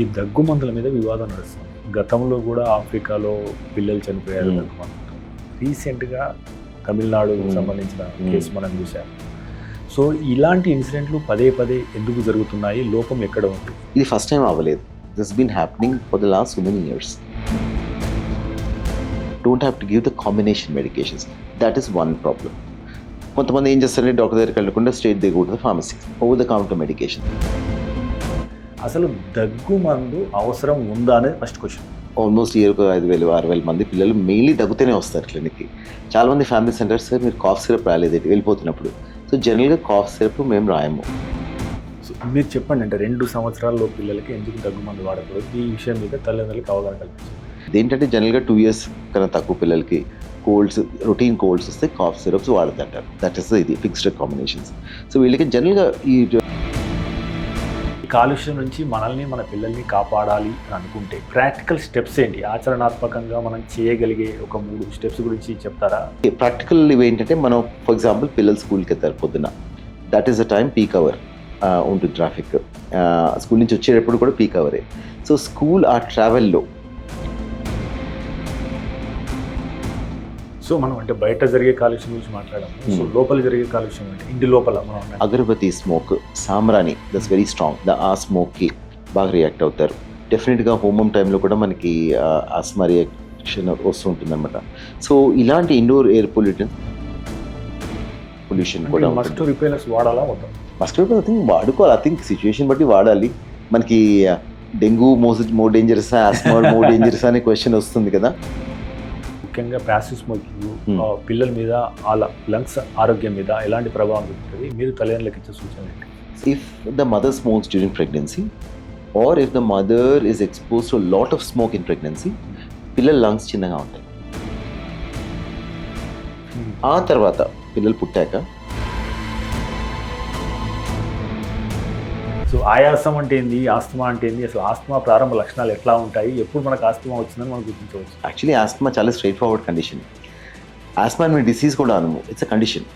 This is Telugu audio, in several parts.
ఈ దగ్గు మందుల మీద వివాదం నడుస్తుంది. గతంలో కూడా ఆఫ్రికాలో పిల్లలు చనిపోయారు దగ్గు మందులతో. రీసెంట్గా తమిళనాడుకు సంబంధించిన కేసు మనం చూసాం. సో ఇలాంటి ఇన్సిడెంట్లు పదే పదే ఎందుకు జరుగుతున్నాయి? లోపం ఎక్కడ ఉంది? ఇది ఫస్ట్ టైం అవ్వలేదు. This been happening for the last so many years. Don't have to give the combination medications. That is one problem. కొంతమంది ఏం చేస్తారంటే డాక్టర్ దగ్గరికి వెళ్ళకుండా straight they go to the pharmacy, over the counter medication. అసలు దగ్గు మందు అవసరం ఉందా అనేది ఫస్ట్ క్వశ్చన్. ఆల్మోస్ట్ ఇయర్కు 5,000-6,000 మంది పిల్లలు మెయిన్లీ దగ్గుతూనే వస్తారు క్లినిక్కి. చాలామంది ఫ్యామిలీ సెంటర్స్ సార్ మీరు కాఫ్ సిరప్ రాలేదు వెళ్ళిపోతున్నప్పుడు. సో జనరల్గా కాఫ్ సిరప్ మేము రాయము. సో మీరు చెప్పండి, అంటే 2 సంవత్సరాల్లో పిల్లలకి ఎందుకు దగ్గు మందు వాడకూడదు? ఈ విషయం మీద తల్లిదండ్రులకు అవగాహన కల్పించారు. ఇదేంటంటే జనరల్గా 2 years కన్నా తక్కువ పిల్లలకి కోల్డ్స్, రొటీన్ కోల్డ్స్ వస్తే కాఫ్ సిరప్స్ వాడదంటారు. దట్ ఈస్ ఇది ఫిక్స్డ్ కాంబినేషన్స్. సో వీళ్ళకి జనరల్గా ఈ కాలుష్యం నుంచి మనల్ని మన పిల్లల్ని కాపాడాలి అని అనుకుంటే ప్రాక్టికల్ స్టెప్స్ ఏంటి? ఆచరణాత్మకంగా మనం చేయగలిగే ఒక 3 స్టెప్స్ గురించి చెప్తారా? ప్రాక్టికల్ ఇవి ఏంటంటే మనం ఫర్ ఎగ్జాంపుల్ పిల్లలు స్కూల్కి వెళ్తారు పొద్దున్న. That is the time peak hour ఉంటుంది ట్రాఫిక్. స్కూల్ నుంచి వచ్చేటప్పుడు కూడా పీక్ అవరే. సో స్కూల్ ఆ ట్రావెల్లో సో మనం అంటే బయట జరిగే కాలుష్యం గురించి మాట్లాడాము. సో లోపల జరిగే కాలుష్యం అంటే ఇంటి లోపల మనం అగరబత్తి స్మోక్, సాంబ్రాణి, దట్స్ వెరీ స్ట్రాంగ్. ఆ స్మోక్కి బాగా రియాక్ట్ అవుతారు. డెఫినెట్గా హోమం టైంలో కూడా మనకి ఆస్మా రియాక్షన్ వస్తుంటుంది అనమాట. సో ఇలాంటి ఇండోర్ ఎయిర్ పొల్యూషన్ కూడా మస్ట్ రిపేలర్స్ వాడాలా వద్దా? మస్ట్ రిపేలర్ ఐ థింక్ వాడుకోవాలి. ఐ థింక్ సిచ్యువేషన్ బట్టి వాడాలి. మనకి dengue more dangerous, asthma more dangerous అనే క్వశ్చన్ వస్తుంది కదా. ముఖ్యంగా ప్యాసివ్ స్మోకింగ్ పిల్లల మీద, వాళ్ళ లంగ్స్ ఆరోగ్యం మీద ఎలాంటి ప్రభావం చూపుతుంది? మీరు తల్లిదండ్రులకు ఇచ్చే సూచన ఏంటి? If the mother smokes during pregnancy or if the mother is exposed to a lot of smoke in pregnancy, పిల్లల లంగ్స్ చిన్నగా ఉంటాయి. ఆ తర్వాత పిల్లలు పుట్టాక సో ఆయాసం అంటే ఏంది, ఆస్తమా అంటే ఏంది, అసలు ఆస్తమా ప్రారంభ లక్షణాలు ఎట్లా ఉంటాయి, ఎప్పుడు మనకు ఆస్తమా వచ్చిందని మనం గుర్తించవచ్చు? యాక్చువల్లీ ఆస్మా చాలా స్ట్రైట్ ఫార్వర్డ్ కండిషన్. ఆస్మా అనే డిసీజ్ కూడా అనము, ఇట్స్ అ కండిషన్.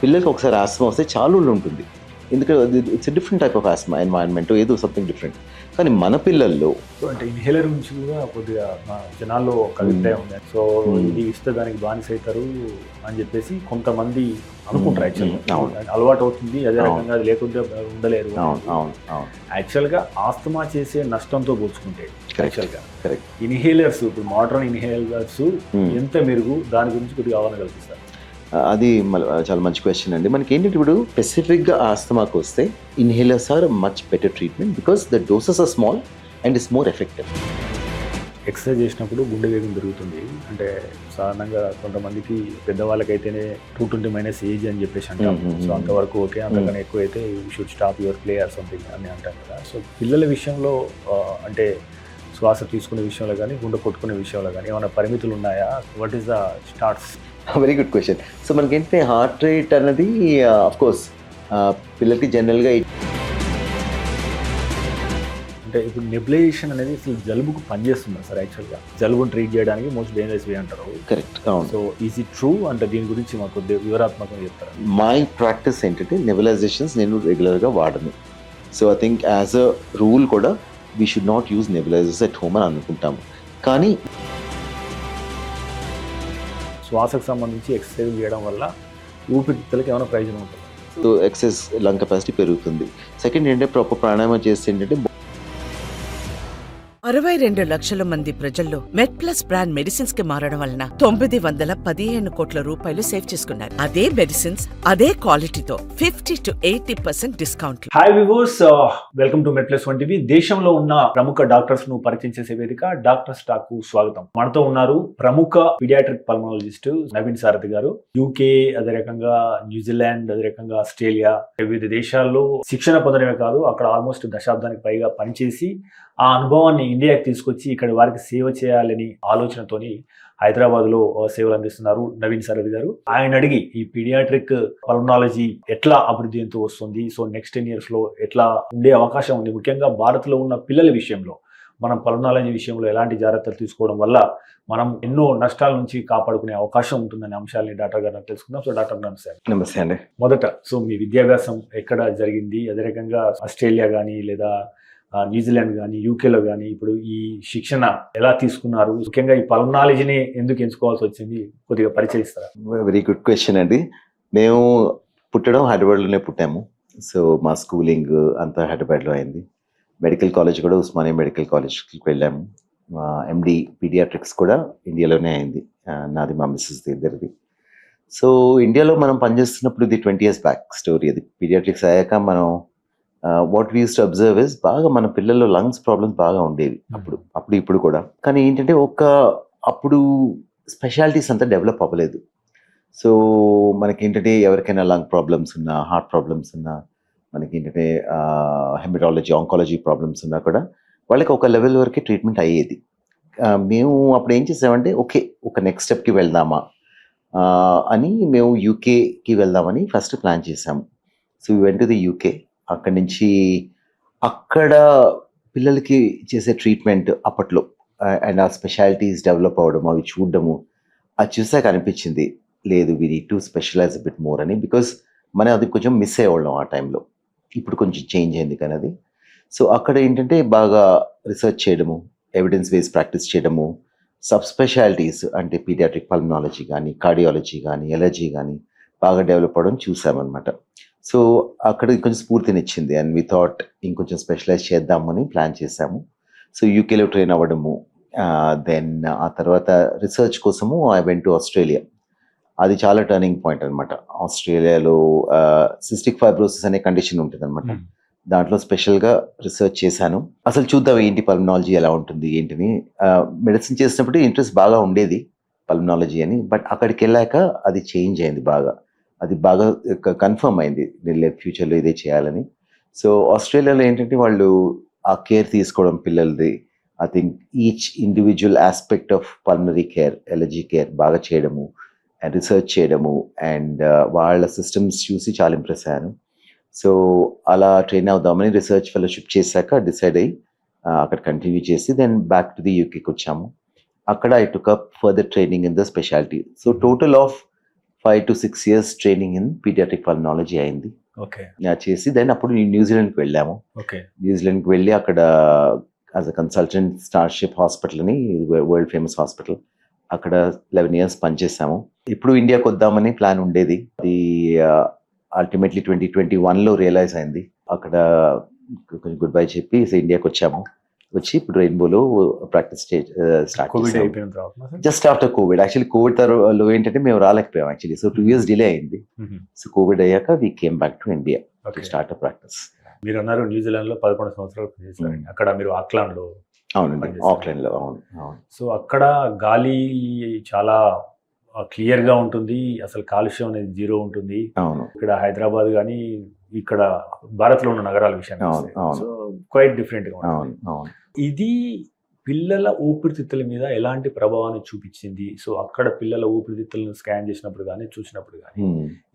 పిల్లలకి ఒకసారి ఆస్మా వస్తే చాలా రోజులు ఉంటుంది. ఎందుకంటే it's different type of asthma, environment ఏదో సంథింగ్ డిఫరెంట్. కానీ మన పిల్లల్లో సో అంటే ఇన్హేలర్ గురించి కూడా కొద్దిగా మా జనాల్లో ఒక అభిప్రాయం ఉంది. సో ఇది ఇస్తే దానికి బానిస అవుతారు అని చెప్పేసి కొంతమంది అనుకుంటారు. యాక్చువల్గా అలవాటు అవుతుంది, అదే రకంగా అది లేకుంటే ఉండలేరు. యాక్చువల్గా ఆస్తమా చేసే నష్టంతో పోల్చుకుంటే యాక్చువల్గా ఇన్హేలర్స్, ఇప్పుడు మోడర్న్ ఇన్హేలర్స్ ఎంత మెరుగు, దాని గురించి కొద్దిగా అవగాహన కల్పిస్తారు. అది చాలా మంచి క్వశ్చన్ అండి. మనకి ఏంటంటే ఇప్పుడు స్పెసిఫిక్గా ఆస్తమాకు వస్తే inhalers are much better treatment because the doses are small and it's more effective. Exercise చేసినప్పుడు గుండె వేగం పెరుగుతుంది. అంటే సాధారణంగా కొంతమందికి పెద్దవాళ్ళకైతేనే 220 ఏజ్ అని చెప్పేసి అంటాం. సో అంతవరకు ఓకే, అంతకన్నా ఎక్కువ అయితే you should stop your play or something అని అంటాం కదా. సో పిల్లల విషయంలో అంటే శ్వాస తీసుకునే విషయంలో కానీ, గుండె కొట్టుకునే విషయంలో కానీ ఏమైనా పరిమితులు ఉన్నాయా? What is the starts? Very good question. So మనకేంటంటే హార్ట్ రేట్ అన్నది ఆఫ్ కోర్స్ పిల్లలకి జనరల్గా అంటే ఇప్పుడు నెబులైజేషన్ అనేది అసలు జలుబుకు పనిచేస్తుందా సార్? యాక్చువల్గా జలుబును ట్రీట్ చేయడానికి మోస్ట్ డేంజరస్ వే అంటారు. Correct. So is it true? అంటే దీని గురించి మాకు వివరాత్మకంగా చెప్తారా? మై ప్రాక్టీస్ ఏంటంటే నెబులైజేషన్స్ నేను రెగ్యులర్గా వాడను. So I think as a rule కూడా we should not use nebulisers at home అని అనుకుంటాము. కానీ శ్వాసకు సంబంధించి ఎక్సర్సైజ్ చేయడం వల్ల ఊపిరితిత్తులకు ఏమైనా ప్రయోజనం ఉంటుంది? సో ఎక్సెస్ లంగ్ కెపాసిటీ పెరుగుతుంది. సెకండ్ ఏంటంటే ప్రాపర్ ప్రాణాయామం చేస్తే ఏంటంటే 62 లక్షల మంది ప్రజల్లో మెడ్ ప్లస్ బ్రాండ్ మెడిసిన్స్ కి మారడం వలన 915 కోట్ల రూపాయలు సేవ్ చేసుకున్నారు. అదే మెడిసిన్స్ అదే క్వాలిటీతో 50 to 80% discount. Hi viewers, welcome to Med Plus TV. దేశంలో ఉన్న ప్రముఖ డాక్టర్స్ ను పరిచయం చేసే వేదిక డాక్టర్స్ టాక్ కు స్వాగతం. మనతో ఉన్నారు ప్రముఖ పీడియాట్రిక్ పల్మనాలజిస్ట్ నవీన్ సారథి గారు. యూకే, అదే రకంగా న్యూజిలాండ్, అదే రకంగా ఆస్ట్రేలియా, వివిధ దేశాల్లో శిక్షణ పొందడమే కాదు, అక్కడ ఆల్మోస్ట్ దశాబ్దానికి పైగా పనిచేసి ఆ అనుభవాన్ని ఇండియాకి తీసుకొచ్చి ఇక్కడ వారికి సేవ చేయాలని ఆలోచనతోని హైదరాబాద్లో సేవలు అందిస్తున్నారు నవీన్ సారథి గారు. ఆయన అడిగి ఈ పీడియాట్రిక్ పల్మనాలజీ ఎట్లా అభివృద్ధి ఎంతో వస్తుంది, సో నెక్స్ట్ 10 years లో ఎట్లా ఉండే అవకాశం ఉంది, ముఖ్యంగా భారత్లో ఉన్న పిల్లల విషయంలో మనం పల్మనాలజీ విషయంలో ఎలాంటి జాగ్రత్తలు తీసుకోవడం వల్ల మనం ఎన్నో నష్టాల నుంచి కాపాడుకునే అవకాశం ఉంటుందనే అంశాలని డాక్టర్ గారు తెలుసుకుందాం. సో డాక్టర్ నమస్తే. నమస్తే అండి. మొదట సో మీ విద్యాభ్యాసం ఎక్కడ జరిగింది, అదే రకంగా ఆస్ట్రేలియా కానీ లేదా న్యూజిలాండ్ కానీ యూకేలో కానీ ఇప్పుడు ఈ శిక్షణ ఎలా తీసుకున్నారు, ముఖ్యంగా ఈ పల్మనాలజీని ఎందుకు ఎంచుకోవాల్సి వచ్చింది కొద్దిగా పరిచయిస్తారా? వెరీ గుడ్ క్వశ్చన్ అండి. మేము పుట్టడం హైదరాబాద్లోనే పుట్టాము. సో మా స్కూలింగ్ అంతా హైదరాబాద్లో అయింది. మెడికల్ కాలేజ్ కూడా ఉస్మానియా మెడికల్ కాలేజ్కి వెళ్ళాము. మా ఎండి పీడియాట్రిక్స్ కూడా ఇండియాలోనే అయింది, నాది మా మిస్సెస్ ఇద్దరిది. సో ఇండియాలో మనం పనిచేస్తున్నప్పుడు ఇది 20 years బ్యాక్ స్టోరీ. అది పీడియాట్రిక్స్ అయ్యాక మనం what we use to observe is బాగా మన పిల్లల్లో లంగ్స్ ప్రాబ్లమ్స్ బాగా ఉండేవి అప్పుడు ఇప్పుడు కూడా. కానీ ఏంటంటే అప్పుడు స్పెషాలిటీస్ అంతా డెవలప్ అవ్వలేదు. సో మనకేంటంటే ఎవరికైనా లంగ్ ప్రాబ్లమ్స్ ఉన్నా, హార్ట్ ప్రాబ్లమ్స్ ఉన్నా, మనకేంటంటే హెమటాలజీ ఆంకాలజీ ప్రాబ్లమ్స్ ఉన్నా కూడా వాళ్ళకి ఒక లెవెల్ వరకే ట్రీట్మెంట్ అయ్యేది. మేము అప్పుడు ఏం చేసామంటే ఒక నెక్స్ట్ స్టెప్కి వెళ్దామా అని మేము యూకేకి వెళ్దామని ఫస్ట్ ప్లాన్ చేసాము. So we went to the UK. అక్కడి నుంచి అక్కడ పిల్లలకి చేసే ట్రీట్మెంట్ అప్పట్లో అండ్ ఆ స్పెషాలిటీస్ డెవలప్ అవ్వడం, అవి చూడడము, అది చూసాక అనిపించింది లేదు we need to specialise bit more అని. బికాస్ మనం అది కొంచెం మిస్ అయ్యేవాళ్ళం ఆ టైంలో. ఇప్పుడు కొంచెం చేంజ్ అయింది కానీ అది. సో అక్కడ ఏంటంటే బాగా రీసెర్చ్ చేయడము, ఎవిడెన్స్ బేస్ ప్రాక్టీస్ చేయడము, సబ్ స్పెషాలిటీస్ అంటే పీడియాట్రిక్ పల్మనాలజీ కానీ, కార్డియాలజీ కానీ, ఎలర్జీ కానీ బాగా డెవలప్ అవ్వడం చూసామన్నమాట. సో అక్కడ కొంచెం స్ఫూర్తినిచ్చింది అండ్ వి థాట్ ఇంకొంచెం స్పెషలైజ్ చేద్దామని ప్లాన్ చేశాము. సో యూకేలో ట్రైన్ అవ్వడము, దెన్ ఆ తర్వాత రీసెర్చ్ కోసము ఐ వెంట్ టు ఆస్ట్రేలియా. అది చాలా టర్నింగ్ పాయింట్ అనమాట. ఆస్ట్రేలియాలో సిస్టిక్ ఫైబ్రోసిస్ అనే కండిషన్ ఉంటుంది అనమాట. దాంట్లో స్పెషల్గా రీసెర్చ్ చేశాను. అసలు చూద్దాం ఏంటి పల్మనాలజీ ఎలా ఉంటుంది ఏంటిని. మెడిసిన్ చేసినప్పుడు ఇంట్రెస్ట్ బాగా ఉండేది పల్మనాలజీ అని. బట్ అక్కడికి వెళ్ళాక అది చేంజ్ అయింది బాగా. అది బాగా కన్ఫర్మ్ అయింది ఫ్యూచర్లో ఇదే చేయాలని. సో ఆస్ట్రేలియాలో ఏంటంటే వాళ్ళు ఆ కేర్ తీసుకోవడం పిల్లలది, I think each individual aspect of pulmonary care, allergy care బాగా చేయడము అండ్ రీసెర్చ్ చేయడము అండ్ వాళ్ళ సిస్టమ్స్ చూసి చాలా ఇంప్రెస్ అయ్యాను. సో అలా ట్రైన్ అవుదామని రీసెర్చ్ ఫెలోషిప్ చేశాక డిసైడ్ అయ్యి అక్కడ కంటిన్యూ చేసి దెన్ బ్యాక్ టు ది యూకేకి వచ్చాము. అక్కడ I took up further training in the speciality. So total of 5 to 6 years training in paediatric pulmonology అయింది. చేసి దెన్ అప్పుడు న్యూజిలాండ్కి వెళ్ళాము. న్యూజిలాండ్కి వెళ్ళి అక్కడ as a consultant Starship hospital అని, వరల్డ్ ఫేమస్ హాస్పిటల్, అక్కడ 11 years పనిచేసాము. ఇప్పుడు ఇండియాకి వద్దామని ప్లాన్ ఉండేది. అది అల్టిమేట్లీ 2021లో రియలైజ్ అయింది. అక్కడ కొంచెం గుడ్ బై చెప్పి ఇండియాకి వచ్చి ఇప్పుడు రెయిన్బోలో ప్రాక్టీస్ స్టార్ట్ చేసాము. Just after Covid. Actually Covid తర్వాత ఏంటంటే మేము రాలేకపోయాం యాక్చువల్లీ. సో 2 years డిలే అయింది. సో కోవిడ్ అయ్యాక we came back to India to start practice. మీరు అన్నారు న్యూజిలాండ్ లో 11 సంవత్సరాలు పనిచేశారు. అక్కడ మీరు ఆక్లాండ్ లో. అవునండి, ఆక్లాండ్ లో. అవును. సో అక్కడ గాలి చాలా క్లియర్ గా ఉంటుంది, అసలు కాలుష్యం అనేది 0 ఉంటుంది. అవును. ఇక్కడ హైదరాబాద్ కానీ ఇక్కడ భారత్ లో ఉన్న నగరాల విషయాన్ని సో క్వైట్ డిఫరెంట్ గా ఉంటుంది. ఇది పిల్లల ఊపిరితిత్తుల మీద ఎలాంటి ప్రభావాన్ని చూపించింది? సో అక్కడ పిల్లల ఊపిరితిత్తులను స్కాన్ చేసినప్పుడు కానీ చూసినప్పుడు కానీ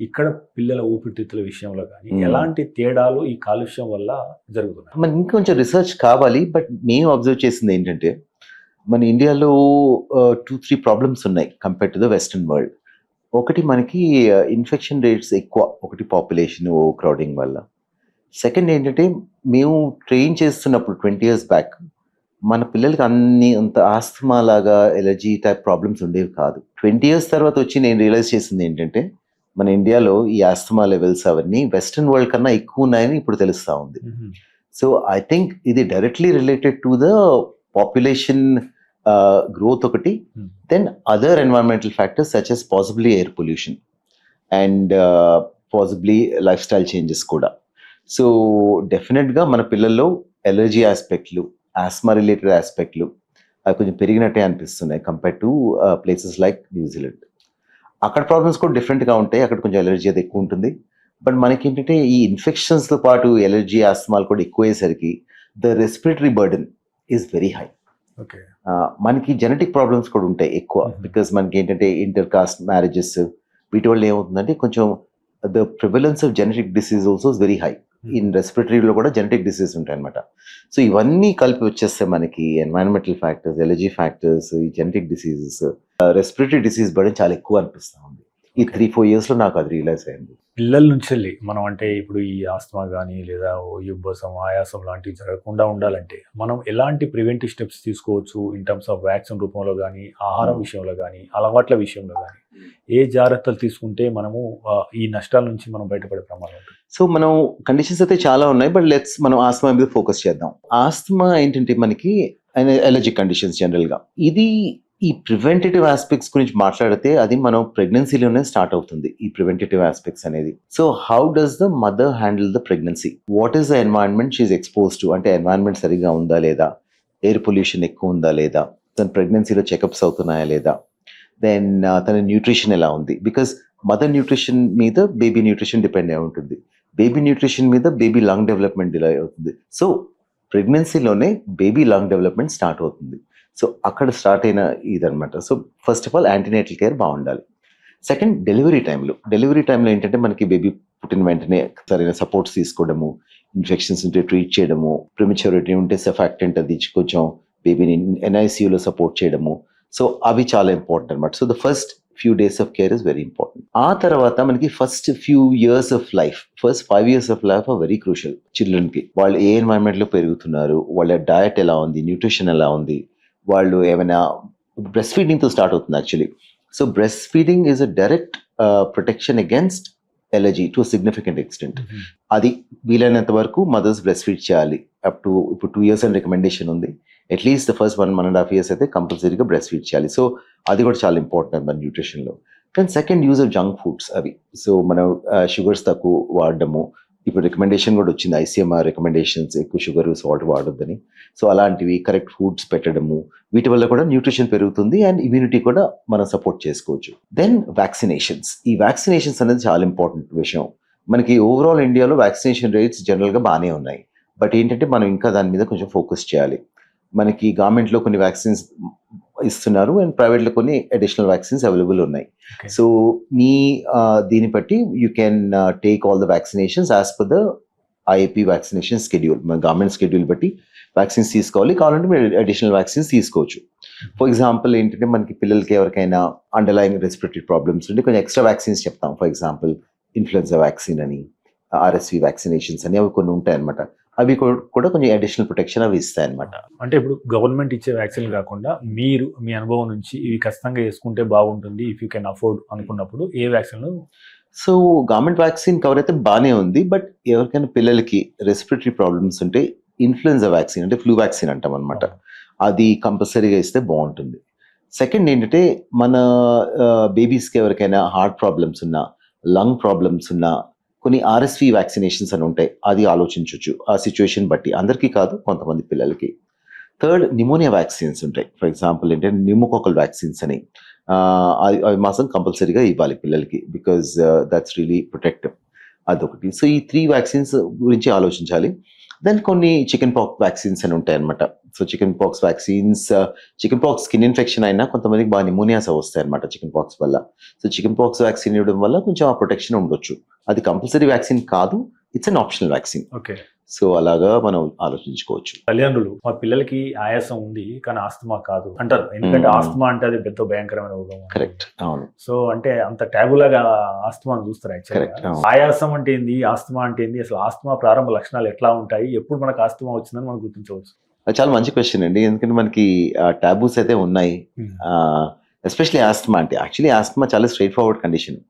ఇక్కడ పిల్లల ఊపిరితిత్తుల విషయంలో కానీ ఎలాంటి తేడాలు ఈ కాలుష్యం వల్ల జరుగుతున్నాయి? మన ఇంకొంచెం రీసెర్చ్ కావాలి. బట్ మేము అబ్జర్వ్ చేసింది ఏంటంటే మన ఇండియాలో 2-3 ప్రాబ్లమ్స్ ఉన్నాయి compare to the western world. ఒకటి మనకి ఇన్ఫెక్షన్ రేట్స్ ఎక్కువ, ఒకటి పాపులేషన్ ఓవర్ క్రౌడింగ్ వల్ల. సెకండ్ ఏంటంటే మేము ట్రైన్ చేస్తున్నప్పుడు 20 years బ్యాక్ మన పిల్లలకి అంత ఆస్తమా లాగా ఎలర్జీ టైప్ ప్రాబ్లమ్స్ ఉండేవి కాదు. 20 years తర్వాత వచ్చి నేను రియలైజ్ చేసింది ఏంటంటే మన ఇండియాలో ఈ ఆస్తమా లెవెల్స్ అవన్నీ వెస్టర్న్ వరల్డ్ కన్నా ఎక్కువ ఉన్నాయని ఇప్పుడు తెలుస్తూ ఉంది. సో ఐ థింక్ ఇది directly related to the population growth ఒకటి, then other environmental factors such as possibly air pollution and possibly life style changes కూడా. సో డెఫినెట్గా మన పిల్లల్లో ఎలర్జీ ఆస్పెక్ట్లు, ఆస్మా రిలేటెడ్ ఆస్పెక్ట్లు అవి కొంచెం పెరిగినట్టే అనిపిస్తున్నాయి compare to places like New Zealand. అక్కడ ప్రాబ్లమ్స్ కూడా డిఫరెంట్గా ఉంటాయి. అక్కడ కొంచెం ఎలర్జీ అది ఎక్కువ ఉంటుంది. బట్ మనకి ఏంటంటే ఈ ఇన్ఫెక్షన్స్తో పాటు ఎలర్జీ, ఆస్మాలు కూడా ఎక్కువ అయ్యేసరికి the respiratory burden is very high. మనకి జెనెటిక్ ప్రాబ్లమ్స్ కూడా ఉంటాయి ఎక్కువ. బికాస్ మనకి ఏంటంటే ఇంటర్ కాస్ట్ మ్యారేజెస్ వీటి వల్ల ఏమవుతుందంటే కొంచెం the prevalence of genetic disease also is very high. In రెస్పిరేటరీలో కూడా జెనెటిక్ డిసీజ్ ఉంటాయి అనమాట. సో ఇవన్నీ కలిపి వచ్చేస్తే మనకి ఎన్వైరన్మెంటల్ ఫ్యాక్టర్స్, ఎలర్జీ ఫ్యాక్టర్స్, ఈ genetic diseases, respiratory disease burden చాలా ఎక్కువ అనిపిస్తూ ఉంది. ఈ 3-4 yearsలో నాకు అది రియలైజ్ అయింది. పిల్లల నుంచి వెళ్ళి మనం అంటే ఇప్పుడు ఈ ఆస్తమా కానీ లేదా ఉబ్బసం, ఆయాసం లాంటివి జరగకుండా ఉండాలంటే మనం ఎలాంటి ప్రివెంటివ్ స్టెప్స్ తీసుకోవచ్చు ఇన్ టర్మ్స్ ఆఫ్ వ్యాక్సిన్ రూపంలో కానీ, ఆహారం విషయంలో కానీ, అలవాట్ల విషయంలో కానీ ఏ జాగ్రత్తలు తీసుకుంటే మనము ఈ నష్టాల నుంచి మనం బయటపడే ప్రమాదం ఉంటుంది? సో మనం కండిషన్స్ అయితే చాలా ఉన్నాయి, బట్ మనం ఆస్తమా మీద ఫోకస్ చేద్దాం. ఆస్తమా ఏంటంటే మనకి ఎలర్జిక్ కండిషన్స్ జనరల్గా. ఇది ఈ ప్రివెంటేటివ్ ఆస్పెక్ట్స్ గురించి మాట్లాడితే అది మనం ప్రెగ్నెన్సీలోనే స్టార్ట్ అవుతుంది ఈ ప్రివెంటేటివ్ ఆస్పెక్ట్స్ అనేది. So how does the mother handle the pregnancy, what is the environment she's expose to, అంటే ఎన్వైరన్మెంట్ సరిగా ఉందా లేదా, ఎయిర్ పొల్యూషన్ ఎక్కువ ఉందా లేదా, తన ప్రెగ్నెన్సీలో చెకప్స్ అవుతున్నాయా లేదా, దెన్ తన న్యూట్రిషన్ ఎలా ఉంది. బికాస్ మదర్ న్యూట్రిషన్ మీద బేబీ న్యూట్రిషన్ డిపెండ్ అయి ఉంటుంది, బేబీ న్యూట్రిషన్ మీద బేబీ లంగ్ డెవలప్మెంట్ డిలే అవుతుంది. సో ప్రెగ్నెన్సీలోనే బేబీ లంగ్ డెవలప్మెంట్ స్టార్ట్ అవుతుంది. సో అక్కడ స్టార్ట్ అయిన ఇదనమాట. So first of all antenatal care బాగుండాలి. సెకండ్, డెలివరీ టైంలో ఏంటంటే మనకి బేబీ పుట్టిన వెంటనే సరైన సపోర్ట్స్ తీసుకోవడము, ఇన్ఫెక్షన్స్ ఉంటే ట్రీట్ చేయడము, ప్రిమచ్యూరిటీ ఉంటే సఫాక్టెంట్ అది కొంచెం బేబీని NICUలో సపోర్ట్ చేయడము. సో అవి చాలా ఇంపార్టెంట్ అనమాట. So the first few days of care is very important. ఆ తర్వాత మనకి first few years of life, first 5 years of life are very crucial చిల్డ్రన్కి. వాళ్ళు ఏ ఎన్వైరన్మెంట్లో పెరుగుతున్నారు, వాళ్ళ డయట్ ఎలా ఉంది, న్యూట్రిషన్ ఎలా ఉంది, వాళ్ళు ఏమైనా బ్రెస్ట్ ఫీడింగ్తో స్టార్ట్ అవుతుంది actually. So breast feeding is a direct protection against allergy to significant extent. అది వీలైనంత వరకు మదర్స్ బ్రెస్ట్ ఫీడ్ చేయాలి. అప్ టు ఇప్పుడు 2 years అని రికమెండేషన్ ఉంది. అట్లీస్ట్ ద ఫస్ట్ 1.5 years అయితే కంపల్సరీగా బ్రెస్ట్ ఫీడ్ చేయాలి. సో అది కూడా చాలా ఇంపార్టెంట్ మన న్యూట్రిషన్లో. And second, use of junk foods అవి. సో మనం షుగర్స్ తక్కువ వాడడము, ఇప్పుడు రికమెండేషన్ కూడా వచ్చింది, ICMR రికమెండేషన్స్, ఎక్కువ షుగర్ సాల్ట్ వాడొద్దని. సో అలాంటివి కరెక్ట్ ఫుడ్స్ పెట్టడము, వీటి వల్ల కూడా న్యూట్రిషన్ పెరుగుతుంది అండ్ ఇమ్యూనిటీ కూడా మనం సపోర్ట్ చేసుకోవచ్చు. Then vaccinations. ఈ వ్యాక్సినేషన్స్ అనేది చాలా ఇంపార్టెంట్ విషయం. మనకి ఓవరాల్ ఇండియాలో వ్యాక్సినేషన్ రేట్స్ జనరల్గా బాగానే ఉన్నాయి, బట్ ఏంటంటే మనం ఇంకా దాని మీద కొంచెం ఫోకస్ చేయాలి. మనకి గవర్నమెంట్లో కొన్ని వ్యాక్సిన్స్ ఇస్తున్నారు అండ్ ప్రైవేట్లో కొన్ని అడిషనల్ వ్యాక్సిన్స్ అవైలబుల్ ఉన్నాయి. సో మీ దీన్ని బట్టి you can take all the vaccinations as per the IAP vaccination schedule. మన గవర్నమెంట్ స్కెడ్యూల్ బట్టి వ్యాక్సిన్స్ తీసుకోవాలి. కావాలంటే మీరు అడిషనల్ వ్యాక్సిన్స్ తీసుకోవచ్చు. ఫర్ ఎగ్జాంపుల్ ఏంటంటే మనకి పిల్లలకి ఎవరికైనా అండర్లైన్ రెస్పిరేటరీ ప్రాబ్లమ్స్ ఉంటే కొంచెం ఎక్స్ట్రా వ్యాక్సిన్స్ చెప్తాం. ఫర్ ఎగ్జాంపుల్ ఇన్ఫ్లుయెన్జా వ్యాక్సిన్ అని, RSV వ్యాక్సినేషన్స్ అని అవి కొన్ని ఉంటాయి అనమాట. అవి కూడా కొంచెం అడిషనల్ ప్రొటెక్షన్ అవి ఇస్తాయి అనమాట. అంటే ఇప్పుడు గవర్నమెంట్ ఇచ్చే వ్యాక్సిన్ కాకుండా మీరు మీ అనుభవం నుంచి ఇవి ఖచ్చితంగా వేసుకుంటే బాగుంటుంది ఇఫ్ యూ కెన్ అఫోర్డ్ అనుకున్నప్పుడు ఏ vaccine? So government vaccine cover అయితే బాగానే ఉంది, బట్ ఎవరికైనా పిల్లలకి రెస్పిరేటరీ ప్రాబ్లమ్స్ ఉంటే ఇన్ఫ్లుయెన్జా వ్యాక్సిన్ అంటే ఫ్లూ వ్యాక్సిన్ అంటాం అనమాట, అది కంపల్సరీగా ఇస్తే బాగుంటుంది. సెకండ్ ఏంటంటే మన బేబీస్కి ఎవరికైనా హార్ట్ ప్రాబ్లమ్స్ ఉన్నా, లంగ్ ప్రాబ్లమ్స్ ఉన్నా కొన్ని RSV వ్యాక్సినేషన్స్ అని ఉంటాయి, అది ఆలోచించవచ్చు ఆ సిచ్యువేషన్ బట్టి. అందరికీ కాదు, కొంతమంది పిల్లలకి. థర్డ్, న్యూమోనియా వ్యాక్సిన్స్ ఉంటాయి. ఫర్ ఎగ్జాంపుల్ ఏంటంటే న్యూమోకాకల్ వ్యాక్సిన్స్ అని, అవి మాత్రం కంపల్సరీగా ఇవ్వాలి పిల్లలకి, బికాజ్ దట్స్ రియలీ ప్రొటెక్టివ్. అదొకటి. సో ఈ 3 వ్యాక్సిన్స్ గురించి ఆలోచించాలి. దెన్ కొన్ని చికెన్ పాక్స్ వ్యాక్సిన్స్ అని ఉంటాయి అనమాట. So chicken pox vaccines, chicken pox skin infection అయినా కొంతమందికి బాగా న్యూమోనియాస్ వస్తాయి అనమాట చికెన్ పాక్స్ వల్ల. సో చికెన్ పాక్స్ వ్యాక్సిన్ ఇవ్వడం వల్ల కొంచెం ఆ ప్రొటెక్షన్ ఉండొచ్చు. అది కంపల్సరీ వ్యాక్సిన్ కాదు, it's an optional vaccine. Okay. So అలాగా మనం ఆలోచించుకోవచ్చు. తల్లిదండ్రులు మా పిల్లలకి ఆయాసం ఉంది కానీ ఆస్తమా కాదు అంటారు, ఎందుకంటే ఆస్తమా అంటే అది పెద్ద భయంకరమైన రోగం. కరెక్ట్, అవును. సో అంటే అంత ట్యాబులాగా ఆస్తమాను చూస్తారు యాక్చువల్గా. ఆయాసం అంటే ఏంది, ఆస్తమా అంటే ఏంది, అసలు ఆస్తమా ప్రారంభ లక్షణాలు ఎట్లా ఉంటాయి, ఎప్పుడు మనకు ఆస్తమా వచ్చిందని మనం గుర్తించవచ్చు? అది చాలా మంచి క్వశ్చన్ అండి, ఎందుకంటే మనకి టాబూస్ అయితే ఉన్నాయి. ఎస్పెషలీ ఆస్తమా అంటే, యాక్చువల్లీ ఆస్తమా చాలా స్ట్రైట్ ఫార్వర్డ్ కండిషన్.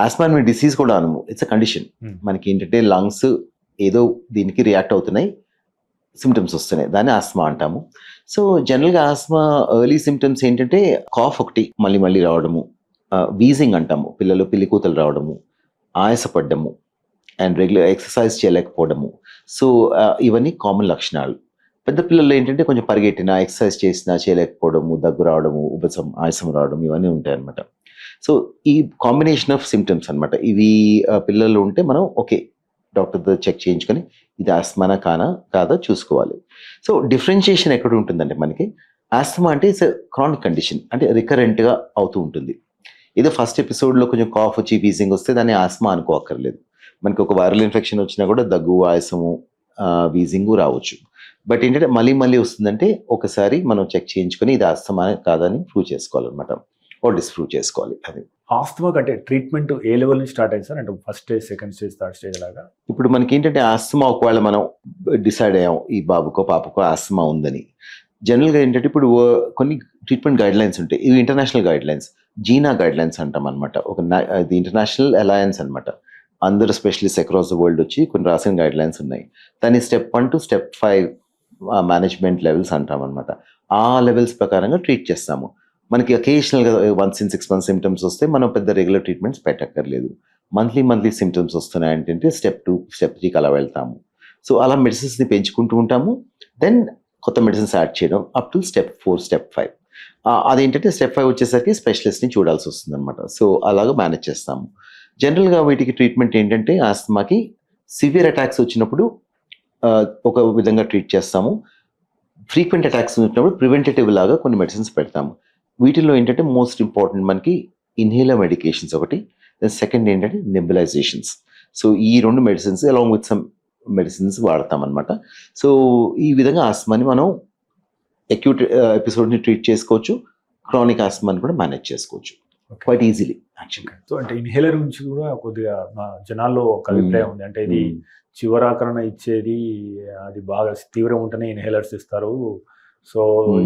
ఆస్తమా అనే డిసీజ్ కూడా అనము, ఇట్స్ అ కండిషన్. మనకి ఏంటంటే లంగ్స్ ఏదో దీనికి రియాక్ట్ అవుతున్నాయి, సిమ్టమ్స్ వస్తున్నాయి, దాన్ని ఆస్తమా అంటాము. సో జనరల్గా ఆస్తమా ఎర్లీ సిమ్టమ్స్ ఏంటంటే కాఫ్ ఒకటి మళ్ళీ మళ్ళీ రావడము, వీజింగ్ అంటాము, పిల్లలు పిల్లికూతలు రావడము, ఆయాసపడ్డము అండ్ రెగ్యులర్ ఎక్సర్సైజ్ చేయలేకపోవడము. సో ఇవన్నీ కామన్ లక్షణాలు. పెద్ద పిల్లలు ఏంటంటే కొంచెం పరిగెట్టినా, ఎక్సర్సైజ్ చేసినా చేయలేకపోవడము, దగ్గు రావడము, ఉబ్బసం, ఆయాసం రావడం, ఇవన్నీ ఉంటాయి అనమాట. సో ఈ కాంబినేషన్ ఆఫ్ సిమ్టమ్స్ అనమాట. ఇవి పిల్లలు ఉంటే మనం ఓకే డాక్టర్తో చెక్ చేయించుకొని ఇది ఆస్తమానా కాదా చూసుకోవాలి. సో డిఫరెన్షియేషన్ ఎక్కడ ఉంటుందంటే మనకి ఆస్తమా అంటే ఇట్స్ క్రానిక్ కండిషన్, అంటే రికరెంట్గా అవుతూ ఉంటుంది. ఏదో ఫస్ట్ ఎపిసోడ్లో కొంచెం కాఫ్ వచ్చి వీజింగ్ వస్తే దాన్ని ఆస్తమా అనుకోక్కర్లేదు. మనకి ఒక వైరల్ ఇన్ఫెక్షన్ వచ్చినా కూడా దగ్గు, ఆయాసము, వీజింగ్ రావచ్చు. బట్ ఏంటంటే మళ్ళీ మళ్ళీ వస్తుందంటే ఒకసారి మనం చెక్ చేయించుకొని ఇది ఆస్తమా కాదని ప్రూవ్ చేసుకోవాలన్నమాట, ఓ డిస్ప్రూవ్ చేసుకోవాలి. అది ఆస్తమా కంటే ట్రీట్మెంట్ ఏ లెవెల్ నుంచి స్టార్ట్ అయింది సార్? అంటే first stage, second stage, third stage లాగా? ఇప్పుడు మనకి ఏంటంటే ఆస్తమా ఒకవేళ మనం డిసైడ్ అయ్యాం ఈ బాబుకో పాపకో ఆస్తమా ఉందని, జనరల్గా ఏంటంటే ఇప్పుడు కొన్ని ట్రీట్మెంట్ గైడ్ లైన్స్ ఉంటాయి. ఇవి ఇంటర్నేషనల్ గైడ్ లైన్స్, జీనా గైడ్ లైన్స్ అంటాం అనమాట. ఇది ఇంటర్నేషనల్ అలయన్స్ అనమాట. అందరు స్పెషలిస్ట్ అక్రాస్ ద వరల్డ్ వచ్చి కొన్ని రాసిన గైడ్ లైన్స్ ఉన్నాయి. దాన్ని step 1 to step 5 management levels అంటాం అనమాట. ఆ లెవెల్స్ ప్రకారంగా ట్రీట్ చేస్తాము. మనకి అకేషనల్గా వన్స్ ఇన్ 6 months సిమ్టమ్స్ వస్తే మనం పెద్ద రెగ్యులర్ ట్రీట్మెంట్స్ పెట్టక్కర్లేదు. మంత్లీ సిమ్టమ్స్ వస్తున్నాయి అంటే స్టెప్ 2, స్టెప్ 3కి అలా వెళ్తాము. సో అలా మెడిసిన్స్ని పెంచుకుంటూ ఉంటాము. దెన్ కొత్త మెడిసిన్స్ యాడ్ చేయడం అప్ టు స్టెప్ 4, స్టెప్ 5. అదేంటంటే స్టెప్ 5 వచ్చేసరికి స్పెషలిస్ట్ని చూడాల్సి వస్తుంది అనమాట. సో అలాగా మేనేజ్ చేస్తాము. జనరల్గా వీటికి ట్రీట్మెంట్ ఏంటంటే ఆస్తమాకి సివియర్ అటాక్స్ వచ్చినప్పుడు ఒక విధంగా ట్రీట్ చేస్తాము. ఫ్రీక్వెంట్ అటాక్స్ వచ్చినప్పుడు ప్రివెంటేటివ్ లాగా కొన్ని మెడిసిన్స్ పెడతాము. వీటిల్లో ఏంటంటే మోస్ట్ ఇంపార్టెంట్ మనకి ఇన్హేలర్ మెడికేషన్స్ ఒకటి, సెకండ్ ఏంటంటే నెబులైజేషన్స్. సో ఈ 2 medicines along with some medicines వాడతాం అనమాట. సో ఈ విధంగా ఆస్తమాని మనం అక్యూట్ ఎపిసోడ్ని ట్రీట్ చేసుకోవచ్చు, క్రానిక్ ఆస్తమాని కూడా మేనేజ్ చేసుకోవచ్చు క్వైట్ ఈజీలీ యాక్చువల్గా. సో అంటే ఇన్హేలర్ గురించి కూడా కొద్దిగా మా జనాల్లో ఒక అభిప్రాయం ఉంది. అంటే ఇది చివరాకరణ ఇచ్చేది, అది బాగా తీవ్రం ఉంటేనే ఇన్హేలర్స్ ఇస్తారు, సో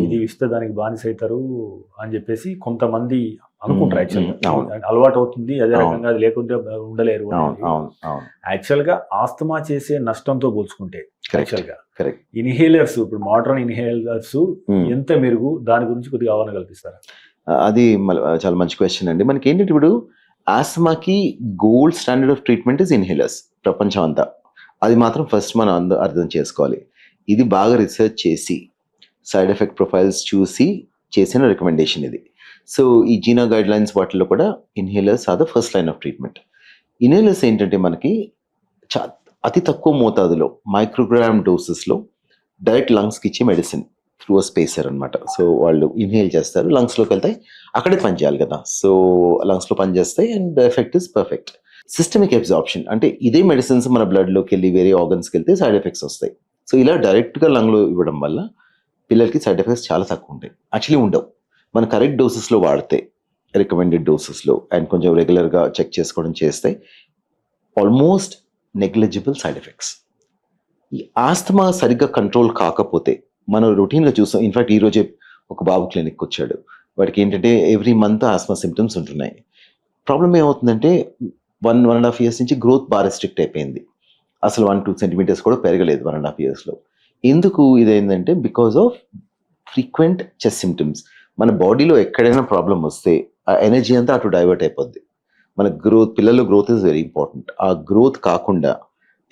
ఇది ఇస్తే దానికి బానిస అవుతారు అని చెప్పేసి కొంతమంది అనుకుంటారు. యాక్చువల్గా అలవాటు అవుతుంది, అదే రకంగా అది లేకుంటే ఉండలేరు. యాక్చువల్గా ఆస్తమా చేసే నష్టంతో పోల్చుకుంటే యాక్చువల్గా ఇన్హేలర్స్, ఇప్పుడు మోడర్న్ ఇన్హేలర్స్ ఎంత మెరుగు, దాని గురించి కొద్దిగా అవగాహన కల్పిస్తారా? అది చాలా మంచి క్వశ్చన్ అండి. మనకి ఏంటంటే ఇప్పుడు ఆస్తమాకి gold standard of treatment is inhalers ప్రపంచం అంతా. అది మాత్రం ఫస్ట్ మనం అర్థం చేసుకోవాలి. ఇది బాగా రీసెర్చ్ చేసి సైడ్ ఎఫెక్ట్ ప్రొఫైల్స్ చూసి చేసిన రికమెండేషన్ ఇది. సో ఈ జీనా గైడ్ లైన్స్ వాటిల్లో కూడా inhalers are the first line of treatment. Inhalers ఏంటంటే మనకి అతి తక్కువ మోతాదులో మైక్రోగ్రామ్ డోసెస్లో డైరెక్ట్ లంగ్స్కి ఇచ్చే మెడిసిన్ త్రూ అ స్పేసర్ అనమాట. సో వాళ్ళు ఇన్హేల్ చేస్తారు, లంగ్స్లోకి వెళ్తాయి, అక్కడే పనిచేయాలి కదా. సో లంగ్స్లో పనిచేస్తాయి and effect is perfect. Systemic absorption అంటే ఇదే మెడిసిన్స్ మన బ్లడ్లోకి వెళ్ళి వేరే ఆర్గన్స్కి వెళ్తే సైడ్ ఎఫెక్ట్స్ వస్తాయి. సో ఇలా డైరెక్ట్గా లంగ్లో ఇవ్వడం వల్ల పిల్లలకి సైడ్ ఎఫెక్ట్స్ చాలా తక్కువ ఉంటాయి, యాక్చువల్లీ ఉండవు. మన కరెక్ట్ డోసెస్లో వాడితే, రికమెండెడ్ డోసెస్లో అండ్ కొంచెం రెగ్యులర్గా చెక్ చేసుకోవడం చేస్తే ఆల్మోస్ట్ నెగ్లిజిబుల్ సైడ్ ఎఫెక్ట్స్. ఈ ఆస్తమా సరిగ్గా కంట్రోల్ కాకపోతే మనం రొటీన్గా చూస్తాం. ఇన్ఫాక్ట్ ఈరోజే ఒక బాబు క్లినిక్కి వచ్చాడు. వాడికి ఏంటంటే ఎవ్రీ మంత్ ఆస్తమా సిమ్టమ్స్ ఉంటున్నాయి. ప్రాబ్లం ఏమవుతుందంటే 1.5 years నుంచి గ్రోత్ బాగా రెస్ట్రిక్ట్ అయిపోయింది. అసలు 1-2 centimeters కూడా పెరగలేదు 1.5 yearsలో. ఎందుకు ఇదైందంటే because of frequent chest symptoms. మన బాడీలో ఎక్కడైనా ప్రాబ్లం వస్తే ఆ ఎనర్జీ అంతా అటు డైవర్ట్ అయిపోద్ది. మన గ్రోత్, పిల్లల్లో గ్రోత్ ఇస్ వెరీ ఇంపార్టెంట్. ఆ గ్రోత్ కాకుండా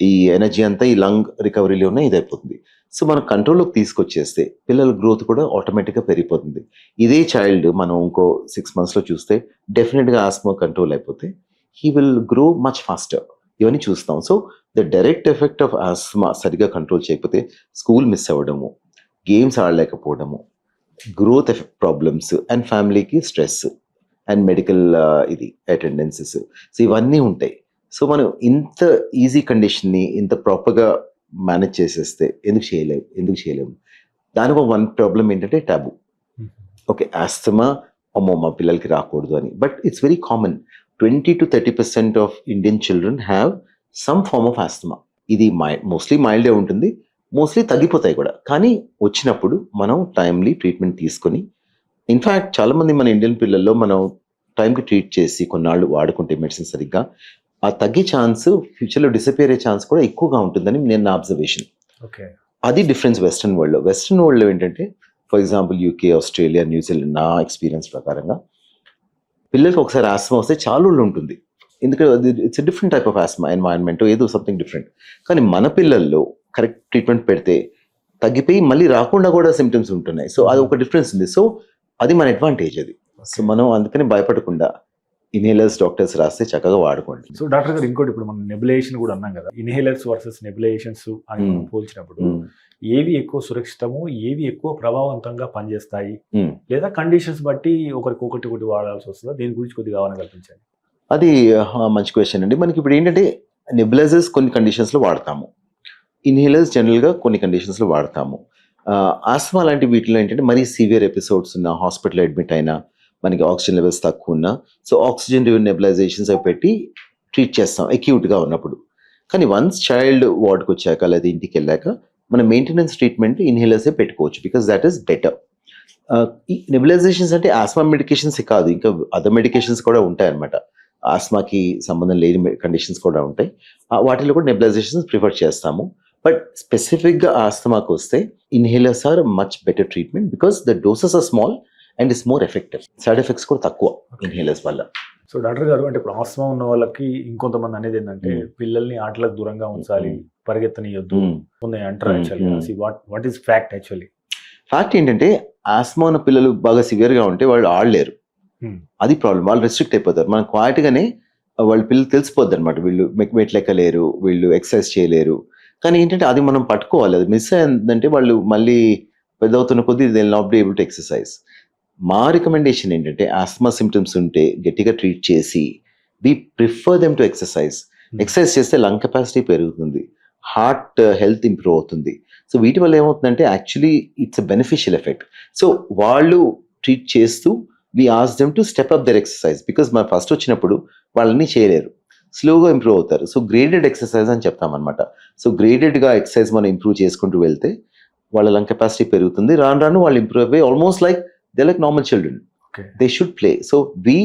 ఈ ఎనర్జీ అంతా ఈ లంగ్ రికవరీలోనే ఇదైపోతుంది. సో మన కంట్రోల్లోకి తీసుకొచ్చేస్తే పిల్లల గ్రోత్ కూడా ఆటోమేటిక్గా పెరిగిపోతుంది. ఇదే చైల్డ్ మనం ఇంకో 6 monthsలో చూస్తే డెఫినెట్గా ఆస్మా కంట్రోల్ అయిపోతే he will grow much faster. ఇవన్నీ చూస్తాం. So the direct effect of asthma సరిగ్గా కంట్రోల్ చేయకపోతే స్కూల్ మిస్ అవ్వడము, గేమ్స్ ఆడలేకపోవడము, గ్రోత్ ఎఫెక్ట్ ప్రాబ్లమ్స్ అండ్ ఫ్యామిలీకి stress and medical attendances, so ఇవన్నీ ఉంటాయి. సో మనం ఇంత ఈజీ కండిషన్ని ఇంత ప్రాపర్గా మేనేజ్ చేసేస్తే ఎందుకు చేయలేము. దానికి వన్ ప్రాబ్లం ఏంటంటే టాబు. ఓకే, ఆస్తమా అమ్మో మా పిల్లలకి రాకూడదు అని. But it's very common. 20-30% of Indian children have some form of asthma. ఇది మోస్ట్లీ మైల్డే ఉంటుంది, మోస్ట్లీ తగ్గిపోతాయి కూడా. కానీ వచ్చినప్పుడు మనం టైమ్లీ ట్రీట్మెంట్ తీసుకొని, ఇన్ఫ్యాక్ట్ చాలామంది మన ఇండియన్ పిల్లల్లో మనం టైంకి ట్రీట్ చేసి కొన్నాళ్ళు వాడుకుంటే మెడిసిన్ సరిగ్గా ఆ తగ్గే ఛాన్స్, ఫ్యూచర్లో డిసపియర్ అయ్యే ఛాన్స్ కూడా ఎక్కువగా ఉంటుందని నేను నా అబ్జర్వేషన్. ఓకే, అది డిఫరెన్స్ వెస్ట్రన్ వరల్డ్లో ఏంటంటే for example UK, Australia, New Zealand నా ఎక్స్పీరియన్స్ ప్రకారంగా పిల్లలకి ఒకసారి ఆస్మా వస్తే చాలా రోజులు ఉంటుంది. ఎందుకంటే it's a different type of asthma environment, ఏదో సంథింగ్ డిఫరెంట్. కానీ మన పిల్లల్లో కరెక్ట్ ట్రీట్మెంట్ పెడితే తగ్గిపోయి మళ్ళీ రాకుండా కూడా సిమ్టమ్స్ ఉంటున్నాయి. సో అది ఒక డిఫరెన్స్ ఉంది. సో అది మన అడ్వాంటేజ్ అది. సో మనం అందుకని భయపడకుండా ఇన్హేలర్స్ డాక్టర్స్ రాస్తే చక్కగా వాడుకోండి. సో డాక్టర్ గారు ఇంకోటి, ఇప్పుడు మనం నెబులైజేషన్ కూడా అన్నాం కదా, ఇన్హేలర్స్ వర్సెస్ నెబులైజేషన్స్ అని మనం పోల్చినప్పుడు ఏవి ఎక్కువ సురక్షితము, ఏవి ఎక్కువ ప్రభావవంతంగా పనిచేస్తాయి, లేదా కండిషన్స్ బట్టి ఒకటి వాడాల్సి వస్తుందా? దీని గురించి కొద్దిగా అవగాహన కల్పించండి. అది మంచి క్వశ్చన్ అండి. మనకి ఇప్పుడు ఏంటంటే నెబులైజర్స్ కొన్ని కండిషన్స్లో వాడతాము, ఇన్హేలర్స్ జనరల్గా కొన్ని కండిషన్స్లో వాడతాము. ఆస్మా లాంటి వీటిలో ఏంటంటే మరీ సివియర్ ఎపిసోడ్స్ ఉన్న, హాస్పిటల్ అడ్మిట్ అయినా, మనకి ఆక్సిజన్ లెవెల్స్ తక్కువ ఉన్నా, సో ఆక్సిజన్ రివర్ నెబులైజేషన్స్ అవి పెట్టి ట్రీట్ చేస్తాం అక్యూట్గా ఉన్నప్పుడు. కానీ వన్స్ చైల్డ్ వార్డ్కి వచ్చాక లేదా ఇంటికి వెళ్ళాక మన మెయింటెనెన్స్ ట్రీట్మెంట్ ఇన్హేలర్సే పెట్టుకోవచ్చు, బికాస్ దట్ ఈస్ బెటర్. ఈ నెబులైజేషన్స్ అంటే ఆస్మా మెడికేషన్స్ కాదు, ఇంకా అదర్ మెడికేషన్స్ కూడా ఉంటాయన్నమాట. ఆస్మాకి సంబంధం లేని కండిషన్స్ కూడా ఉంటాయి, వాటిలో కూడా నెబులైజేషన్స్ ప్రిఫర్ చేస్తాము. బట్ స్పెసిఫిక్గా ఆస్తమాకు వస్తే inhalers are much better treatment, because the doses are small and it's more effective. Side effects కూడా తక్కువ ఇన్హేలర్స్ వల్ల. సో డాక్టర్ గారు, అంటే ఇప్పుడు ఆస్మా ఉన్న వాళ్ళకి ఇంకొంతమంది అనేది ఏంటంటే పిల్లల్ని ఆటలకు దూరంగా ఉంచాలి, పరిగెత్తనియొద్దు అంటారు. Actually what is fact? Actually fact ఏంటంటే ఆస్మా ఉన్న పిల్లలు బాగా సివియర్గా ఉంటే వాళ్ళు ఆడలేరు, అది ప్రాబ్లం. వాళ్ళు రెస్ట్రిక్ట్ అయిపోతారు. మనం క్వాయిట్గానే వాళ్ళ పిల్లలు తెలిసిపోద్ది అనమాట, వీళ్ళు మెట్లెక్కలేరు, వీళ్ళు ఎక్సర్సైజ్ చేయలేరు. కానీ ఏంటంటే అది మనం పట్టుకోవాలి. అది మిస్ అయిందంటే వాళ్ళు మళ్ళీ పెద్దవుతున్న కొద్దీ they will not be able to exercise. మా రికమెండేషన్ ఏంటంటే ఆస్మా సిమ్టమ్స్ ఉంటే గట్టిగా ట్రీట్ చేసి we prefer them to exercise. Exercise చేస్తే లంగ్ కెపాసిటీ పెరుగుతుంది, హార్ట్ హెల్త్ ఇంప్రూవ్ అవుతుంది. సో వీటి వల్ల ఏమవుతుందంటే actually it's a beneficial effect. So వాళ్ళు ట్రీట్ చేస్తూ we ask them to step up their exercise, because మన ఫస్ట్ వచ్చినప్పుడు వాళ్ళని చేయలేరు, స్లోగా ఇంప్రూవ్ అవుతారు. సో గ్రేడెడ్ ఎక్సర్సైజ్ అని చెప్తామన్నమాట. సో గ్రేడెడ్గా ఎక్సర్సైజ్ మనం ఇంప్రూవ్ చేసుకుంటూ వెళ్తే వాళ్ళ లంగ్ కెపాసిటీ పెరుగుతుంది, రాను రాను వాళ్ళు ఇంప్రూవ్ అయిపోయి almost like they like normal children. They should play. So we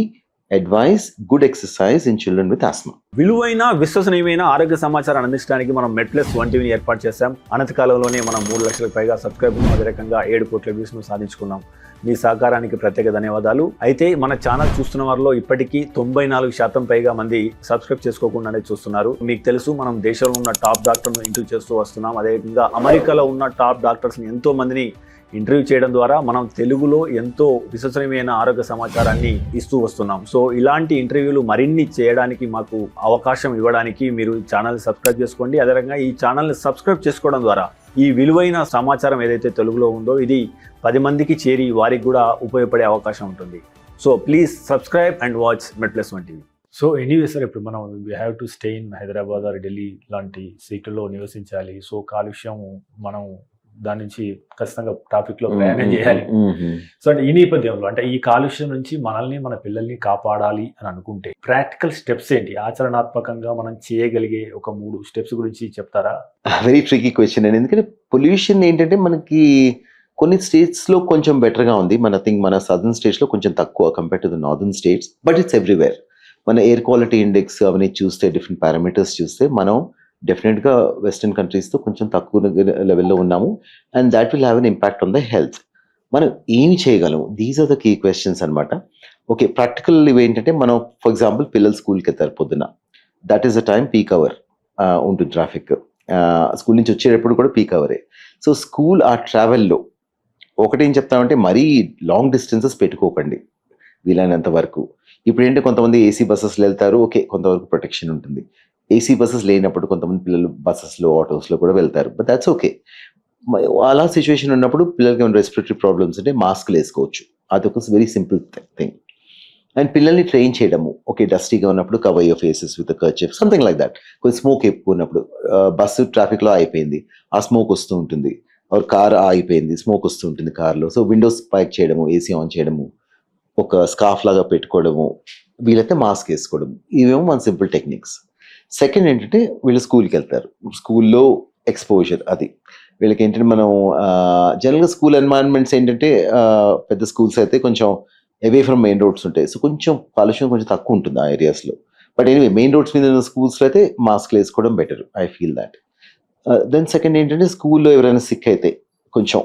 advise good exercise in children with asthma. విలువైన విశ్వసనీయమైన ఆరోగ్య సమాచారాన్ని అందించడానికి మనం మెడ్ప్లస్ 1 టీవీని ఏర్పాటు చేశాం. అనతి కాలంలోనే మనం 3 లక్షలకు పైగా సబ్స్క్రైబర్లు, అదే రకంగా 7 కోట్ల వ్యూస్ను సాధించుకున్నాం. మీ సహకారానికి ప్రత్యేక ధన్యవాదాలు. అయితే మన ఛానల్ చూస్తున్న వారిలో ఇప్పటికీ 94% పైగా మంది సబ్స్క్రైబ్ చేసుకోకుండానే చూస్తున్నారు. మీకు తెలుసు, మనం దేశంలో ఉన్న టాప్ డాక్టర్ను ఇంటర్వ్యూ చేస్తూ వస్తున్నాం. అదేవిధంగా అమెరికాలో ఉన్న టాప్ డాక్టర్స్ని ఎంతో మందిని ఇంటర్వ్యూ చేయడం ద్వారా మనం తెలుగులో ఎంతో విశ్వసనీయమైన ఆరోగ్య సమాచారాన్ని ఇస్తూ వస్తున్నాం. సో ఇలాంటి ఇంటర్వ్యూలు మరిన్ని చేయడానికి మాకు అవకాశం ఇవ్వడానికి మీరు ఛానల్ని సబ్స్క్రైబ్ చేసుకోండి. అదే రకంగా ఈ ఛానల్ని సబ్స్క్రైబ్ చేసుకోవడం ద్వారా ఈ విలువైన సమాచారం ఏదైతే తెలుగులో ఉందో ఇది 10 మందికి చేరి వారికి కూడా ఉపయోగపడే అవకాశం ఉంటుంది. So please subscribe and watch MedPlus 1 TV. So anyway sir, ఇప్పుడు మనం we have to stay in Hyderabad or Delhi లాంటి సిటీలో నివసించాలి. సో కాలుష్యం మనం దాని నుంచి ఖచ్చితంగా ట్రాఫిక్ లో ప్రయాణం చేయాలి. సో అంటే ఈ నేపథ్యంలో అంటే ఈ కాలుష్యం నుంచి మనల్ని మన పిల్లల్ని కాపాడాలి అని అనుకుంటే ప్రాక్టికల్ స్టెప్స్ ఏంటి, ఆచరణాత్మకంగా మనం చేయగలిగే ఒక 3 స్టెప్స్ గురించి చెప్తారా? వెరీ ట్రికీ క్వశ్చన్ అండి. ఎందుకంటే పొల్యూషన్ ఏంటంటే మనకి కొన్ని స్టేట్స్లో కొంచెం బెటర్గా ఉంది. మన సదర్న్ స్టేట్స్లో కొంచెం తక్కువ compare to the northern states, but it's everywhere. మన ఎయిర్ క్వాలిటీ ఇండెక్స్ అవన్నీ చూస్తే, డిఫరెంట్ పారామీటర్స్ చూస్తే మనం డెఫినెట్గా వెస్టర్న్ కంట్రీస్తో కొంచెం తక్కువ లెవెల్లో ఉన్నాము, and that will have an impact on the health. మనం ఏమి చేయగలం, these are the key questions అనమాట. ఓకే, ప్రాక్టికల్ ఇవి ఏంటంటే మనం ఫర్ ఎగ్జాంపుల్ పిల్లలు స్కూల్కి వెళ్తారు పొద్దున, that is the time peak hour ఉంటుంది ట్రాఫిక్. స్కూల్ నుంచి వచ్చేటప్పుడు కూడా పీక్ అవరే. సో స్కూల్ ఆ ట్రావెల్లో ఒకటేం చెప్తామంటే మరీ లాంగ్ డిస్టెన్సెస్ పెట్టుకోకండి వీలైనంత వరకు. ఇప్పుడు ఏంటంటే కొంతమంది ఏసీ బస్సెస్లో వెళ్తారు, ఓకే కొంతవరకు ప్రొటెక్షన్ ఉంటుంది. ఏసీ బస్సెస్ లేనప్పుడు కొంతమంది పిల్లలు బస్సెస్లో, ఆటోస్లో కూడా వెళ్తారు, బట్ దాట్స్ ఓకే. అలా సిచ్యువేషన్ ఉన్నప్పుడు పిల్లలకి ఏమైనా రెస్పిరేటరీ ప్రాబ్లమ్స్ అంటే మాస్క్లు వేసుకోవచ్చు, అదొక వెరీ సింపుల్ థింగ్. అండ్ పిల్లల్ని ట్రైన్ చేయడము, ఓకే డస్టీగా ఉన్నప్పుడు cover your faces with kerchief, something like that. కొంచెం స్మోక్ ఎక్కువ ఉన్నప్పుడు, బస్సు ట్రాఫిక్లో అయిపోయింది, ఆ స్మోక్ వస్తూ ఉంటుంది, కార్ అయిపోయింది, స్మోక్ వస్తూ ఉంటుంది కార్లో, సో విండోస్ పైక్ చేయడము, ఏసీ ఆన్ చేయడము, ఒక స్కార్ఫ్ లాగా పెట్టుకోవడము, వీళ్ళైతే మాస్క్ వేసుకోవడం, ఇవేమో మన సింపుల్ టెక్నిక్స్. సెకండ్ ఏంటంటే వీళ్ళు స్కూల్కి వెళ్తారు, స్కూల్లో ఎక్స్పోజర్ అది వీళ్ళకి ఏంటంటే మనం జనరల్గా స్కూల్ ఎన్వైరన్మెంట్స్ ఏంటంటే పెద్ద స్కూల్స్ అయితే కొంచెం అవే ఫ్రమ్ మెయిన్ రోడ్స్ ఉంటాయి, సో కొంచెం కాలుష్యం కొంచెం తక్కువ ఉంటుంది ఆ ఏరియాస్లో. బట్ ఎనీవే మెయిన్ రోడ్స్ మీద ఉన్న స్కూల్స్లో అయితే మాస్క్లు వేసుకోవడం better, I feel that. Then second ఏంటంటే స్కూల్లో ఎవరైనా సిక్ అయితే కొంచెం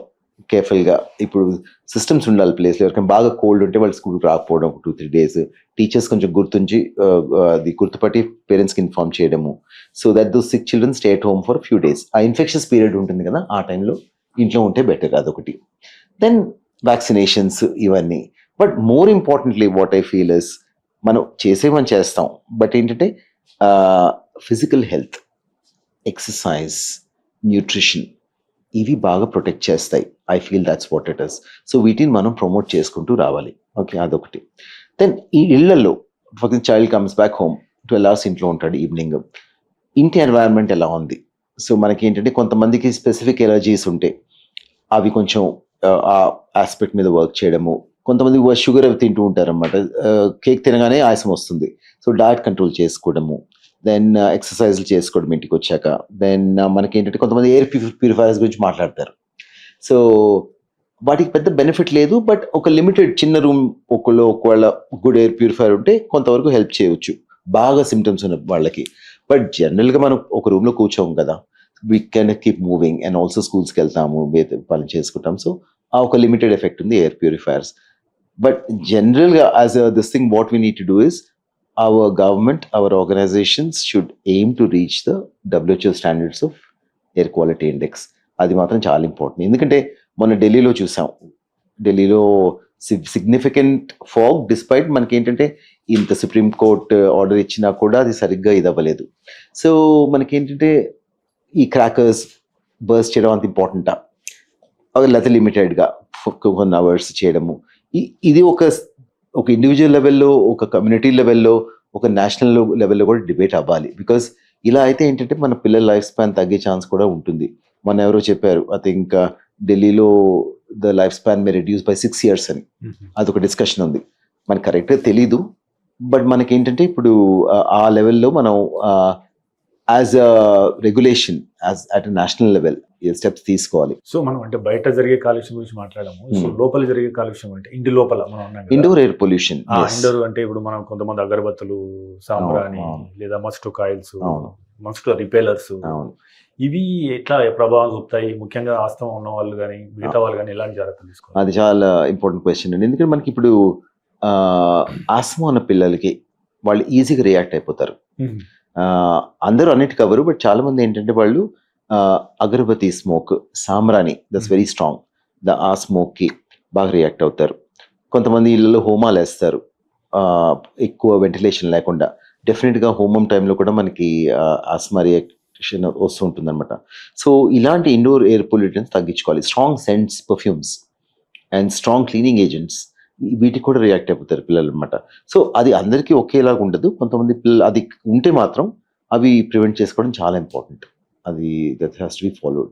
కేర్ఫుల్గా, ఇప్పుడు సిస్టమ్స్ ఉండాలి ప్లేస్లో, ఎవరికైనా బాగా కోల్డ్ ఉంటే వాళ్ళు స్కూల్కి రాకపోవడం 2-3 days, టీచర్స్ కొంచెం గుర్తుంచి అది గుర్తుపట్టి పేరెంట్స్కి ఇన్ఫార్మ్ చేయడము, so that those sick children stay at home for few days. ఆ ఇన్ఫెక్షన్స్ పీరియడ్ ఉంటుంది కదా, ఆ టైంలో ఇంట్లో ఉంటే బెటర్, అదొకటి. దెన్ వ్యాక్సినేషన్స్ ఇవన్నీ. But more importantly what I feel is, మనం చేసేవని చేస్తాం, బట్ ఏంటంటే ఫిజికల్ హెల్త్, ఎక్సర్సైజ్, న్యూట్రిషన్, ఇవి బాగా ప్రొటెక్ట్ చేస్తాయి. I feel that's what it is. So వీటిని మనం ప్రమోట్ చేసుకుంటూ రావాలి, ఓకే అదొకటి. దెన్ ఈ ఇళ్లలో for child comes back home 12 hours ఇంట్లో ఉంటాడు ఈవినింగ్, ఇంటి ఎన్వైరన్మెంట్ ఎలా ఉంది. సో మనకి ఏంటంటే కొంతమందికి స్పెసిఫిక్ ఎలర్జీస్ ఉంటాయి, అవి కొంచెం ఆ ఆస్పెక్ట్ మీద వర్క్ చేయడము. కొంతమంది షుగర్ అవి తింటూ ఉంటారు అనమాట, కేక్ తినగానే ఆయాసం వస్తుంది, సో డయట్ కంట్రోల్ చేసుకోవడము, దెన్ ఎక్సర్సైజ్లు చేసుకోవడం ఇంటికి వచ్చాక. దెన్ మనకి ఏంటంటే కొంతమంది ఎయిర్ ప్యూరిఫైయర్స్ గురించి మాట్లాడతారు. సో వాటికి పెద్ద బెనిఫిట్ లేదు, బట్ ఒక లిమిటెడ్ చిన్న రూమ్ ఒకవేళ గుడ్ ఎయిర్ ప్యూరిఫైయర్ ఉంటే కొంతవరకు హెల్ప్ చేయవచ్చు బాగా సిమ్టమ్స్ ఉన్న వాళ్ళకి. బట్ జనరల్గా మనం ఒక రూమ్లో కూర్చోము కదా, we can keep moving and also స్కూల్స్కి వెళ్తాము, పని చేసుకుంటాం. సో ఆ ఒక లిమిటెడ్ ఎఫెక్ట్ ఉంది ఎయిర్ ప్యూరిఫైయర్స్. బట్ జనరల్గా as this thing what we need to do is our government, our organizations should aim to reach the WHO standards of air quality index. అది మాత్రం చాలా ఇంపార్టెంట్. ఎందుకంటే మొన్న ఢిల్లీలో చూసాం, ఢిల్లీలో సిగ్నిఫికెంట్ ఫాగ్ డిస్పైట్ మనకి ఏంటంటే ఇంత సుప్రీం కోర్ట్ ఆర్డర్ ఇచ్చినా కూడా అది సరిగ్గా ఇది అవ్వలేదు. సో మనకి ఏంటంటే ఈ క్రాకర్స్ బర్స్ట్ చేయడం అంత ఇంపార్టెంటా, లేకపోతే లిమిటెడ్గా కొన్ని అవర్స్ చేయడము, ఇది ఒక ఇండివిజువల్ లెవెల్లో, ఒక కమ్యూనిటీ లెవెల్లో, ఒక నేషనల్ లెవెల్లో కూడా డిబేట్ అవ్వాలి. బికాస్ ఇలా అయితే ఏంటంటే మన పిల్లల లైఫ్ స్పాన్ తగ్గే ఛాన్స్ కూడా ఉంటుంది. మన ఎవరో చెప్పారు, ఐ థింక్ ఢిల్లీలో the life span may reduce by 6 years అని, అదొక డిస్కషన్ ఉంది. మనకు కరెక్ట్గా తెలీదు, బట్ మనకి ఏంటంటే ఇప్పుడు ఆ లెవెల్లో మనం as a regulation, as at national level steps తీసుకోవాలి. సో మనం అంటే బయట జరిగే కాలుష్యం గురించి మాట్లాడము, సో లోపల జరిగే కాలుష్యం అంటే ఇంటి లోపల మనం ఇండోర్ ఎయిర్ పొల్యూషన్. ఇండోర్ అంటే ఇప్పుడు మనం కొంతమంది అగరబత్తులు, సాంబ్రాని, లేదా మస్కిటో కాయిల్స్, మస్కిటో రిపేలర్స్, ఇవి ఎట్లా ప్రభావం చూపుతాయి, ముఖ్యంగా ఆస్తమా ఉన్న వాళ్ళు కానీ మిగతా వాళ్ళు కానీ ఎలాంటి జాగ్రత్తలు తీసుకోవాలి? అది చాలా ఇంపార్టెంట్ క్వశ్చన్ అండి. ఎందుకంటే మనకి ఇప్పుడు ఆస్తమా ఉన్న పిల్లలకి వాళ్ళు ఈజీగా రియాక్ట్ అయిపోతారు. అందరూ అన్నిటి కవరు, బట్ చాలా మంది ఏంటంటే వాళ్ళు అగరబత్తి స్మోక్, సాంబ్రాని, దట్స్ వెరీ స్ట్రాంగ్, ఆ స్మోక్కి బాగా రియాక్ట్ అవుతారు. కొంతమంది ఇళ్ళలో హోమాలు వేస్తారు ఎక్కువ వెంటిలేషన్ లేకుండా. డెఫినెట్గా హోమం టైంలో కూడా మనకి ఆస్మా రియాక్షన్ వస్తూ ఉంటుంది అనమాట. సో ఇలాంటి ఇండోర్ ఎయిర్ పొల్యూటెంట్స్ తగ్గించుకోవాలి. Strong cents, perfumes and strong cleaning agents, వీటికి కూడా రియాక్ట్ అయిపోతారు పిల్లలు అనమాట. సో అది అందరికీ ఒకేలాగా ఉండదు. కొంతమంది పిల్లలు అది ఉంటే మాత్రం అవి ప్రివెంట్ చేసుకోవడం చాలా ఇంపార్టెంట్. అది that has to be followed.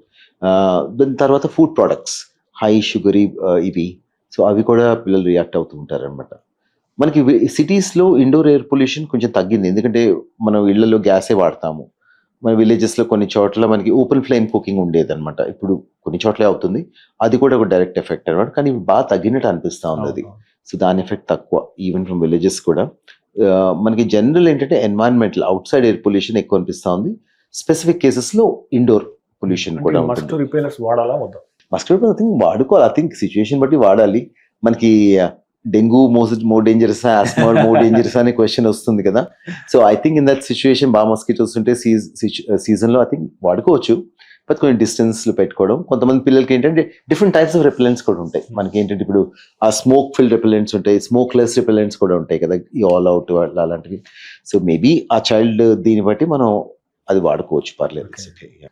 దాని తర్వాత ఫుడ్ ప్రోడక్ట్స్, హై షుగరీ ఇవి, సో అవి కూడా పిల్లలు రియాక్ట్ అవుతూ ఉంటారు అనమాట. మనకి సిటీస్లో ఇండోర్ ఎయిర్ పొల్యూషన్ కొంచెం తగ్గింది, ఎందుకంటే మనం ఇళ్లలో గ్యాసే వాడతాము. మన విలేజెస్లో కొన్ని చోట్ల మనకి ఓపెన్ ఫ్లేమ్ కుకింగ్ ఉండేది అనమాట, ఇప్పుడు కొన్ని చోట్లే అవుతుంది. అది కూడా ఒక డైరెక్ట్ ఎఫెక్ట్ అనమాట, కానీ బాగా తగ్గినట్టు అనిపిస్తూ ఉంది అది. సో దాని ఎఫెక్ట్ తక్కువ, ఈవెన్ ఫ్రమ్ విలేజెస్ కూడా. మనకి జనరల్ ఏంటంటే environmental out side air pollution ఎక్కువ అనిపిస్తూ ఉంది. స్పెసిఫిక్ కేసెస్లో ఇండోర్ పొల్యూషన్ కూడా ఉంటుంది. మస్కిటో రిపేలర్స్ వాడాలా వద్దా? మస్కిటో ఐ థింక్ వాడుకోవాలి, ఐ థింక్ సిచ్యువేషన్ బట్టి వాడాలి. మనకి dengue more dangerous, asthma more dangerous అనే క్వశ్చన్ వస్తుంది కదా. So I think in that situation బాగా మస్కిటోస్ ఉంటే సీజన్లో ఐ థింక్ వాడుకోవచ్చు, బట్ కొన్ని డిస్టెన్స్లో పెట్టుకోవడం. కొంతమంది పిల్లలకి ఏంటంటే డిఫరెంట్ టైప్స్ ఆఫ్ రిపెలెంట్స్ కూడా ఉంటాయి. మనకి ఏంటంటే ఇప్పుడు ఆ స్మోక్ ఫిల్ రిపెలెంట్స్ ఉంటాయి, స్మోక్ లెస్ రిపెలెంట్స్ కూడా ఉంటాయి కదా, ఈ ఆల్ అవుట్ అలాంటివి. సో మేబీ ఆ చైల్డ్ దీన్ని బట్టి మనం అది వాడుకోవచ్చు, పర్లేదు.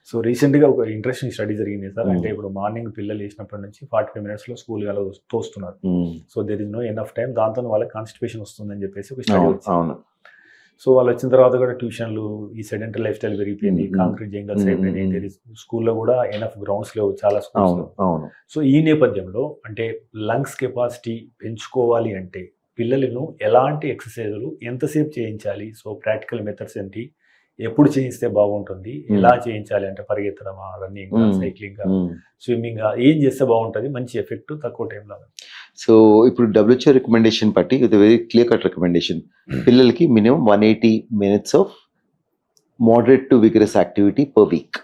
సో రీసెంట్ గా ఒక ఇంట్రెస్టింగ్ స్టడీ జరిగింది సార్. అంటే ఇప్పుడు మార్నింగ్ పిల్లలు లేచినప్పటి నుంచి 45 minutes లో స్కూల్ తోస్తున్నారు. So there is no enough time, దాంతో వాళ్ళకి కాన్స్టిపేషన్ వస్తుందని చెప్పేసి ఒక స్టడీ వచ్చింది. సో వాళ్ళు వచ్చిన తర్వాత కూడా ట్యూషన్లు, ఈ సెడెంటరీ లైఫ్ స్టైల్ పెరిగిపోయింది, కాంక్రీట్ జంగల్స్ అయిపోయినాయి, స్కూల్లో కూడా ఎనఫ్ గ్రౌండ్స్ లేవు చాలా స్కూల్స్. సో ఈ నేపథ్యంలో అంటే లంగ్స్ కెపాసిటీ పెంచుకోవాలి అంటే పిల్లలను ఎలాంటి ఎక్సర్సైజులు ఎంతసేపు చేయించాలి? సో ప్రాక్టికల్ మెథడ్స్ ఏంటి, ఎప్పుడు చేయిస్తే బాగుంటుంది, ఎలా చేయించాలి అంటే పరిగెత్తడమా, రన్నింగ్, సైక్లింగ్, స్విమ్మింగ్, ఏం చేస్తే బాగుంటుంది, మంచి ఎఫెక్ట్ తక్కువ టైంలో? సో ఇప్పుడు WHO రికమెండేషన్ బట్టి ఇది వెరీ క్లియర్ కట్ రికమెండేషన్. పిల్లలకి minimum 180 minutes of moderate to vigorous activity per week.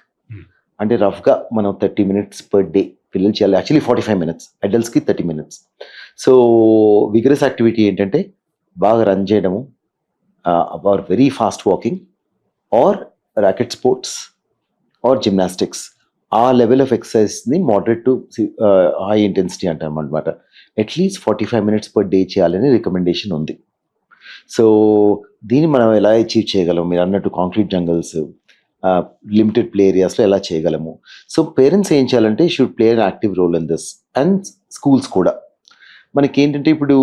అంటే రఫ్గా మనం 30 minutes పర్ డే పిల్లలు చేయాలి. యాక్చువల్లీ 45 minutes, అడల్ట్స్కి 30 minutes. సో విగరస్ యాక్టివిటీ ఏంటంటే బాగా రన్ చేయడము, or very fast walking, or racket sports, or gymnastics. ఆ లెవెల్ ఆఫ్ ఎక్సర్సైజ్ని మోడరేట్ టు హై ఇంటెన్సిటీ అంటాం అనమాట. అట్లీస్ట్ 45 minutes పర్ డే చేయాలని రికమెండేషన్ ఉంది. సో దీన్ని మనం ఎలా అచీవ్ చేయగలం? మీరు అన్నట్టు కాంక్రీట్ జంగల్స్, లిమిటెడ్ ప్లే ఏరియాస్లో ఎలా చేయగలము? సో పేరెంట్స్ ఏం చేయాలంటే should play an active role in this, and schools కూడా. మనకి ఏంటంటే ఇప్పుడు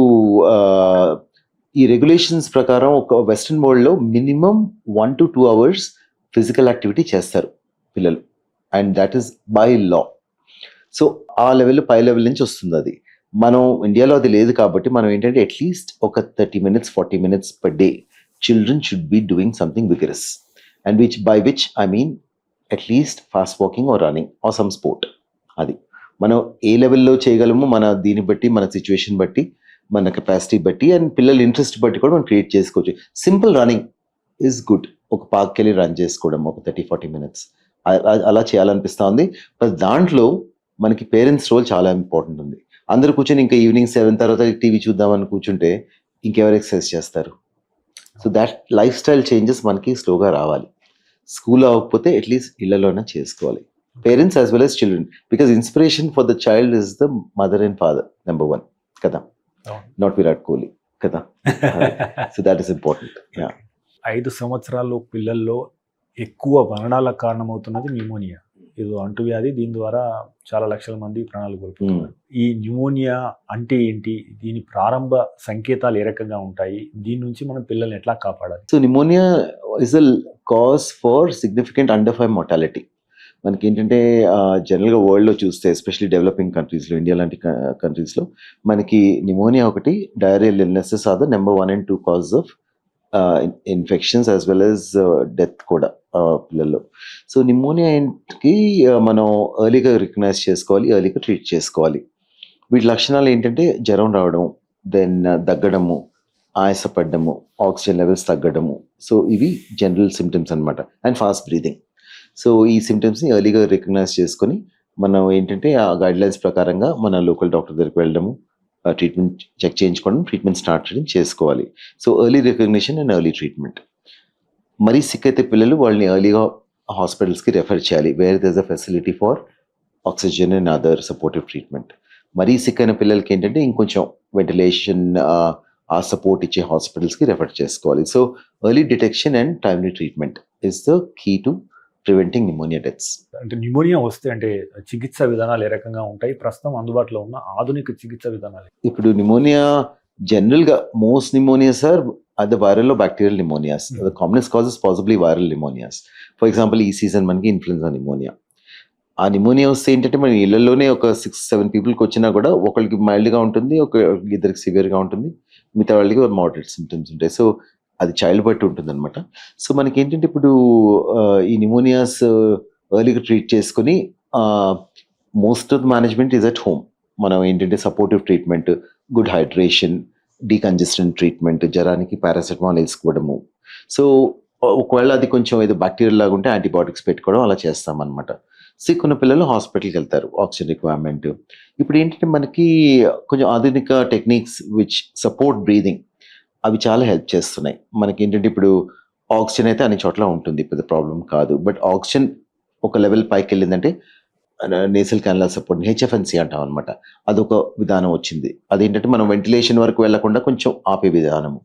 ఈ రెగ్యులేషన్స్ ప్రకారం ఒక వెస్ట్రన్ వరల్డ్లో minimum 1 to 2 hours physical activity చేస్తారు పిల్లలు, and that is by law. So ఆ లెవెల్ పై లెవెల్ నుంచి వస్తుంది అది. మనం ఇండియాలో అది లేదు కాబట్టి మనం ఏంటంటే అట్లీస్ట్ ఒక 30 minutes 40 minutes per day children should be doing something vigorous, and which I mean at least fast walking are running or some sport. అది మనం ఏ లెవెల్లో చేయగలమో మన దీన్ని బట్టి, మన సిచ్యువేషన్ బట్టి, మన కెపాసిటీ బట్టి, అండ్ పిల్లల ఇంట్రెస్ట్ బట్టి కూడా మనం క్రియేట్ చేసుకోవచ్చు. Simple running is good. ఒక పార్క్కి వెళ్ళి రన్ చేసుకోవడం ఒక 30-40 minutes అలా చేయాలనిపిస్తూ ఉంది. బట్ దాంట్లో మనకి పేరెంట్స్ రోల్ చాలా ఇంపార్టెంట్ ఉంది. అందరూ కూర్చొని ఇంకా ఈవినింగ్ 7 తర్వాత టీవీ చూద్దామని కూర్చుంటే ఇంకెవరు ఎక్సర్సైజ్ చేస్తారు? So that life style changes మనకి స్లోగా రావాలి. స్కూల్ అవ్వకపోతే అట్లీస్ట్ ఇళ్లలోనే చేసుకోవాలి, parents as well as children, because inspiration for the child is the mother and father number 1 కదా, నాట్ విరాట్ కోహ్లీ కదా. So that is important. 5 సంవత్సరాల్లో పిల్లల్లో ఎక్కువ మరణాలకు కారణమవుతున్నది న్యూమోనియా. ఇది అంటువ్యాధి, దీని ద్వారా చాలా లక్షల మంది ప్రాణాలు కోల్పోతున్నారు. ఈ న్యూమోనియా అంటే ఏంటి? దీని ప్రారంభ సంకేతాలు ఏ రకంగా ఉంటాయి? దీని నుంచి మనం పిల్లల్ని ఎట్లా కాపాడాలి? So pneumonia is a cause for significant under 5 mortality. మనకి ఏంటంటే జనరల్గా వరల్డ్లో చూస్తే, ఎస్పెషల్లీ డెవలపింగ్ కంట్రీస్లో, ఇండియా లాంటి కంట్రీస్లో మనకి నిమోనియా ఒకటి, diarrhoeal illnesses are the number 1 and 2 cause of infections as well as death కూడా పిల్లల్లో. సో నిమోనియాకి మనం ఎర్లీగా రికగ్నైజ్ చేసుకోవాలి, ఎర్లీగా ట్రీట్ చేసుకోవాలి. వీటి లక్షణాలు ఏంటంటే జ్వరం రావడం, దెన్ దగ్గడము, ఆయాసపడ్డము, ఆక్సిజన్ లెవెల్స్ తగ్గడము. సో ఇవి జనరల్ సిమ్టమ్స్ అనమాట, అండ్ ఫాస్ట్ బ్రీదింగ్. సో ఈ సిమ్టమ్స్ని ఎర్లీగా రికగ్నైజ్ చేసుకొని మనం ఏంటంటే ఆ గైడ్లైన్స్ ప్రకారంగా మన లోకల్ డాక్టర్ దగ్గరికి వెళ్ళడము, ట్రీట్మెంట్ చెక్ చేయించుకోవడం, ట్రీట్మెంట్ స్టార్ట్ చేయడం చేసుకోవాలి. So early recognition and early treatment. మరీ సిక్ అయితే పిల్లలు వాళ్ళని ఎర్లీగా హాస్పిటల్స్కి రెఫర్ చేయాలి, where there is a facility for oxygen and other supportive treatment. మరీ సిక్ అయిన పిల్లలకి ఏంటంటే ఇంకొంచెం వెంటిలేషన్ ఆ సపోర్ట్ ఇచ్చే హాస్పిటల్స్కి రెఫర్ చేసుకోవాలి. So early detection and timely treatment is the key to preventing pneumonia deaths. అంటే నిమోనియా వస్తే అంటే చికిత్సా విధానాలు ఏ రకంగా ఉంటాయి? ప్రస్తుతం అందుబాటులో ఉన్న ఆధునిక చికిత్సా విధానాలు. ఇప్పుడు నిమోనియా జనరల్గా most pneumonias are the viral or bacterial pneumonias. The commonest cause is possibly viral pneumonias. For example, ఈ సీజన్ మనకి ఇన్ఫ్లుయెన్జా నిమోనియా. ఆ నిమోనియా వస్తే ఏంటంటే మన ఇళ్లలోనే ఒక 6-7 పీపుల్కి వచ్చినా కూడా ఒకరికి మైల్డ్గా ఉంటుంది, ఇద్దరికి సివియర్గా ఉంటుంది, మిగతా వాళ్ళకి మోడరేట్ సిమ్టమ్స్ ఉంటాయి. సో అది చైల్డ్ బట్టి ఉంటుంది అనమాట. సో మనకి ఏంటంటే ఇప్పుడు ఈ నిమోనియాస్ ఎర్లీగా ట్రీట్ చేసుకొని most of the management is at home. మనం ఏంటంటే supportive treatment, good hydration, decongestant treatment, జ్వరానికి పారాసెటమాల్ వేసుకోవడము. సో ఒకవేళ అది కొంచెం ఏదో బ్యాక్టీరియల్ లాగా ఉంటే యాంటీబయాటిక్స్ పెట్టుకోవడం అలా చేస్తామన్నమాట. సిక్ ఉన్న పిల్లలు హాస్పిటల్కి వెళ్తారు, ఆక్సిజన్ రిక్వైర్మెంట్. ఇప్పుడు ఏంటంటే మనకి కొంచెం ఆధునిక టెక్నిక్స్ విచ్ సపోర్ట్ బ్రీదింగ్ అవి చాలా హెల్ప్ చేస్తున్నాయి. మనకి ఏంటంటే ఇప్పుడు ఆక్సిజన్ అయితే అన్ని చోట్ల ఉంటుంది, పెద్ద ప్రాబ్లం కాదు. బట్ ఆక్సిజన్ ఒక లెవెల్ పైకి వెళ్ళిందంటే నేసల్ క్యానులా సపోర్ట్, హెచ్ఎఫ్ఎన్సీ అంటాం అనమాట, అదొక విధానం వచ్చింది. అదేంటంటే మనం వెంటిలేషన్ వరకు వెళ్లకుండా కొంచెం ఆపే విధానము.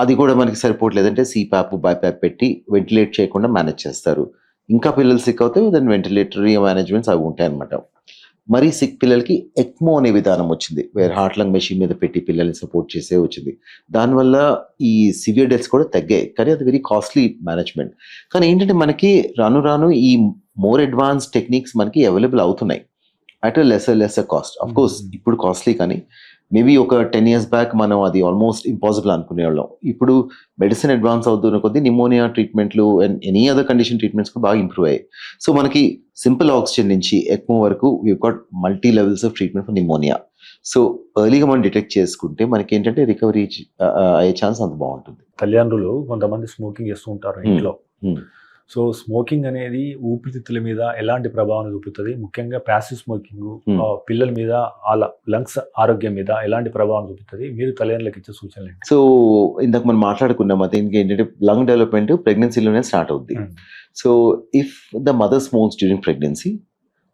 అది కూడా మనకి సరిపోవట్లేదంటే సిపాప్, బైపాప్ పెట్టి వెంటిలేట్ చేయకుండా మేనేజ్ చేస్తారు. ఇంకా పిల్లలు సిక్ అవుతే దాని వెంటిలేటరీ మేనేజ్మెంట్స్ అవి ఉంటాయి అనమాట. మరీ సిక్ పిల్లలకి ఎక్మో అనే విధానం వచ్చింది, వేరే హార్ట్ లంగ్ మెషిన్ మీద పెట్టి పిల్లల్ని సపోర్ట్ చేసే వచ్చింది. దానివల్ల ఈ సివియర్ డెత్స్ కూడా తగ్గాయి, కానీ అది వెరీ కాస్ట్లీ మేనేజ్మెంట్. కానీ ఏంటంటే మనకి రాను రాను ఈ మోర్ అడ్వాన్స్ టెక్నిక్స్ మనకి అవైలబుల్ అవుతున్నాయి at lesser cost. Of course ఇప్పుడు కాస్ట్లీ, కానీ మేబీ ఒక 10 years బ్యాక్ మనం అది ఆల్మోస్ట్ ఇంపాసిబుల్ అనుకునేవాళ్ళం. ఇప్పుడు మెడిసిన్ అడ్వాన్స్ అవుతున్న కొద్దీ నిమోనియా ట్రీట్మెంట్లు and any other condition treatments కూడా బాగా ఇంప్రూవ్ అయ్యాయి. సో మనకి సింపుల్ ఆక్సిజన్ నుంచి ఎక్మో వరకు we got multi levels of treatment for pneumonia. So ఎర్లీగా మనం డిటెక్ట్ చేసుకుంటే మనకి ఏంటంటే రికవరీ అయ్యే ఛాన్స్ అంత బాగుంటుంది. తల్లిదండ్రులు కొంతమంది స్మోకింగ్ చేస్తూ ఉంటారు ఇంట్లో. సో స్మోకింగ్ అనేది ఊపిరితిత్తుల మీద ఎలాంటి ప్రభావం చూపుతుంది? ముఖ్యంగా ప్యాసివ్ స్మోకింగ్ పిల్లల మీద, వాళ్ళ లంగ్స్ ఆరోగ్యం మీద ఎలాంటి ప్రభావం చూపుతుంది? మీరు తల్లిదండ్రులకు ఇచ్చే సూచనలు ఏంటి? సో ఇందాక మనం మాట్లాడుకున్నాం, దీనికి ఏంటంటే లంగ్ డెవలప్మెంట్ ప్రెగ్నెన్సీలోనే స్టార్ట్ అవుద్ది. So if the mother smokes during pregnancy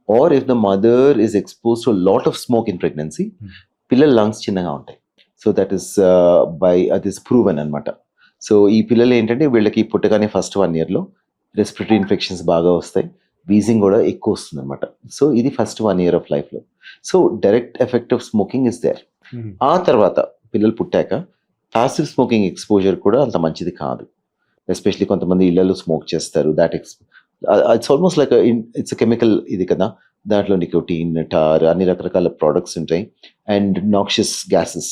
or if the mother is expose to lot of smoke in pregnancy, పిల్లల లంగ్స్ చిన్నగా ఉంటాయి. సో దట్ ఈస్ అది ఇస్ ప్రూవెన్ అనమాట. సో ఈ పిల్లలు ఏంటంటే వీళ్ళకి పుట్టగానే ఫస్ట్ 1 yearలో రెస్పిరేటరీ ఇన్ఫెక్షన్స్ బాగా వస్తాయి, వీజింగ్ కూడా ఎక్కువ వస్తుంది అనమాట. సో ఇది ఫస్ట్ 1 year ఆఫ్ లైఫ్లో. So direct effect of smoking is there. ఆ తర్వాత పిల్లలు పుట్టాక ప్యాసివ్ స్మోకింగ్ ఎక్స్పోజర్ కూడా అంత మంచిది కాదు. ఎస్పెషలీ కొంతమంది ఇళ్లలో స్మోక్ చేస్తారు. It's almost like it's chemical ఇది కదా, దాంట్లో నికోటిన్, టార్, అన్ని రకరకాల ప్రోడక్ట్స్ ఉంటాయి. అండ్ నాక్షియస్ గ్యాసెస్,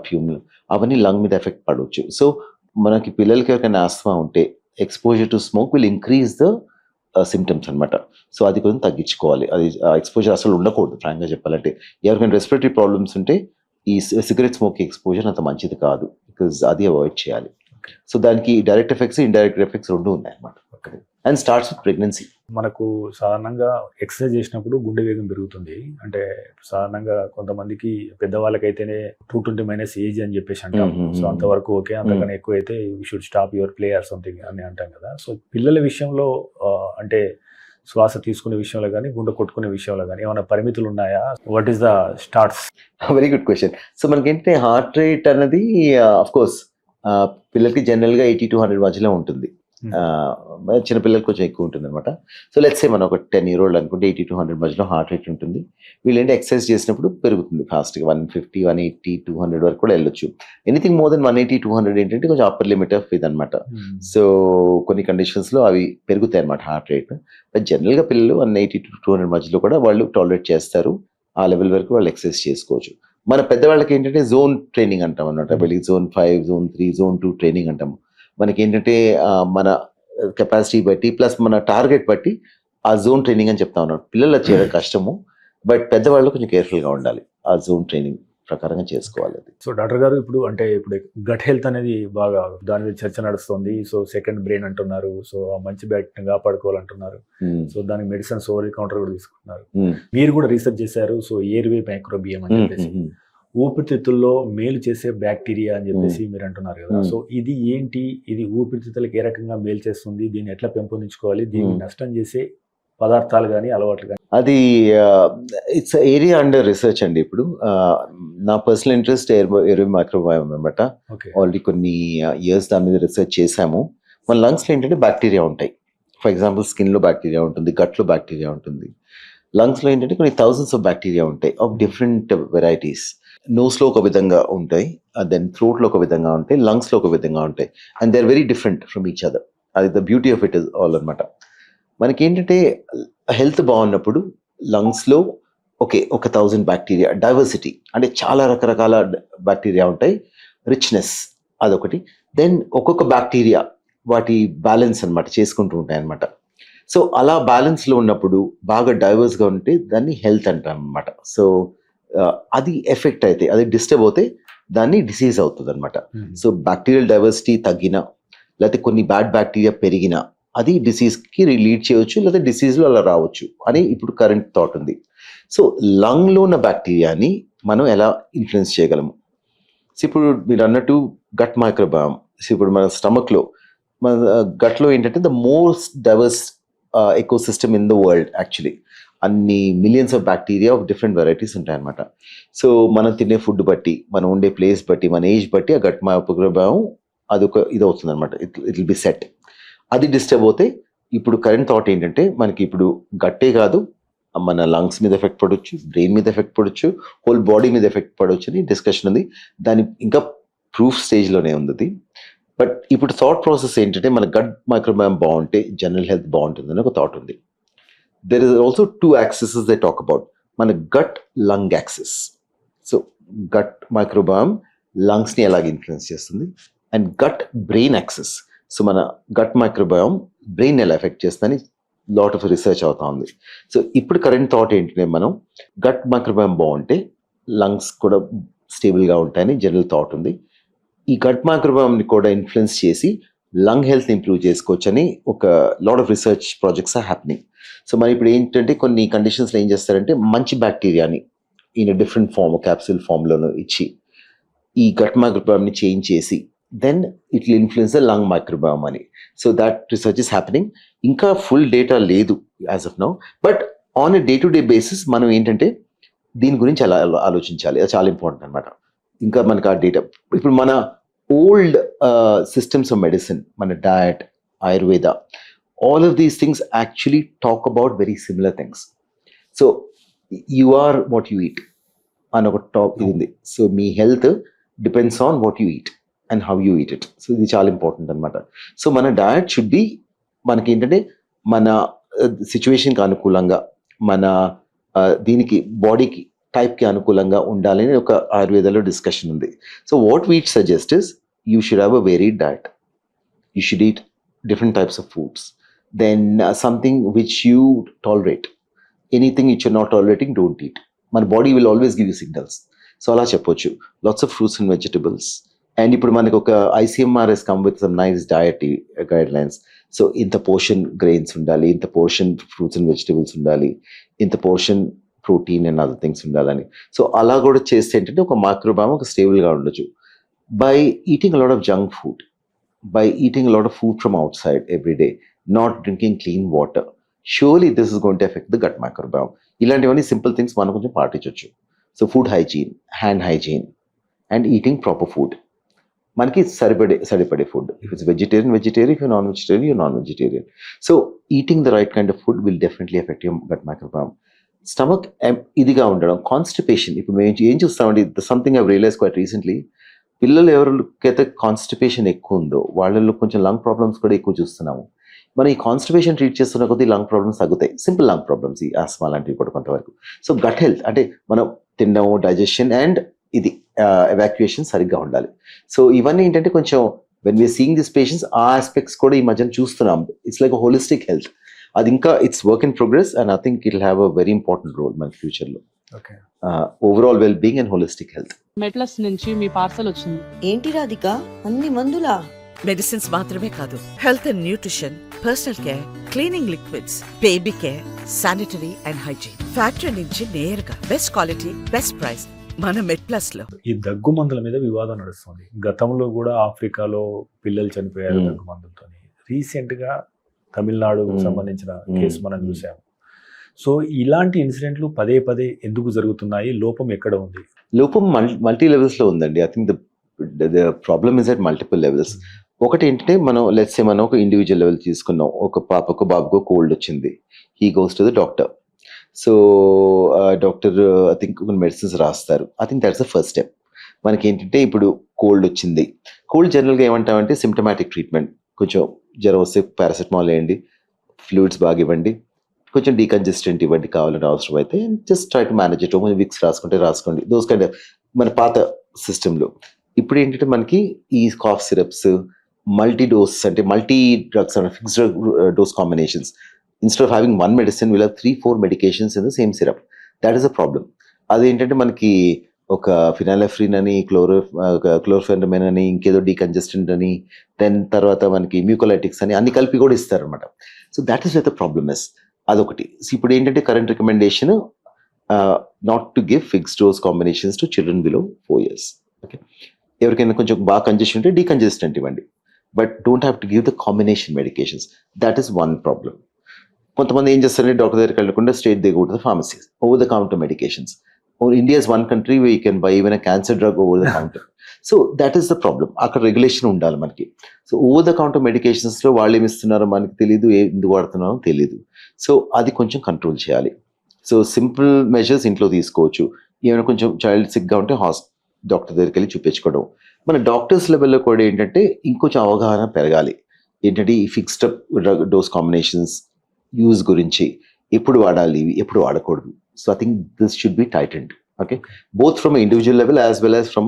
ఫ్యూమ్, అవన్నీ లంగ్ మీద ఎఫెక్ట్ పడవచ్చు. సో మనకి పిల్లలకి ఎవరికైనా ఆస్మా ఉంటే exposure to smoke will increase the symptoms అనమాట. సో అది కొంచెం తగ్గించుకోవాలి. అది ఎక్స్పోజర్ అసలు ఉండకూడదు ఫ్రాంక్గా చెప్పాలంటే. ఎవరికైనా రెస్పిరేటరీ ప్రాబ్లమ్స్ ఉంటే ఈ సిగరెట్ స్మోక్ ఎక్స్పోజర్ అంత మంచిది కాదు, బికాజ్ అది అవాయిడ్ చేయాలి. సో దానికి డైరెక్ట్ ఎఫెక్ట్స్, ఇండైరెక్ట్ ఎఫెక్ట్స్ రెండు ఉన్నాయి అనమాట. And starts with pregnancy. మనకు సాధారణంగా ఎక్సర్సైజ్ చేసినప్పుడు గుండె వేగం పెరుగుతుంది. అంటే సాధారణంగా కొంతమందికి పెద్దవాళ్ళకైతేనే 220 ఏజ్ అని చెప్పేసి అంటాం. సో అంతవరకు ఓకే, అంతకన్నా ఎక్కువ అయితే you should stop your play or something అని అంటాం కదా. సో పిల్లల విషయంలో అంటే శ్వాస తీసుకునే విషయంలో కానీ, గుండె కొట్టుకునే విషయంలో కానీ ఏమైనా పరిమితులు ఉన్నాయా? What is the starts? Very good question. So మనకేంటంటే హార్ట్ రేట్ అనేది ఆఫ్ కోర్స్ పిల్లలకి జనరల్గా 80 to 100 మధ్యలో ఉంటుంది. చిన్నపిల్లలకి కొంచెం ఎక్కువ ఉంటుంది అనమాట. సో లెట్స్ సే మనం ఒక 10 year old అనుకుంటే 80 to 100 మధ్యలో హార్ట్ రేట్ ఉంటుంది. వీళ్ళేంటి ఎక్సర్సైజ్ చేసినప్పుడు పెరుగుతుంది ఫాస్ట్గా, 150, 180, 200 వరకు కూడా వెళ్ళొచ్చు. ఎనీథింగ్ మోర్ దెన్ 180, 200 ఏంటంటే కొంచెం అప్పర్ లిమిట్ ఆఫ్ ఇది అనమాట. సో కొన్ని కండిషన్స్లో అవి పెరుగుతాయి అనమాట హార్ట్ రేట్. బట్ జనరల్గా పిల్లలు 180 to 200 మధ్యలో కూడా వాళ్ళు టాలరేట్ చేస్తారు. ఆ లెవెల్ వరకు వాళ్ళు ఎక్సర్సైజ్ చేసుకోవచ్చు. మన పెద్దవాళ్ళకి ఏంటంటే జోన్ ట్రైనింగ్ అంటాం అనమాట. వీళ్ళకి Zone 5, Zone 3, Zone 2 ట్రైనింగ్ అంటాము. మనకి ఏంటంటే మన కెపాసిటీ బట్టి ప్లస్ మన టార్గెట్ బట్టి ఆ జోన్ ట్రైనింగ్ అని చెప్తా ఉన్నాం. పిల్లలు చేయడం కష్టము, బట్ పెద్దవాళ్ళు కొంచెం కేర్ఫుల్గా ఉండాలి. ఆ జోన్ ట్రైనింగ్ ప్రకారంగా చేసుకోవాలి అది. సో డాక్టర్ గారు, ఇప్పుడు గట్ హెల్త్ అనేది బాగా దాని మీద చర్చ నడుస్తుంది. సో సెకండ్ బ్రెయిన్ అంటున్నారు. సో ఆ మంచి బ్యాక్టీరియా కాపాడుకోవాలంటున్నారు. సో దానికి మెడిసిన్స్ ఓవర్ ది కౌంటర్ కూడా తీసుకుంటున్నారు. మీరు కూడా రీసెర్చ్ చేశారు. సో ఎయిర్వే మైక్రోబియం అని చెప్పేసి ఊపిరితిత్తుల్లో మేలు చేసే బ్యాక్టీరియా అని చెప్పేసి మీరు అంటున్నారు కదా. సో ఇది ఏంటి? ఇది ఊపిరితిత్తులకు ఏ రకంగా మేలు చేస్తుంది? దీన్ని ఎట్లా పెంపొందించుకోవాలి? దీన్ని నష్టం చేసే పదార్థాలు కానీ, అలవాట్లు కానీ? అది ఇట్స్ ఏరియా అండర్ రీసెర్చ్ అండి. ఇప్పుడు నా పర్సనల్ ఇంట్రెస్ట్ ఎయిర్వే మైక్రోబయోమ్ అనమాట. ఆల్రెడీ కొన్ని ఇయర్స్ దాని మీద రీసెర్చ్ చేశాము. మన లంగ్స్లో ఏంటంటే బ్యాక్టీరియా ఉంటాయి. ఫర్ ఎగ్జాంపుల్ స్కిన్లో బ్యాక్టీరియా ఉంటుంది, గట్లో బ్యాక్టీరియా ఉంటుంది. లంగ్స్లో ఏంటంటే కొన్ని థౌజండ్స్ ఆఫ్ బ్యాక్టీరియా ఉంటాయి ఆఫ్ డిఫరెంట్ వెరైటీస్. నోస్లో ఒక విధంగా ఉంటాయి, దెన్ థ్రోట్లో ఒక విధంగా ఉంటాయి, లంగ్స్లో ఒక విధంగా ఉంటాయి. And they are very different from each other. అది the beauty of it is all అనమాట. మనకి ఏంటంటే హెల్త్ బాగున్నప్పుడు లంగ్స్లో ఒక 1000 బ్యాక్టీరియా, డైవర్సిటీ అంటే చాలా రకరకాల బ్యాక్టీరియా ఉంటాయి, రిచ్నెస్ అదొకటి. దెన్ ఒక్కొక్క బ్యాక్టీరియా వాటి బ్యాలెన్స్ అనమాట చేసుకుంటూ ఉంటాయి అనమాట. సో అలా బ్యాలెన్స్లో ఉన్నప్పుడు బాగా డైవర్స్గా ఉంటే దాన్ని హెల్త్ అంటాం అనమాట. సో అది ఎఫెక్ట్ అయితే, అది డిస్టర్బ్ అవుతే దాన్ని డిసీజ్ అవుతుంది అనమాట. సో బ్యాక్టీరియల్ డైవర్సిటీ తగ్గినా, లేకపోతే కొన్ని బ్యాడ్ బ్యాక్టీరియా పెరిగినా అది డిసీజ్కి లీడ్ చేయవచ్చు, లేకపోతే డిసీజ్లో అలా రావచ్చు అని ఇప్పుడు కరెంట్ థాట్ ఉంది. సో లంగ్లో ఉన్న బ్యాక్టీరియాని మనం ఎలా ఇన్ఫ్లుయెన్స్ చేయగలము? సో ఇప్పుడు మీరు అన్నట్టు గట్ మైక్రోబయోమ్. సో ఇప్పుడు మన స్టమక్లో, మన గట్లో ఏంటంటే the most diverse ecosystem in the world actually. అన్ని millions of bacteria of different varieties ఉంటాయన్నమాట. సో మనం తినే ఫుడ్ బట్టి, మనం ఉండే ప్లేస్ బట్టి, మన ఏజ్ బట్టి ఆ గట్ మైక్రోబయోమ్ అదొక ఇది అవుతుంది అనమాట. It will be set. అది డిస్టర్బ్ అవుతే ఇప్పుడు కరెంట్ థాట్ ఏంటంటే మనకి ఇప్పుడు గట్టే కాదు, మన లంగ్స్ మీద ఎఫెక్ట్ పడవచ్చు, బ్రెయిన్ మీద ఎఫెక్ట్ పడవచ్చు, హోల్ బాడీ మీద ఎఫెక్ట్ పడవచ్చు అని డిస్కషన్ ఉంది. దాని ఇంకా ప్రూఫ్ స్టేజ్లోనే ఉంది. బట్ ఇప్పుడు థాట్ ప్రాసెస్ ఏంటంటే మన గట్ మైక్రోబయోమ్ బాగుంటే జనరల్ హెల్త్ బాగుంటుందని ఒక థాట్ ఉంది. There is also 2 axes they talk about. మన gut lung axis. So gut microbiome లంగ్స్ని ఎలాగ ఇన్ఫ్లుయెన్స్ చేస్తుంది, and gut brain axis. So మన గట్ మైక్రోబయోమ్ బ్రెయిన్ ఎలా ఎఫెక్ట్ చేస్తుందని లాట్ ఆఫ్ రీసెర్చ్ అవుతా ఉంది. సో ఇప్పుడు కరెంట్ థాట్ ఏంటంటే మనం గట్ మైక్రోబయోమ్ బాగుంటే లంగ్స్ కూడా స్టేబుల్గా ఉంటాయని జనరల్ థాట్ ఉంది. ఈ గట్ మైక్రోబయోమ్ని కూడా ఇన్ఫ్లుయెన్స్ చేసి లంగ్ హెల్త్ ఇంప్రూవ్ చేసుకోవచ్చని ఒక lot of research projects are happening. So మరి ఇప్పుడు ఏంటంటే కొన్ని కండిషన్స్లో ఏం చేస్తారంటే మంచి బ్యాక్టీరియాని ఇన్ డిఫరెంట్ ఫామ్, క్యాప్సూల్ ఫామ్లోనూ ఇచ్చి ఈ గట్ మైక్రోబయోమ్ని చేంజ్ చేసి then it will influence the lung microbiome అని. So that research is happening. ఇంకా ఫుల్ డేటా లేదు as of now, but on a day to day basis మనం ఏంటంటే దీని గురించి అలా ఆలోచించాలి. అది చాలా ఇంపార్టెంట్ అనమాట. ఇంకా మనకు ఆ డేటా ఇప్పుడు మన ఓల్డ్ సిస్టమ్స్ ఆఫ్ మెడిసిన్, మన diet, Ayurveda, all of these things actually talk about very similar things. So you are what you eat అని ఒక టాప్ ఉంది. So me health depends on what you eat. And how you eat it. So ఇది చాలా ఇంపార్టెంట్ అనమాట. సో మన డయట్ షుడ్ బి మనకి ఏంటంటే మన సిచ్యువేషన్కి అనుకూలంగా మన దీనికి బాడీకి టైప్కి అనుకూలంగా ఉండాలని ఒక ఆయుర్వేదాలో డిస్కషన్ ఉంది. So what we suggest is you should have a varied diet. You should eat different types of foods. Then something which you tolerate. Anything which you're not tolerating don't eat. మన body will always give you signals. So అలా చెప్పొచ్చు. Lots of fruits and vegetables. And ఇప్పుడు మనకు ఒక ICMR has come with some nice diet guidelines. So ఇంత పోర్షన్ గ్రెయిన్స్ ఉండాలి, ఇంత పోర్షన్ ఫ్రూట్స్ అండ్ వెజిటబుల్స్ ఉండాలి, ఇంత portion protein and other things ఉండాలని. సో అలా కూడా చేస్తే ఏంటంటే ఒక మైక్రోబయామ్ ఒక స్టేబుల్గా ఉండొచ్చు. By eating a lot of junk food, by eating a lot of food from outside every day, not drinking clean water, surely this is going to effect the gut microbiome. ఇలాంటివన్నీ సింపుల్ థింగ్స్ మనం కొంచెం పాటించవచ్చు. So food hygiene, hand hygiene and eating proper food. మనకి సరిపడే food. If it's vegetarian, if non vegetarian. So eating the right kind of food will definitely effect your gut microbiome. Stomach ఇదిగా ఉండడం, కాన్స్టిపేషన్. ఇప్పుడు మేము ఏం చూస్తామండి, something I realise quite recently, పిల్లలు ఎవరికైతే కాన్స్టిపేషన్ ఎక్కువ ఉందో వాళ్ళలో కొంచెం లంగ్ ప్రాబ్లమ్స్ కూడా ఎక్కువ చూస్తున్నాము. మనం ఈ కాన్స్టిపేషన్ ట్రీట్ చేస్తున్న కొద్దీ లంగ్ ప్రాబ్లమ్స్ తగ్గుతాయి. సింపుల్ లంగ్ ప్రాబ్లమ్స్, ఈ ఆస్మా లాంటివి కూడా కొంతవరకు. సో గట్ హెల్త్ అంటే మనం తినడం, డైజెషన్ అండ్ ఇది ఎవాక్యుయేషన్ సరిగ్గా ఉండాలి. సో ఇవన్నీ ఏంటంటే కొంచెం when we are seeing this patients ఆ ఆస్పెక్ట్స్ కూడా ఈ మధ్యన చూస్తున్నాం. It's like holistic health. అది ఇంకా it's work in progress and I think it will have a very important role మన ఫ్యూచర్లో. Overall well being and holistic health. మెట్లస్ నుంచి మీ పార్సల్ వచ్చింది. ఏంటి రాధిక, అన్ని మందులా? మెడిసిన్స్ మాత్రమే కాదు, health and nutrition, personal care, cleaning liquids, baby care, sanitary and hygiene. Factory నుంచి నేరుగా బెస్ట్ క్వాలిటీ, బెస్ట్ ప్రైస్ మన మెడ్ప్లస్ లో. ఈ దగ్గు మందుల మీద వివాదం నడుస్తుంది. గతంలో కూడా ఆఫ్రికాలో పిల్లలు చనిపోయారు దగ్గు మందులతో. రీసెంట్ గా తమిళనాడుకు సంబంధించిన కేసు మనం చూసాము. సో ఇలాంటి ఇన్సిడెంట్లు పదే పదే ఎందుకు జరుగుతున్నాయి? లోపం ఎక్కడ ఉంది? లోపం మల్టీ లెవెల్స్ లో ఉందండి. I think the problem is at multiple levels. ఒకటి ఏంటంటే మనం లెట్స్ సే మనం ఒక ఇండివిజువల్ లెవెల్ తీసుకున్నాం. ఒక పాపకు బాబుకు కోల్డ్ వచ్చింది. He goes to the doctor. So doctor I think medicines రాస్తారు. I think that's the first step. మనకి ఏంటంటే ఇప్పుడు కోల్డ్ వచ్చింది. కోల్డ్ జనరల్గా ఏమంటామంటే సిమ్టమాటిక్ ట్రీట్మెంట్. కొంచెం జ్వరం వస్తే పారాసెటమాల్ వేయండి, ఫ్లూయిడ్స్ బాగా ఇవ్వండి, కొంచెం డీకంజెస్టెంట్ ఇవ్వండి కావాలని అవసరం అయితే, just try to manage it. కొంచెం విక్స్ రాసుకోండి. దోస్ కైండ్ ఆఫ్ మన పాత సిస్టంలో. ఇప్పుడు ఏంటంటే మనకి ఈ కాఫ్ సిరప్స్, మల్టీ డోస్ అంటే మల్టీ డ్రగ్స్ అంటే fixed dose combinations. Instead of having one medicine, we'll have 3-4 medications in the same syrup. That is a problem. అదేంటంటే మనకి ఒక ఫినాలెఫ్రిన్ అని, క్లోరోఫెనమైన్ అని, ఇంకేదో డీకంజెస్టెంట్ అని, దెన్ తర్వాత మనకి మ్యూకోలైటిక్స్ అని అన్ని కలిపి కూడా ఇస్తారనమాట. So that is the problem is. అదొకటి. సో ఇప్పుడు ఏంటంటే current recommendation not to give fixed dose combinations to children below 4 years. Okay, ఎవరికైనా కొంచెం బాగా కంజెషన్ ఉంటే డీకంజెస్టెంట్ ఇవ్వండి, but don't have to give the combination medications. That is one problem. కొంతమంది ఏం చేస్తారంటే డాక్టర్ దగ్గరికి వెళ్ళకుండా straight they go to the pharmacies, over the counter medications. India is one country way you can buy even a cancer drug over the counter. So that is the problem. అక్కడ రెగ్యులేషన్ ఉండాలి మనకి. సో ఓవర్ ద కౌంటర్ మెడికేషన్స్లో వాళ్ళు ఏమి ఇస్తున్నారో మనకి తెలియదు, ఎందుకు వాడుతున్నారో తెలియదు. సో అది కొంచెం కంట్రోల్ చేయాలి. సో సింపుల్ మెజర్స్ ఇంట్లో తీసుకోవచ్చు. ఏమైనా కొంచెం చైల్డ్ సిక్గా ఉంటే డాక్టర్ దగ్గరికి వెళ్ళి చూపించుకోవడం. మన డాక్టర్స్ లెవెల్లో కూడా ఏంటంటే ఇంకొంచెం అవగాహన పెరగాలి. ఏంటంటే ఈ ఫిక్స్డ్ డోస్ కాంబినేషన్స్ యూజ్ గురించి, ఎప్పుడు వాడాలి, ఎప్పుడు వాడకూడదు. So I think this should be tightened. Okay, both from individual level as well as from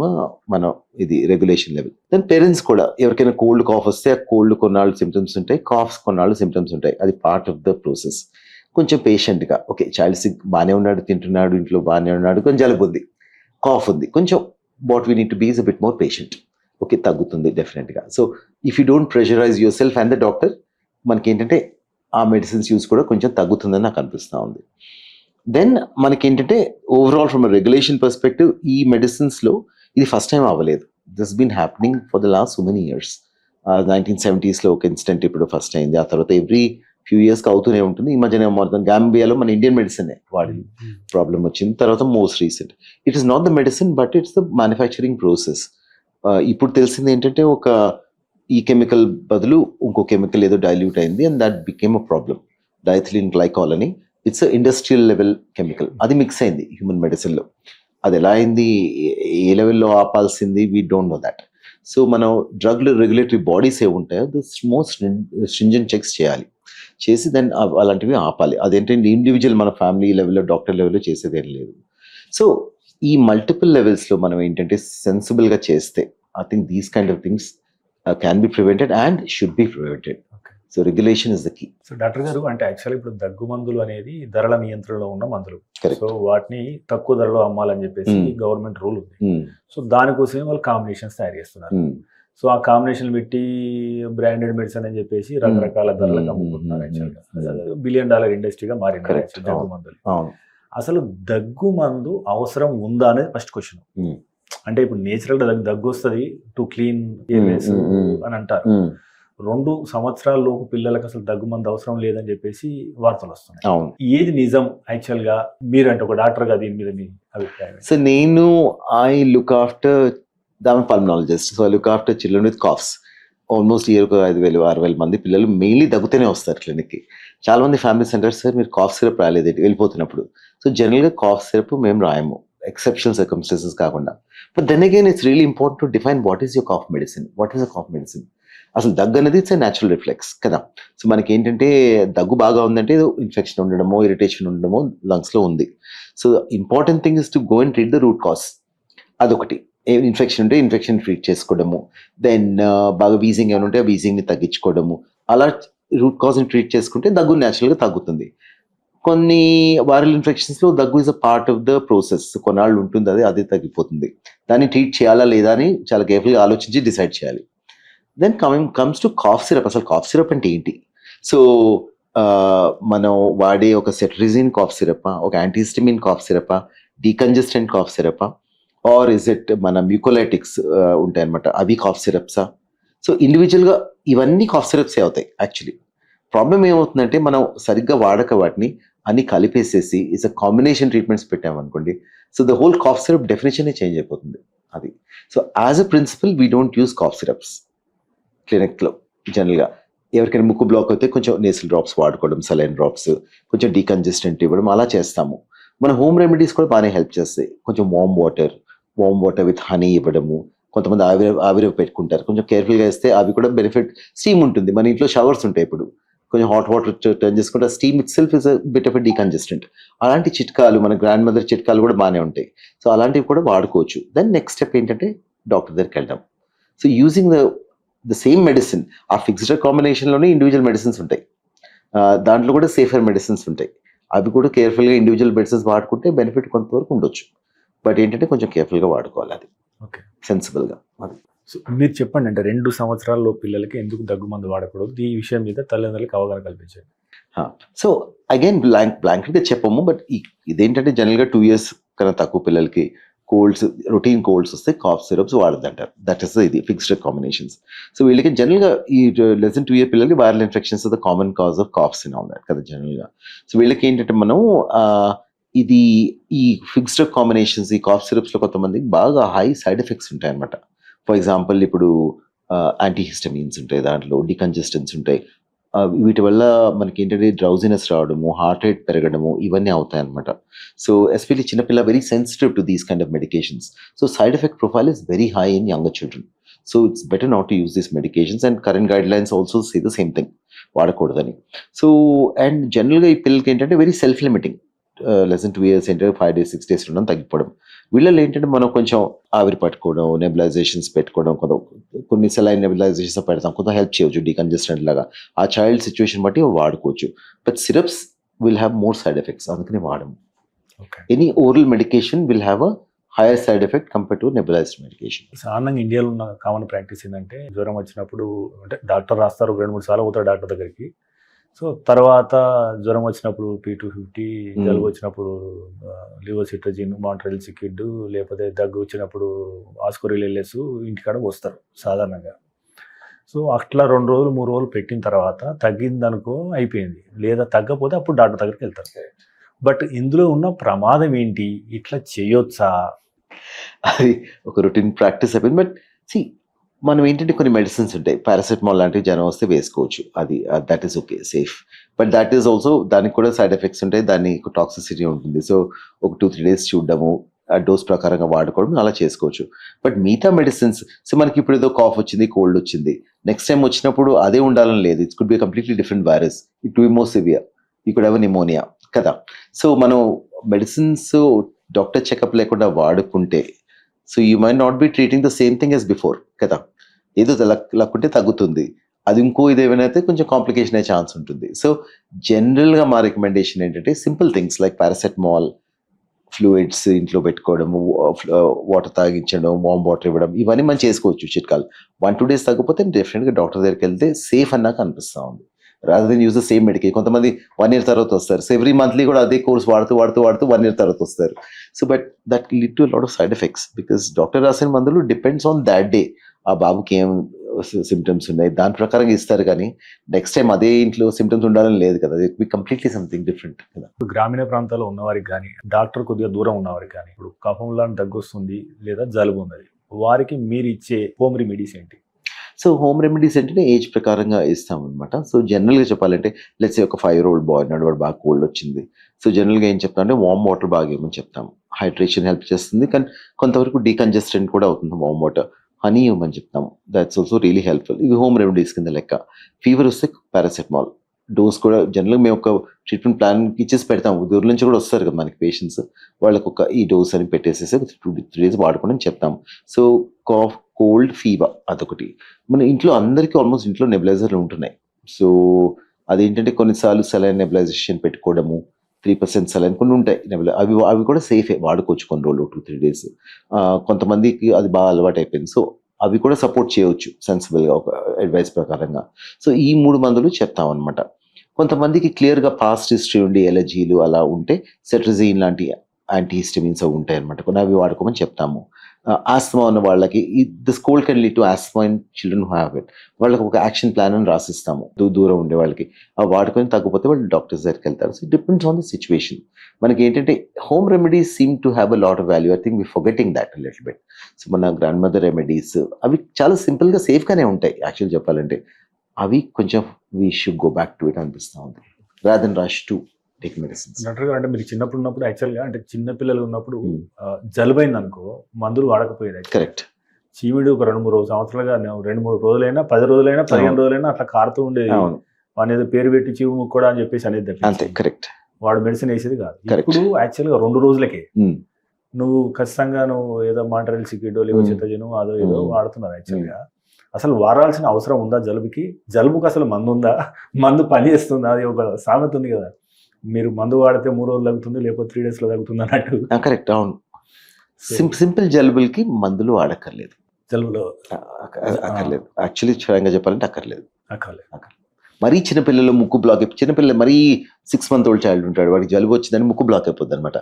మన ఇది రెగ్యులేషన్ లెవెల్. దెన్ పేరెంట్స్ కూడా ఎవరికైనా కోల్డ్ కాఫ్ వస్తే ఆ కోల్డ్ కొన్నాళ్ళు సిమ్టమ్స్ ఉంటాయి, కాఫ్స్ కొన్నాళ్ళు సిమ్టమ్స్ ఉంటాయి. అది పార్ట్ ఆఫ్ ద ప్రాసెస్. కొంచెం పేషెంట్గా ఓకే చైల్డ్ సిక్ బాగానే ఉన్నాడు, తింటున్నాడు, ఇంట్లో బాగానే ఉన్నాడు, కొంచెం జలుబు ఉంది, కాఫ్ ఉంది, కొంచెం what we need to be is a bit more patient. Okay, తగ్గుతుంది డెఫినెట్గా. So if you don't pressurise yourself and the doctor, మనకి ఏంటంటే ఆ మెడిసిన్స్ యూస్ కూడా కొంచెం తగ్గుతుందని నాకు అనిపిస్తూ ఉంది. దెన్ మనకి ఏంటంటే ఓవరాల్ ఫ్రమ్ రెగ్యులేషన్ పర్స్పెక్టివ్ ఈ మెడిసిన్స్లో ఇది ఫస్ట్ టైం అవ్వలేదు. This been happening for the last so many years. 1970s ఒక ఇన్సిడెంట్ ఇప్పుడు ఫస్ట్ అయింది. ఆ తర్వాత ఎవ్రీ ఫ్యూ ఇయర్స్కి అవుతూనే ఉంటుంది. ఈ మధ్యనే మొత్తం గాంబియాలో మన ఇండియన్ మెడిసిన్ వాడి ప్రాబ్లం వచ్చింది. తర్వాత most recent it is not the medicine but it's the manufacturing process. ఇప్పుడు తెలిసింది ఏంటంటే ఒక ఈ కెమికల్ బదులు ఇంకో కెమికల్ ఏదో డైల్యూట్ అయింది and that became a problem. Diethylene glycol అని, ఇట్స్ ఇండస్ట్రియల్ లెవెల్ కెమికల్. అది మిక్స్ అయింది హ్యూమన్ మెడిసిన్లో. అది ఎలా అయింది, ఏ లెవెల్లో ఆపాల్సింది, we don't know that. So మనం డ్రగ్ రెగ్యులేటరీ బాడీస్ ఏ ఉంటాయో మోస్ట్ స్ట్రింజెంట్ చెక్స్ చేయాలి, చేసి దాన్ని అలాంటివి ఆపాలి. అదేంటంటే ఇండివిజువల్ మన ఫ్యామిలీ లెవెల్లో డాక్టర్ లెవెల్లో చేసేది ఏం లేదు. సో ఈ మల్టిపుల్ లెవెల్స్లో మనం ఏంటంటే సెన్సిబుల్గా చేస్తే I think these kind of things can be prevented and should be prevented. So regulation is the key. So doctor గారు, అంటే యాక్చువల్లీ ఇప్పుడు దగ్గు మందులు అనేది ధరల నియంత్రణలో ఉన్న మందులు. Correct. సో వాటిని తక్కువ ధరలో అమ్మాలని చెప్పేసి గవర్నమెంట్ రూల్ ఉంది. సో దానికోసమే వాళ్ళు కాంబినేషన్స్ తయారు చేస్తున్నారు. సో ఆ కాంబినేషన్ పెట్టి బ్రాండెడ్ మెడిసిన్ అని చెప్పేసి రకరకాల ధరలకు అమ్ముకుంటున్నారు. యాక్చువల్గా $1 బిలియన్ ఇండస్ట్రీగా మారింది Correct. దగ్గు మందులు. అవును. అసలు దగ్గు మందు అవసరం ఉందా అనేది ఫస్ట్ క్వశ్చన్. అంటే ఇప్పుడు నేచురల్ గా దగ్గు వస్తుంది టు క్లీన్ ఎయిర్వేస్ అని అంటారు. 2 సంవత్సరాల లోపు పిల్లలకు అసలు దగ్గు మందు అవసరం లేదని చెప్పేసి వార్తలు వస్తున్నాయి. అవును. ఏది నిజం యాక్చువల్ గా, మీరంటే ఒక డాక్టర్ గా దీని మీద మీ అభిప్రాయం? సో నేను I look after pulmonologist. So I look after children with coughs. Almost ఇయర్కు 5,000-6,000 మంది పిల్లలు మెయిన్లీ దగ్గుతూనే వస్తారు క్లినిక్కి. చాలా మంది ఫ్యామిలీస్ అంటారు, సార్ మీరు కాఫ్ సిరప్ రాలేదు వెళ్ళిపోతున్నప్పుడు. సో జనరల్గా కాఫ్ సిరప్ మేము రాయము, ఎక్సెప్షనల్ సర్కమ్స్టెన్సెస్ కాకుండా. But then again it's really important to define what is your cough medicine. What is a cough medicine? అసలు దగ్గు అనేది ఇట్స్ ఎ న్యాచురల్ రిఫ్లెక్స్ కదా. సో మనకి ఏంటంటే దగ్గు బాగా ఉందంటే ఇన్ఫెక్షన్ ఉండడమో ఇరిటేషన్ ఉండడమో లంగ్స్లో ఉంది. So important thing is to go and treat the root cause. అదొకటి. ఇన్ఫెక్షన్ ఉంటే ఇన్ఫెక్షన్ ట్రీట్ చేసుకోవడము, దెన్ బాగా వీజింగ్ ఏమైనా ఉంటే ఆ వీజింగ్ని తగ్గించుకోవడము, అలా రూట్ కాజ్ని ట్రీట్ చేసుకుంటే దగ్గు న్యాచురల్గా తగ్గుతుంది. కొన్ని వైరల్ ఇన్ఫెక్షన్స్లో దగ్గు is a part of the process. కొన్నాళ్ళు ఉంటుంది, అది తగ్గిపోతుంది. దాన్ని ట్రీట్ చేయాలా లేదా అని చాలా కేర్ఫుల్గా ఆలోచించి డిసైడ్ చేయాలి. Then comes to cough syrup. అసలు కాఫ్ సిరప్ అంటే ఏంటి? సో మనం వాడే ఒక సెట్రిజిన్ కాఫ్ సిరపా, ఒక యాంటీహిస్టమిన్ కాఫ్ సిరపా, డీకంజెస్టెంట్ కాఫ్ సిరపా, ఆర్ ఇస్ ఇట్ మన మ్యూకోలైటిక్స్ ఉంటాయి అనమాట, అవి కాఫ్ సిరప్సా? సో ఇండివిజువల్గా ఇవన్నీ కాఫ్ సిరప్సే అవుతాయి. యాక్చువల్లీ ప్రాబ్లం ఏమవుతుందంటే మనం సరిగ్గా వాడక వాటిని అన్ని కలిపేసేసి ఇట్స్ అ కాంబినేషన్ ట్రీట్మెంట్స్ పెట్టామనుకోండి, so the whole cough syrup డెఫినేషనే చేంజ్ అయిపోతుంది. అది so as a principle we don't use cough syrups క్లినిక్లో. జనరల్గా ఎవరికైనా ముక్కు బ్లాక్ అయితే కొంచెం నేసల్ డ్రాప్స్ వాడుకోవడం, సలైన్ డ్రాప్స్, కొంచెం డీకంజెస్టెంట్ ఇవ్వడం, అలా చేస్తాము. మన హోమ్ రెమెడీస్ కూడా బాగానే హెల్ప్ చేస్తాయి. కొంచెం వామ్ వాటర్ విత్ హనీ ఇవ్వడము, కొంతమంది ఆవిరి పెట్టుకుంటారు, కొంచెం కేర్ఫుల్గా ఇస్తే అవి కూడా బెనిఫిట్. స్టీమ్ ఉంటుంది, మన ఇంట్లో షవర్స్ ఉంటాయి, ఇప్పుడు కొంచెం హాట్ వాటర్ టర్న్ చేసుకుంటే steam it self is a bit of a decongestant. అలాంటి చిట్కాలు, మన గ్రాండ్ మదర్ చిట్కాలు కూడా బాగానే ఉంటాయి. సో అలాంటివి కూడా వాడుకోవచ్చు. దెన్ నెక్స్ట్ స్టెప్ ఏంటంటే డాక్టర్ దగ్గరికి వెళ్ళడం. So using the same medicine, ఆ ఫిక్స్డ్ కాంబినేషన్లోనే ఇండివిజువల్ మెడిసిన్స్ ఉంటాయి, దాంట్లో కూడా సేఫర్ మెడిసిన్స్ ఉంటాయి. అవి కూడా కేర్ఫుల్గా ఇండివిజువల్ మెడిసిన్స్ వాడుకుంటే బెనిఫిట్ కొంతవరకు ఉండొచ్చు. బట్ ఏంటంటే కొంచెం కేర్ఫుల్గా వాడుకోవాలి, అది ఓకే, సెన్సిబుల్గా. అది సో మీరు చెప్పండి, అంటే 2 సంవత్సరాల పిల్లలకి ఎందుకు దగ్గు మందు వాడకూడదు, ఈ విషయం మీద తల్లిదండ్రులకు అవగాహన కల్పించండి. సో అగైన్ బ్లాంకెట్గా చెప్పము, బట్ ఇదేంటంటే జనరల్గా 2 years కన్నా తక్కువ పిల్లలకి కోల్డ్స్, రొటీన్ కోల్డ్స్ వస్తే కాఫ్ సిరప్స్ వాడదంటారు. దట్ ఈస్ ఇది ఫిక్స్డ్ కాంబినేషన్స్. సో వీళ్ళకి జనరల్గా ఈ less than 2 year పిల్లలకి viral infections the common cause of calves in all that కదా జనరల్గా. సో వీళ్ళకి ఏంటంటే మనం ఇది ఈ ఫిక్స్డ్ కాంబినేషన్స్, ఈ కాఫ్ సిరప్స్లో కొంతమందికి బాగా హై సైడ్ ఎఫెక్ట్స్ ఉంటాయి అనమాట. ఫర్ ఎగ్జాంపుల్ ఇప్పుడు యాంటీహిస్టమిన్స్ ఉంటాయి, దాంట్లో డీకంజెస్టెన్స్ ఉంటాయి. వీటి వల్ల మనకి ఏంటంటే డ్రౌజినెస్ రావడము, హార్ట్ రేట్ పెరగడము, ఇవన్నీ అవుతాయి అనమాట. సో ఎస్పెషల్లీ చిన్నపిల్ల very sensitive to these kind of medications. So side effect profile is very high in younger children. So it's better not to use these medications, and current guide lines also say the same thing, వాడకూడదని. సో అండ్ జనరల్గా ఈ పిల్లలకి ఏంటంటే very self limiting. less than 2 years ఏంటంటే 5 days 6 days ఉండడం, తగ్గిపోవడం. వీళ్ళలో ఏంటంటే మనం కొంచెం ఆవిరి పట్టుకోవడం, నెబులైజేషన్స్ పెట్టుకోవడం, కొన్ని సెలైన్ నెబులైజేషన్స్ పెడతాం, కొంత హెల్ప్ చేయవచ్చు డీకంజెస్టెంట్ లాగా. ఆ చైల్డ్ సిచ్యువేషన్ బట్టి వాడుకోవచ్చు. But syrups will have more side effects, అందుకనే వాడము. Any oral medication will have a higher side effect compare to nebulized medication. సాధారణంగా ఇండియాలో ఉన్న కామన్ ప్రాక్టీస్ ఏంటంటే జ్వరం వచ్చినప్పుడు అంటే డాక్టర్ రాస్తారు, 2-3 సార్లు పోతారు డాక్టర్ దగ్గరికి. సో తర్వాత జ్వరం వచ్చినప్పుడు P250, జలుబు వచ్చినప్పుడు లివోసిట్రజిన్, మాంట్రెల్ సికిడ్, లేకపోతే దగ్గు వచ్చినప్పుడు ఆస్కోరిలెస్ ఇంటికాడ వస్తారు సాధారణంగా. సో అట్లా 2 రోజులు 3 రోజులు పెట్టిన తర్వాత తగ్గిందనుకో అయిపోయింది, లేదా తగ్గపోతే అప్పుడు డాక్టర్ దగ్గరికి వెళ్తారు. బట్ ఇందులో ఉన్న ప్రమాదం ఏంటి, ఇట్లా చేయొచ్చా? అది ఒక రొటీన్ ప్రాక్టీస్ అయిపోయింది. బట్ మనం ఏంటంటే కొన్ని మెడిసిన్స్ ఉంటాయి, పారాసెటమాల్ లాంటివి జ్వరం వస్తే వేసుకోవచ్చు, అది that is okay, safe. But that is also, దానికి కూడా సైడ్ ఎఫెక్ట్స్ ఉంటాయి, దానికి టాక్సిసిటీ ఉంటుంది. సో ఒక 2-3 days చూడడము, ఆ డోస్ ప్రకారంగా వాడుకోవడం అలా చేసుకోవచ్చు. బట్ మిగతా మెడిసిన్స్, సో మనకి ఇప్పుడు ఏదో కాఫ్ వచ్చింది, కోల్డ్ వచ్చింది, నెక్స్ట్ టైం వచ్చినప్పుడు అదే ఉండాలని లేదు. It could be completely different virus, it we more severe, he could have pneumonia కదా. సో మనం మెడిసిన్స్ డాక్టర్ చెకప్ లేకుండా వాడుకుంటే, so you may not be treating the same thing as before కదా. ఏదో లక్కుంటే తగ్గుతుంది, అది ఇంకో ఇదేమైనా అయితే కొంచెం కాంప్లికేషన్ అయ్యే ఛాన్స్ ఉంటుంది. సో జనరల్గా మా రికమెండేషన్ ఏంటంటే simple things like paracetamol, fluids ఇంట్లో పెట్టుకోవడము, వాటర్ తాగించడం, వామ్ వాటర్ ఇవ్వడం, ఇవన్నీ మనం చేసుకోవచ్చు చిట్కాలు. 1-2 days తగ్గిపోతే డెఫినెట్గా డాక్టర్ దగ్గరికి వెళ్తే సేఫ్ అన్నాక అనిపిస్తూ ఉంది, rather then use the same medication. కొంతమంది 1 year తర్వాత వస్తారు, సో ఎవ్రీ మంత్లీ కూడా అదే కోర్స్ వాడుతూ 1 year తర్వాత వస్తారు. So but that lead to lot of side effects because doctor రాసిన మందులు డిపెండ్స్ ఆన్ దాట్ డే, ఆ బాబుకి ఏం సిమ్టమ్స్ ఉన్నాయి దాని ప్రకారంగా ఇస్తారు, కానీ నెక్స్ట్ టైం అదే ఇంట్లో సిమ్టమ్స్ ఉండాలని లేదు కదా. It be completely something different కదా. ఇప్పుడు గ్రామీణ ప్రాంతాల్లో ఉన్నవారికి కానీ, డాక్టర్ కొద్దిగా దూరం ఉన్నవారికి కానీ, ఇప్పుడు కఫం లాంటి దగ్గు వస్తుంది లేదా జలుబు ఉన్నది, వారికి మీరు ఇచ్చే హోమ్ రెమెడీస్ ఏంటి? సో హోమ్ రెమెడీస్ అంటే ఏజ్ ప్రకారంగా ఇస్తాం అనమాట. సో జనరల్గా చెప్పాలంటే లెట్స్ ఒక 5-year-old బాయ్ ఉన్నాడు, వాడు బాగా కోల్డ్ వచ్చింది. సో జనరల్గా ఏం చెప్తాం అంటే వామ్ వాటర్ బాగా ఇవ్వమని చెప్తాము. హైడ్రేషన్ హెల్ప్ చేస్తుంది, కానీ కొంతవరకు డీకంజెస్టెంట్ కూడా అవుతుంది వామ్ వాటర్. హనీ ఇవ్వమని చెప్తాము, దాట్స్ ఆల్సో రియలీ హెల్ప్ఫుల్. ఇవి హోమ్ రెమెడీస్ కింద లెక్క. ఫీవర్ వస్తే పారాసెటమాల్ డోస్ కూడా జనరల్గా మేము ఒక ట్రీట్మెంట్ ప్లాన్ ఇచ్చేసి పెడతాము. దూరం నుంచి కూడా వస్తారు కదా మనకి పేషెంట్స్, వాళ్ళకు ఒక ఈ డోస్ అని పెట్టేసేసి 2-3 days వాడుకోండి అని చెప్తాము. సో కాఫ్, కోల్డ్, ఫీవర్ అదొకటి. మన ఇంట్లో అందరికీ ఆల్మోస్ట్ ఇంట్లో నెబులైజర్లు ఉంటున్నాయి. సో అదేంటంటే కొన్నిసార్లు సెలైన్ నెబులైజేషన్ పెట్టుకోవడము, 3% సెలైన్ కొన్ని ఉంటాయి అవి కూడా సేఫే, వాడుకోవచ్చు కొన్ని రోజులు 2-3 days. కొంతమందికి అది బాగా అలవాటు అయిపోయింది, సో అవి కూడా సపోర్ట్ చేయవచ్చు సెన్సిబుల్గా ఒక అడ్వైస్ ప్రకారంగా. సో ఈ 3 మందులు చెప్తాం అనమాట. కొంతమందికి క్లియర్గా పాస్ట్ హిస్టరీ ఉండి ఎలర్జీలు అలా ఉంటే సెట్రజిన్ లాంటి యాంటీహిస్టమిన్స్ అవి ఉంటాయి అనమాట, కొన్ని అవి వాడుకోమని చెప్తాము. ఆస్తమా ఉన్న వాళ్ళకి this cold can lead to asthma in children who have it, వాళ్ళకి ఒక యాక్షన్ ప్లాన్ అని రాసిస్తాము. దూరం ఉండే వాళ్ళకి అవి వాడుకొని తగ్గిపోతే వాళ్ళు డాక్టర్స్ దగ్గరికి వెళ్తారు. So depends on the situation. మనకి ఏంటంటే home remedies seem to have a lot of value. I think we forgetting that little bit. So మన గ్రాండ్ మదర్ రెమెడీస్ అవి చాలా సింపుల్గా సేఫ్గానే ఉంటాయి. యాక్చువల్ చెప్పాలంటే అవి కొంచెం we should go back to it అనిపిస్తూ ఉంది, rather than rush to take medicines. Doctor గారు, అంటే మీరు చిన్నప్పుడు ఉన్నప్పుడు యాక్చువల్గా అంటే చిన్న పిల్లలు ఉన్నప్పుడు జలుబైంది అనుకో మందులు వాడకపోయేది. కరెక్ట్. చీమిడి ఒక 2-3 సంవత్సరాలుగా 2-3 రోజులైనా 10 రోజులైనా 15 రోజులైనా అట్లా కారుతూ ఉండేది. వాని ఏదో పేరు పెట్టి చీము ముక్కడా అని చెప్పేసి అనేది అంతే. కరెక్ట్. వాడు మెడిసిన్ వేసేది కాదు. ఇప్పుడు యాక్చువల్గా 2 రోజులకే నువ్వు ఖచ్చితంగా నువ్వు ఏదో మాంటరల్ సికిడో లేవో చిత్తజను అదో ఏదో వాడుతున్నారు. యాక్చువల్గా అసలు వాడాల్సిన అవసరం ఉందా జలుబుకి? జలుబుకి అసలు మందు ఉందా? మందు పని చేస్తుందా? అది ఒక సామెత ఉంది కదా, మీరు మందు వాడితే 3 రోజులు తగ్గుతుంది, లేకపోతే 3 days తగ్గుతుంది అన్నట్టు. కరెక్ట్. అవును. సింపుల్ జలుబులకి మందులు వాడక్కర్లేదు, జలుబులో అక్కర్లేదు. యాక్చువల్లీ స్వయంగా చెప్పాలంటే అక్కర్లేదు. అక్కర్లేదు. మరీ చిన్నపిల్లలు ముక్కు బ్లాక్ అయిపోయి, చిన్నపిల్లలు మరీ 6 month old చైల్డ్ ఉంటాడు, వాడికి జలుబు వచ్చిందని ముక్కు బ్లాక్ అయిపోద్ది అనమాట.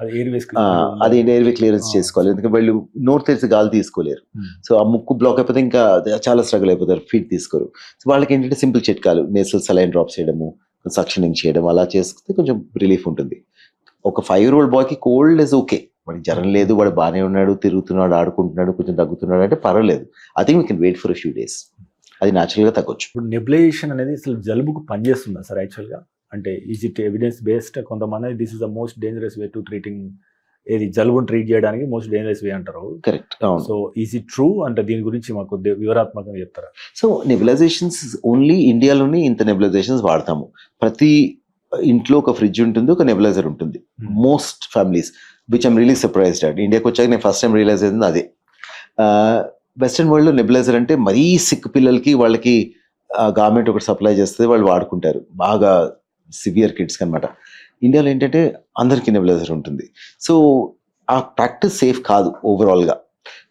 అది ఎయిర్వే క్లియరెన్స్ చేసుకోవాలి, ఎందుకంటే వాళ్ళు నోరు తెరిచి గాలి తీసుకోలేరు. సో ఆ ముక్కు బ్లాక్ అయిపోతే ఇంకా చాలా స్ట్రగుల్ అయిపోతారు, ఫీట్ తీసుకోరు. సో వాళ్ళకి ఏంటంటే సింపుల్ చిట్కాలు, నేసల్ సలైన్ డ్రాప్స్ చేయడము, సక్షనింగ్ చేయడం, అలా చేస్తే కొంచెం రిలీఫ్ ఉంటుంది. ఒక 5-year-old బాయ్కి కోల్డ్ ఇస్ ఓకే, వాడికి జ్వరం లేదు, వాడు బాగానే ఉన్నాడు, తిరుగుతున్నాడు, ఆడుకుంటున్నాడు, కొంచెం తగ్గుతున్నాడు అంటే పర్వాలేదు. I think we can wait for few days, అది న్యాచురల్గా తగ్గొచ్చు. ఇప్పుడు నెబులైజేషన్ అనేది అసలు జలుబుకు పనిచేస్తుందా సార్? యాక్చువల్గా అంటే ఈజ్ ఇట్ ఎవిడెన్స్ బేస్డ్? కొంతమంది this is the most dangerous way to treating, ఏది జలుబును ట్రీట్ చేయడానికి మోస్ట్ డేంజరస్ వే అంటారు. Correct. So is it true? అంటే దీని గురించి మాకు వివరాత్మకంగా చెప్తారా? సో నెబులైజేషన్స్ ఓన్లీ ఇండియాలోనే ఇంత నెబులైజేషన్స్ వాడతాము. ప్రతి ఇంట్లో ఒక ఫ్రిడ్జ్ ఉంటుంది, ఒక నెబులైజర్ ఉంటుంది. Most families, which I'm really surprised at. ఇండియాకి వచ్చాక నేను ఫస్ట్ టైం రియలైజ్ అయింది అదే. వెస్ట్రన్ వరల్డ్లో నెబులైజర్ అంటే మరీ సిక్ పిల్లలకి వాళ్ళకి గవర్నమెంట్ ఒకటి సప్లై చేస్తుంది, వాళ్ళు వాడుకుంటారు, బాగా సివియర్ కిడ్స్కి అనమాట. ఇండియాలో ఏంటంటే అందరికీ నెబులైజర్ ఉంటుంది. సో ఆ ప్రాక్టీస్ సేఫ్ కాదు ఓవరాల్గా,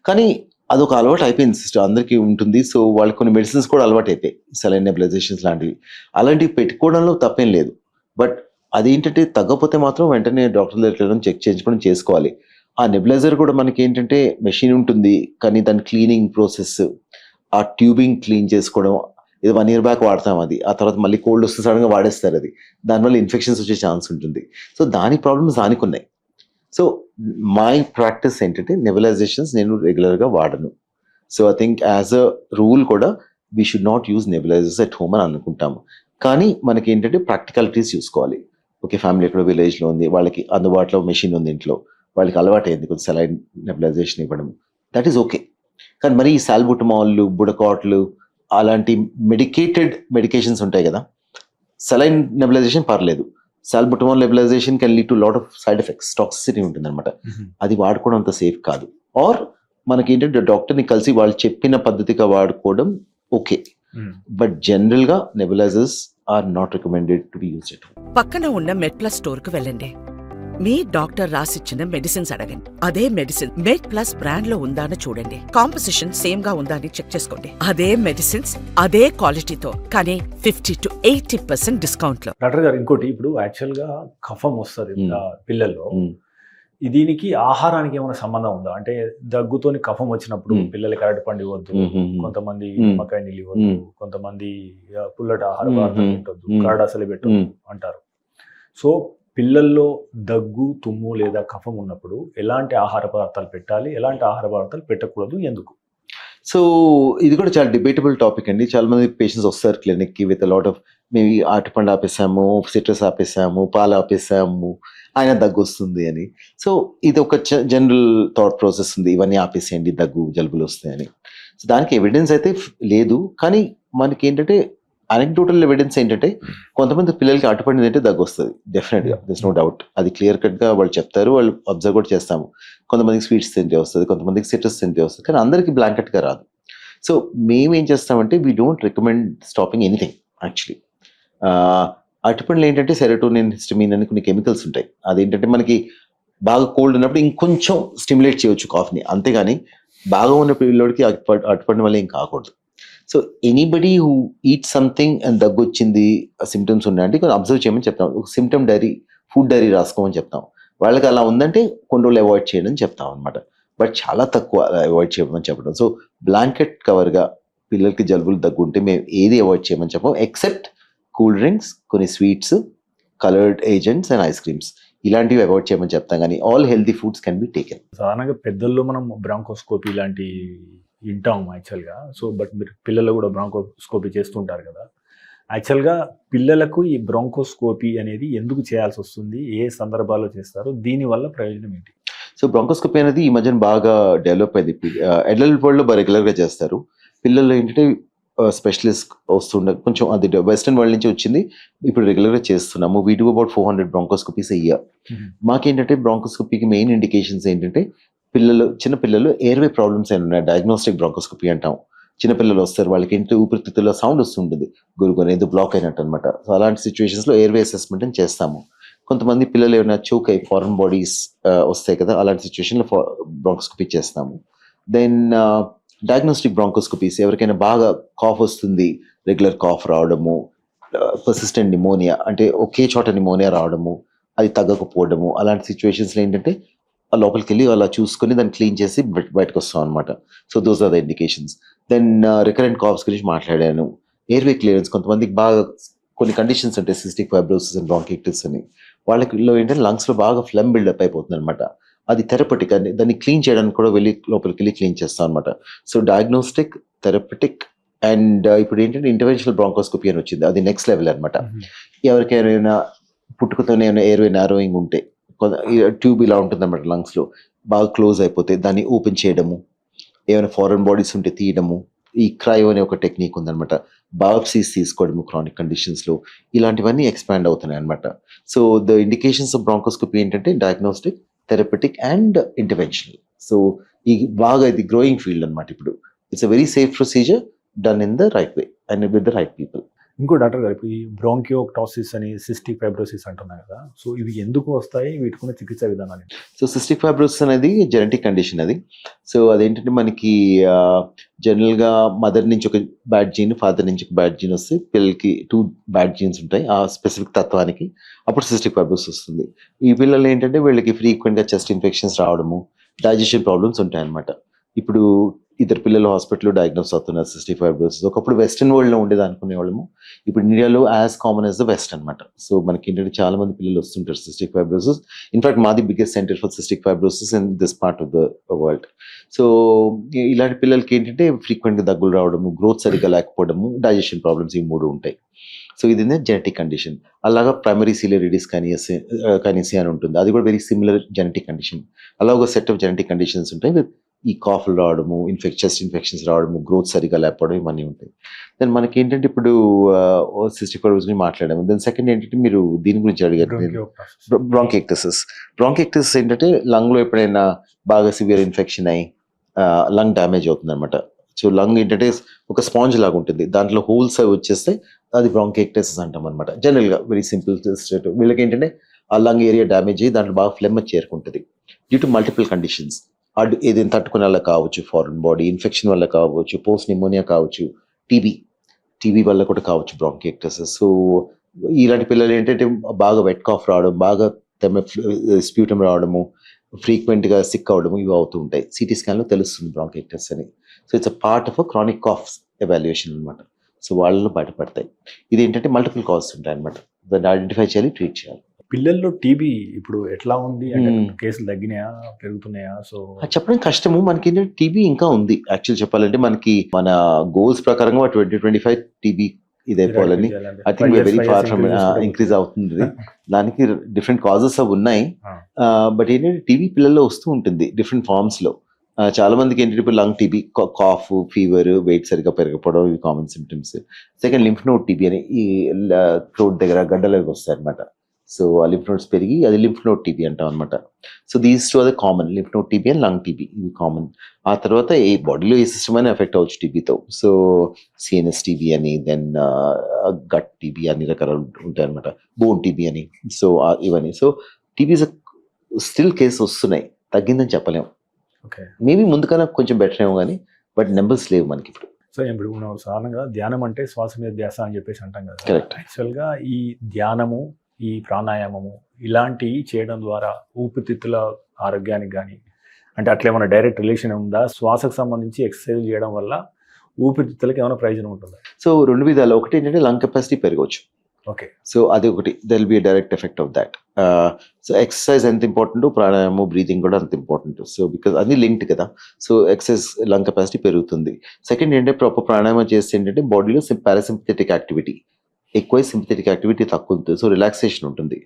కానీ అదొక అలవాటు అయిపోయింది సిస్టర్, అందరికీ ఉంటుంది. సో వాళ్ళకి కొన్ని మెడిసిన్స్ కూడా అలవాటు అయిపోయాయి, సెలైన్ నెబులైజేషన్స్ లాంటివి. అలాంటివి పెట్టుకోవడంలో తప్పేం లేదు, బట్ అదేంటంటే తగ్గపోతే మాత్రం వెంటనే డాక్టర్ దగ్గర చెక్ చేయించుకొని చేసుకోవాలి. ఆ నెబులైజర్ కూడా మనకి ఏంటంటే మెషిన్ ఉంటుంది, కానీ దాని క్లీనింగ్ ప్రాసెస్, ఆ ట్యూబింగ్ క్లీన్ చేసుకోవడం, ఇది 1 year బ్యాక్ వాడతాం అది, ఆ తర్వాత మళ్ళీ కోల్డ్ వస్తే సడన్గా వాడేస్తారు అది, దానివల్ల ఇన్ఫెక్షన్స్ వచ్చే ఛాన్స్ ఉంటుంది. సో దాని ప్రాబ్లమ్స్ దానికి ఉన్నాయి. సో మై ప్రాక్టీస్ ఏంటంటే నెబులైజేషన్స్ నేను రెగ్యులర్గా వాడను. So I think as a rule కూడా we should not use nebulisers at home అని అనుకుంటాము. కానీ మనకి ఏంటంటే ప్రాక్టికాలిటీస్ చూసుకోవాలి. ఓకే, ఫ్యామిలీ ఎక్కడో విలేజ్లో ఉంది, వాళ్ళకి అందుబాటులో మెషిన్ ఉంది ఇంట్లో, వాళ్ళకి అలవాటైంది కొంచెం సెలైన్ నెబులైజేషన్ ఇవ్వడం, దట్ ఈస్ ఓకే. కానీ మరి ఈ సాల్బుటమాల్లు, బుడకాట్లు అలాంటి మెడికేషన్స్ ఉంటాయి కదా, సెలైన్ నెబులైజేషన్ పర్లేదు, సాల్బుటమాల్ nebulisation can lead to lot of side effects, toxicity ఉంటుందన్నమాట. అది వాడుకోవడం అంత సేఫ్ కాదు. ఆర్ మనకి ఏంటంటే డాక్టర్ని కలిసి వాళ్ళు చెప్పిన పద్ధతిగా వాడుకోవడం ఓకే, బట్ జనరల్గా nebulisers are not recommended to be used at home. పక్కన ఉన్న మెడ్ప్లస్ స్టోర్ కు వెళ్ళండి. మీ డాక్టర్ రాసిచ్చిన మెడిసిన్స్ అడగండి. అదే మెడిసిన్ మెడ్ప్లస్ బ్రాండ్ లో ఉందా అని చూడండి. కాంపోజిషన్ సేమ్ గా ఉందా అని చెక్ చేసుకోండి. అదే మెడిసిన్స్ అదే క్వాలిటీతో, కానీ 50 to 80% డిస్కౌంట్ లో. డాక్టర్ గారు ఇంకోటి, ఇప్పుడు యాక్చువల్ గా కఫం వస్తుంది పిల్లల్లో, దీనికి ఆహారానికి ఏమైనా సంబంధం ఉందా? అంటే దగ్గుతోని కఫం వచ్చినప్పుడు పిల్లలకి అరటిపండు ఇవ్వద్దు, కొంతమంది నిమ్మకాయ నీళ్ళు ఇవ్వద్దు, కొంతమంది పుల్లటి ఆహార పదార్థాలు పెట్టొద్దు, కరడు అసలు పెట్టొద్దు అంటారు. సో పిల్లల్లో దగ్గు, తుమ్ము లేదా కఫం ఉన్నప్పుడు ఎలాంటి ఆహార పదార్థాలు పెట్టాలి, ఎలాంటి ఆహార పదార్థాలు పెట్టకూడదు, ఎందుకు? సో ఇది కూడా చాలా డిబేటబుల్ టాపిక్ అండి. చాలా మంది పేషెంట్స్ వస్తారు క్లినిక్కి విత్ లాట్ ఆఫ్, మేము అరటిపండు ఆపేసాము, సిట్రస్ ఆపేసాము, పాలు ఆపేసాము, ఆయన దగ్గు వస్తుంది అని. సో ఇది ఒక జనరల్ థాట్ ప్రాసెస్ ఉంది, ఇవన్నీ ఆపేసేయండి దగ్గు జలుబులు వస్తాయని. సో దానికి ఎవిడెన్స్ అయితే లేదు, కానీ మనకి ఏంటంటే అనెక్డోటల్ ఎవిడెన్స్ ఏంటంటే కొంతమంది పిల్లలకి అరటిపండు తింటే దగ్గు వస్తుంది, డెఫినెట్గా, దిస్ నో డౌట్, అది క్లియర్ కట్గా వాళ్ళు చెప్తారు, వాళ్ళు అబ్జర్వ్ కూడా చేస్తాము. కొంతమందికి స్వీట్స్ తింటే వస్తుంది, కొంతమందికి సిట్రస్ తింటే వస్తుంది, కానీ అందరికీ బ్లాంకెట్గా రాదు. సో మేమేం చేస్తామంటే we don't recommend stopping anything actually. అరటిపండ్లు ఏంటంటే సెరోటోనిన్, హిస్టమిన్ అని కొన్ని కెమికల్స్ ఉంటాయి. అదేంటంటే మనకి బాగా కోల్డ్ ఉన్నప్పుడు ఇంకొంచెం స్టిమ్యులేట్ చేయొచ్చు కాఫ్ని, అంతేగాని బాగా ఉన్న పిల్లలకి అరటిపండు వల్ల ఏం కాకూడదు. So anybody who eat something and దగ్గు వచ్చింది, సిమ్టమ్స్ ఉన్నాయంటే కొంచెం అబ్జర్వ్ చేయమని చెప్తాం. ఒక సిమ్టమ్ డైరీ, ఫుడ్ డైరీ రాసుకోమని చెప్తాం. వాళ్ళకి అలా ఉందంటే కొన్ని రోజులు అవాయిడ్ చేయడం చెప్తాం అనమాట, బట్ చాలా తక్కువ అవాయిడ్ చేయమని చెప్పడం. సో బ్లాంకెట్ కవర్గా పిల్లలకి జలుబులు దగ్గు ఉంటే మేము ఏది అవాయిడ్ చేయమని చెప్పాం, ఎక్సెప్ట్ కూల్ డ్రింక్స్, కొన్ని sweets, coloured agents and ice creams, ఇలాంటివి అవాయిడ్ చేయమని చెప్తాం. కానీ all healthy foods can be taken. సాధారణంగా పెద్దల్లో మనం బ్రాంకోస్కోపీ ఇలాంటి వింటాం యాక్చువల్గా. సో బట్ మీరు పిల్లలు కూడా బ్రాంకోస్కోపీ చేస్తుంటారు కదా, యాక్చువల్గా పిల్లలకు ఈ బ్రాంకోస్కోపీ అనేది ఎందుకు చేయాల్సి వస్తుంది, ఏ సందర్భాల్లో చేస్తారు, దీనివల్ల ప్రయోజనం ఏంటి? సో బ్రాంకోస్కోపీ అనేది ఈ మధ్యన బాగా డెవలప్ అయింది. అడల్ట్ వరల్డ్లో బాగా రెగ్యులర్గా చేస్తారు. పిల్లలు ఏంటంటే స్పెషలిస్ట్ వస్తుండే, కొంచెం అది వెస్టర్న్ వరల్డ్ నుంచి వచ్చింది, ఇప్పుడు రెగ్యులర్గా చేస్తున్నాము. We do about 400 బ్రాంకోస్కోపీస్ a year. మాకేంటంటే బ్రాంకోస్కోపీకి మెయిన్ ఇండికేషన్స్ ఏంటంటే చిన్నపిల్లలు ఎయిర్వే ప్రాబ్లమ్స్ అయినా ఉన్నాయి, డయాగ్నోస్టిక్ బ్రాంకోస్కోపీ అంటాం. చిన్నపిల్లలు వస్తారు, వాళ్ళకి ఏంటంటే ఊపిరితిత్తుల్లో సౌండ్ వస్తుంటుంది, గురుగుని ఏదో బ్లాక్ అయినట్టు అనమాట. సో అలాంటి సిచ్యువేషన్స్లో ఎయిర్వే అసెస్మెంట్ అని చేస్తాము. కొంతమంది పిల్లలు ఏమైనా చోక్ అయ్యి ఫారెన్ బాడీస్ వస్తాయి కదా, అలాంటి సిచ్యువేషన్లో బ్రాంకోస్కోపీ చేస్తాము. దెన్ డయాగ్నోస్టిక్ బ్రాంకోస్కోపీస్, ఎవరికైనా బాగా కాఫ్ వస్తుంది, రెగ్యులర్ కాఫ్ రావడము, పర్సిస్టెంట్ నిమోనియా అంటే ఒకే చోట నిమోనియా రావడము, అది తగ్గకపోవడము, అలాంటి సిచ్యువేషన్స్లో ఏంటంటే ఆ లోపలికి వెళ్ళి అలా చూసుకొని దాన్ని క్లీన్ చేసి బయటకు వస్తాం అనమాట. So those are the indications. Then recurrent coughs గురించి మాట్లాడాను. ఎయిర్వే క్లియరెన్స్, కొంతమందికి బాగా కొన్ని కండిషన్స్ ఉంటాయి, సిస్టిక్ ఫైబ్రోసిస్ అండ్ బ్రాంకైటిస్ అని, వాళ్ళకిలో ఏంటంటే లంగ్స్లో బాగా ఫ్లమ్ బిల్డప్ అయిపోతుంది అనమాట. అది థెరపటిక్, అని దాన్ని క్లీన్ చేయడానికి కూడా వెళ్ళి లోపలికి వెళ్ళి క్లీన్ చేస్తాం అనమాట. సో డయాగ్నోస్టిక్, థెరపటిక్ అండ్ ఇప్పుడు ఏంటంటే ఇంటర్వెన్షనల్ బ్రాంకోస్కోపీ అని వచ్చింది, అది నెక్స్ట్ లెవెల్ అనమాట. ఎవరికైనా పుట్టుకతోనే ఏమైనా ఎయిర్వే నారోయింగ్ ఉంటే, ట్యూబ్ ఇలా ఉంటుంది అన్నమాట లంగ్స్లో, బాగా క్లోజ్ అయిపోతే దాన్ని ఓపెన్ చేయడము, ఏమైనా ఫారెన్ బాడీస్ ఉంటే తీయడము, ఈ క్రయో అనే ఒక టెక్నిక్ ఉందన్నమాట, బయాప్సీస్ తీసుకోవడము క్రానిక్ కండిషన్స్లో, ఇలాంటివన్నీ ఎక్స్పాండ్ అవుతున్నాయి అనమాట. So the indications of bronchoscopy ఏంటంటే diagnostic, therapeutic and interventional. So ఈ బాగా ఇది గ్రోయింగ్ ఫీల్డ్ అనమాట ఇప్పుడు. It's a very safe procedure done in the right way and with the right people. ఇంకో డాక్టర్ గారు, ఇప్పుడు ఈ బ్రాంకియోటాసిస్ అని సిస్టిక్ ఫైబ్రోసిస్ అంటున్నారు కదా, సో ఇవి ఎందుకు వస్తాయి, వీటికున్న చికిత్సా విధానాలు? సో సిస్టిక్ ఫైబ్రోసిస్ అనేది జెనెటిక్ కండిషన్ అది. సో అదేంటంటే మనకి జనరల్గా మదర్ నుంచి ఒక బ్యాడ్ జీన్, ఫాదర్ నుంచి ఒక బ్యాడ్ జీన్ వస్తే పిల్లలకి 2 బ్యాడ్ జీన్స్ ఉంటాయి ఆ స్పెసిఫిక్ తత్వానికి, అప్పుడు సిస్టిక్ ఫైబ్రోసిస్ వస్తుంది. ఈ పిల్లలు ఏంటంటే వీళ్ళకి ఫ్రీక్వెంట్గా చెస్ట్ ఇన్ఫెక్షన్స్ రావడము, డైజెషన్ ప్రాబ్లమ్స్ ఉంటాయి అన్నమాట. ఇప్పుడు ఇద్దరు పిల్లలు హాస్పిటల్లో డయాగ్నోస్ అవుతున్నారు సిస్టిక్ ఫైబ్రోసిస్. ఒకప్పుడు వెస్టర్న్ వరల్డ్లో ఉండేది అనుకునే వాళ్ళము, ఇప్పుడు ఇండియాలో as common as the west అనమాట. సో మనకి ఏంటంటే చాలా మంది పిల్లలు వస్తుంటారు సిస్టిక్ ఫైబ్రోసిస్. ఇన్ఫాక్ట్ మాది biggest centre for cystic fibrosis in this part of the world. So ఇలాంటి పిల్లలకి ఏంటంటే ఫ్రీక్వెంట్గా దగ్గులు రావడము, గ్రోత్ సరిగ్గా లేకపోవడము, డైజెషన్ ప్రాబ్లమ్స్ ఈ 3 ఉంటాయి. సో ఇది జెనెటిక్ కండిషన్. అలాగా ప్రైమరీ సిలియరిటిస్ కనీసి అని ఉంటుంది, అది కూడా వెరీ సిమిలర్ జెనెటిక్ కండిషన్. అలా ఒక సెట్ ఆఫ్ జెనెటిక్ కండిషన్స్ ఉంటాయి విత్ ఈ కాఫ్లు రావడము, చెస్ట్ ఇన్ఫెక్షన్స్ రావడము, గ్రోత్ సరిగా లేకపోవడం, ఇవన్నీ ఉంటాయి. దెన్ మనకి ఏంటంటే ఇప్పుడు సిస్టిక్ ఫైబ్రోసిస్ గురించి మాట్లాడాము. దెన్ సెకండ్ ఏంటంటే మీరు దీని గురించి అడిగారు, బ్రాంకైటిస్. బ్రాంకైటిస్ ఏంటంటే లంగ్లో ఎప్పుడైనా బాగా సివియర్ ఇన్ఫెక్షన్ అయ్యి లంగ్ డ్యామేజ్ అవుతుంది అనమాట. సో లంగ్ ఏంటంటే ఒక స్పాంజ్ లాగా ఉంటుంది, దాంట్లో హోల్స్ అవి వచ్చేస్తే అది బ్రాంకైటిస్ అంటాం అనమాట. జనరల్గా వెరీ సింపుల్ స్టేట్. వీళ్ళకి ఏంటంటే ఆ లంగ్ ఏరియా డ్యామేజ్ అయ్యి దాంట్లో బాగా ఫ్లెమ్ చేరుకుంటుంది డ్యూ టు మల్టిపుల్ కండిషన్స్. ఏదైనా తట్టుకునే వల్ల కావచ్చు, ఫారెన్ బాడీ ఇన్ఫెక్షన్ వల్ల కావచ్చు, పోస్ట్ నిమోనియా కావచ్చు, టీబీ వల్ల కూడా కావచ్చు బ్రాంకైటిస్. సో ఇలాంటి పిల్లలు ఏంటంటే బాగా వెట్ కాఫ్ రావడం, బాగా స్ప్యూటమ్ రావడము, ఫ్రీక్వెంట్గా సిక్ అవడము, ఇవి అవుతూ ఉంటాయి. సిటీ స్కాన్లో తెలుస్తుంది బ్రాంకైటిస్ అని. So it's a part of a chronic cough evaluation అనమాట. సో వాళ్ళలో బయటపడతాయి. ఇది ఏంటంటే మల్టిపుల్ కాజెస్ ఉంటాయి అనమాట. దాన్ని ఐడెంటిఫై చేయాలి, ట్రీట్ చేయాలి. పిల్లల్లో టీబీ ఇప్పుడు ఎట్లా ఉంది అంటే కేసులు తగ్గినాయా, పెరుగుతున్నాయా? సో చెప్పడం కష్టము. మనకి టీబీ ఇంకా ఉంది. యాక్చువల్ చెప్పాలంటే మనకి మన గోల్స్ ప్రకారంగా 2025 టీబీ ఇదైపోవాలని. I think very far from increase అవుతుంది. దానికి డిఫరెంట్ కాజెస్ అవి ఉన్నాయి. బట్ ఏంటంటే టీబీ పిల్లల్లో వస్తూ ఉంటుంది డిఫరెంట్ ఫార్మ్స్ లో. చాలా మందికి ఏంటంటే ఇప్పుడు lung TB, cough, fever, weight సరిగ్గా పెరగకపోవడం, ఇవి common symptoms. Second lymph node TB అని ఈ థ్రోట్ దగ్గర గడ్డలకు వస్తాయి అనమాట. సో ఆ లింఫ్ నోడ్స్ పెరిగి అది లింఫ్ నోడ్ టీబీ అంటాం అనమాట. So these two are common, lymph node TB and lung TB, ఇవి కామన్. ఆ తర్వాత ఏ బాడీలో ఏ సిస్టమ్ అయినా ఎఫెక్ట్ అవ్వచ్చు టీబీతో. సో సిఎన్ఎస్ టీబీ అని, దెన్ గట్ టీబీ అని రకరకాలు ఉంటాయి అనమాట, బోన్ టీబీ అని. సో ఇవన్నీ. సో టీబీస్ స్టిల్ కేసు వస్తున్నాయి, తగ్గిందని చెప్పలేము. మేబీ ముందు కన్నా కొంచెం బెటర్ ఏమో కానీ, బట్ నెంబర్స్ లేవు మనకి ఇప్పుడు. సో ఇప్పుడు మనం సాధారణంగా ధ్యానం అంటే శ్వాస మీద ధ్యాస అని చెప్పేసి అంటాం కదా. కరెక్ట్. యాక్చువల్గా ఈ ధ్యానము, ఈ ప్రాణాయామము ఇలాంటివి చేయడం ద్వారా ఊపిరితిత్తుల ఆరోగ్యానికి కానీ అంటే అట్లా ఏమైనా డైరెక్ట్ రిలేషన్ ఉందా? శ్వాసకు సంబంధించి ఎక్సర్సైజ్ చేయడం వల్ల ఊపిరితిత్తులకు ఏమైనా ప్రయోజనం ఉంటుందా? సో 2 విధాలు. ఒకటి ఏంటంటే లంగ్ కెపాసిటీ పెరగవచ్చు. ఓకే. సో అది ఒకటి, there will be direct effect of that. So exercise ఎంత ఇంపార్టెంట్, ప్రాణాయామం, బ్రీతింగ్ కూడా అంత ఇంపార్టెంట్. సో బికాస్ అది లింక్డ్ కదా. సో ఎక్సర్సైజ్ లంగ్ కెపాసిటీ పెరుగుతుంది. సెకండ్ ఏంటంటే ప్రాపర్ ప్రాణాయామం చేస్తే ఏంటంటే బాడీలో పారాసింపథెటిక్ యాక్టివిటీ ఎక్కువ, సింపథెటిక్ యాక్టివిటీ తక్కువ ఉంటుంది. సో రిలాక్సేషన్ ఉంటుంది.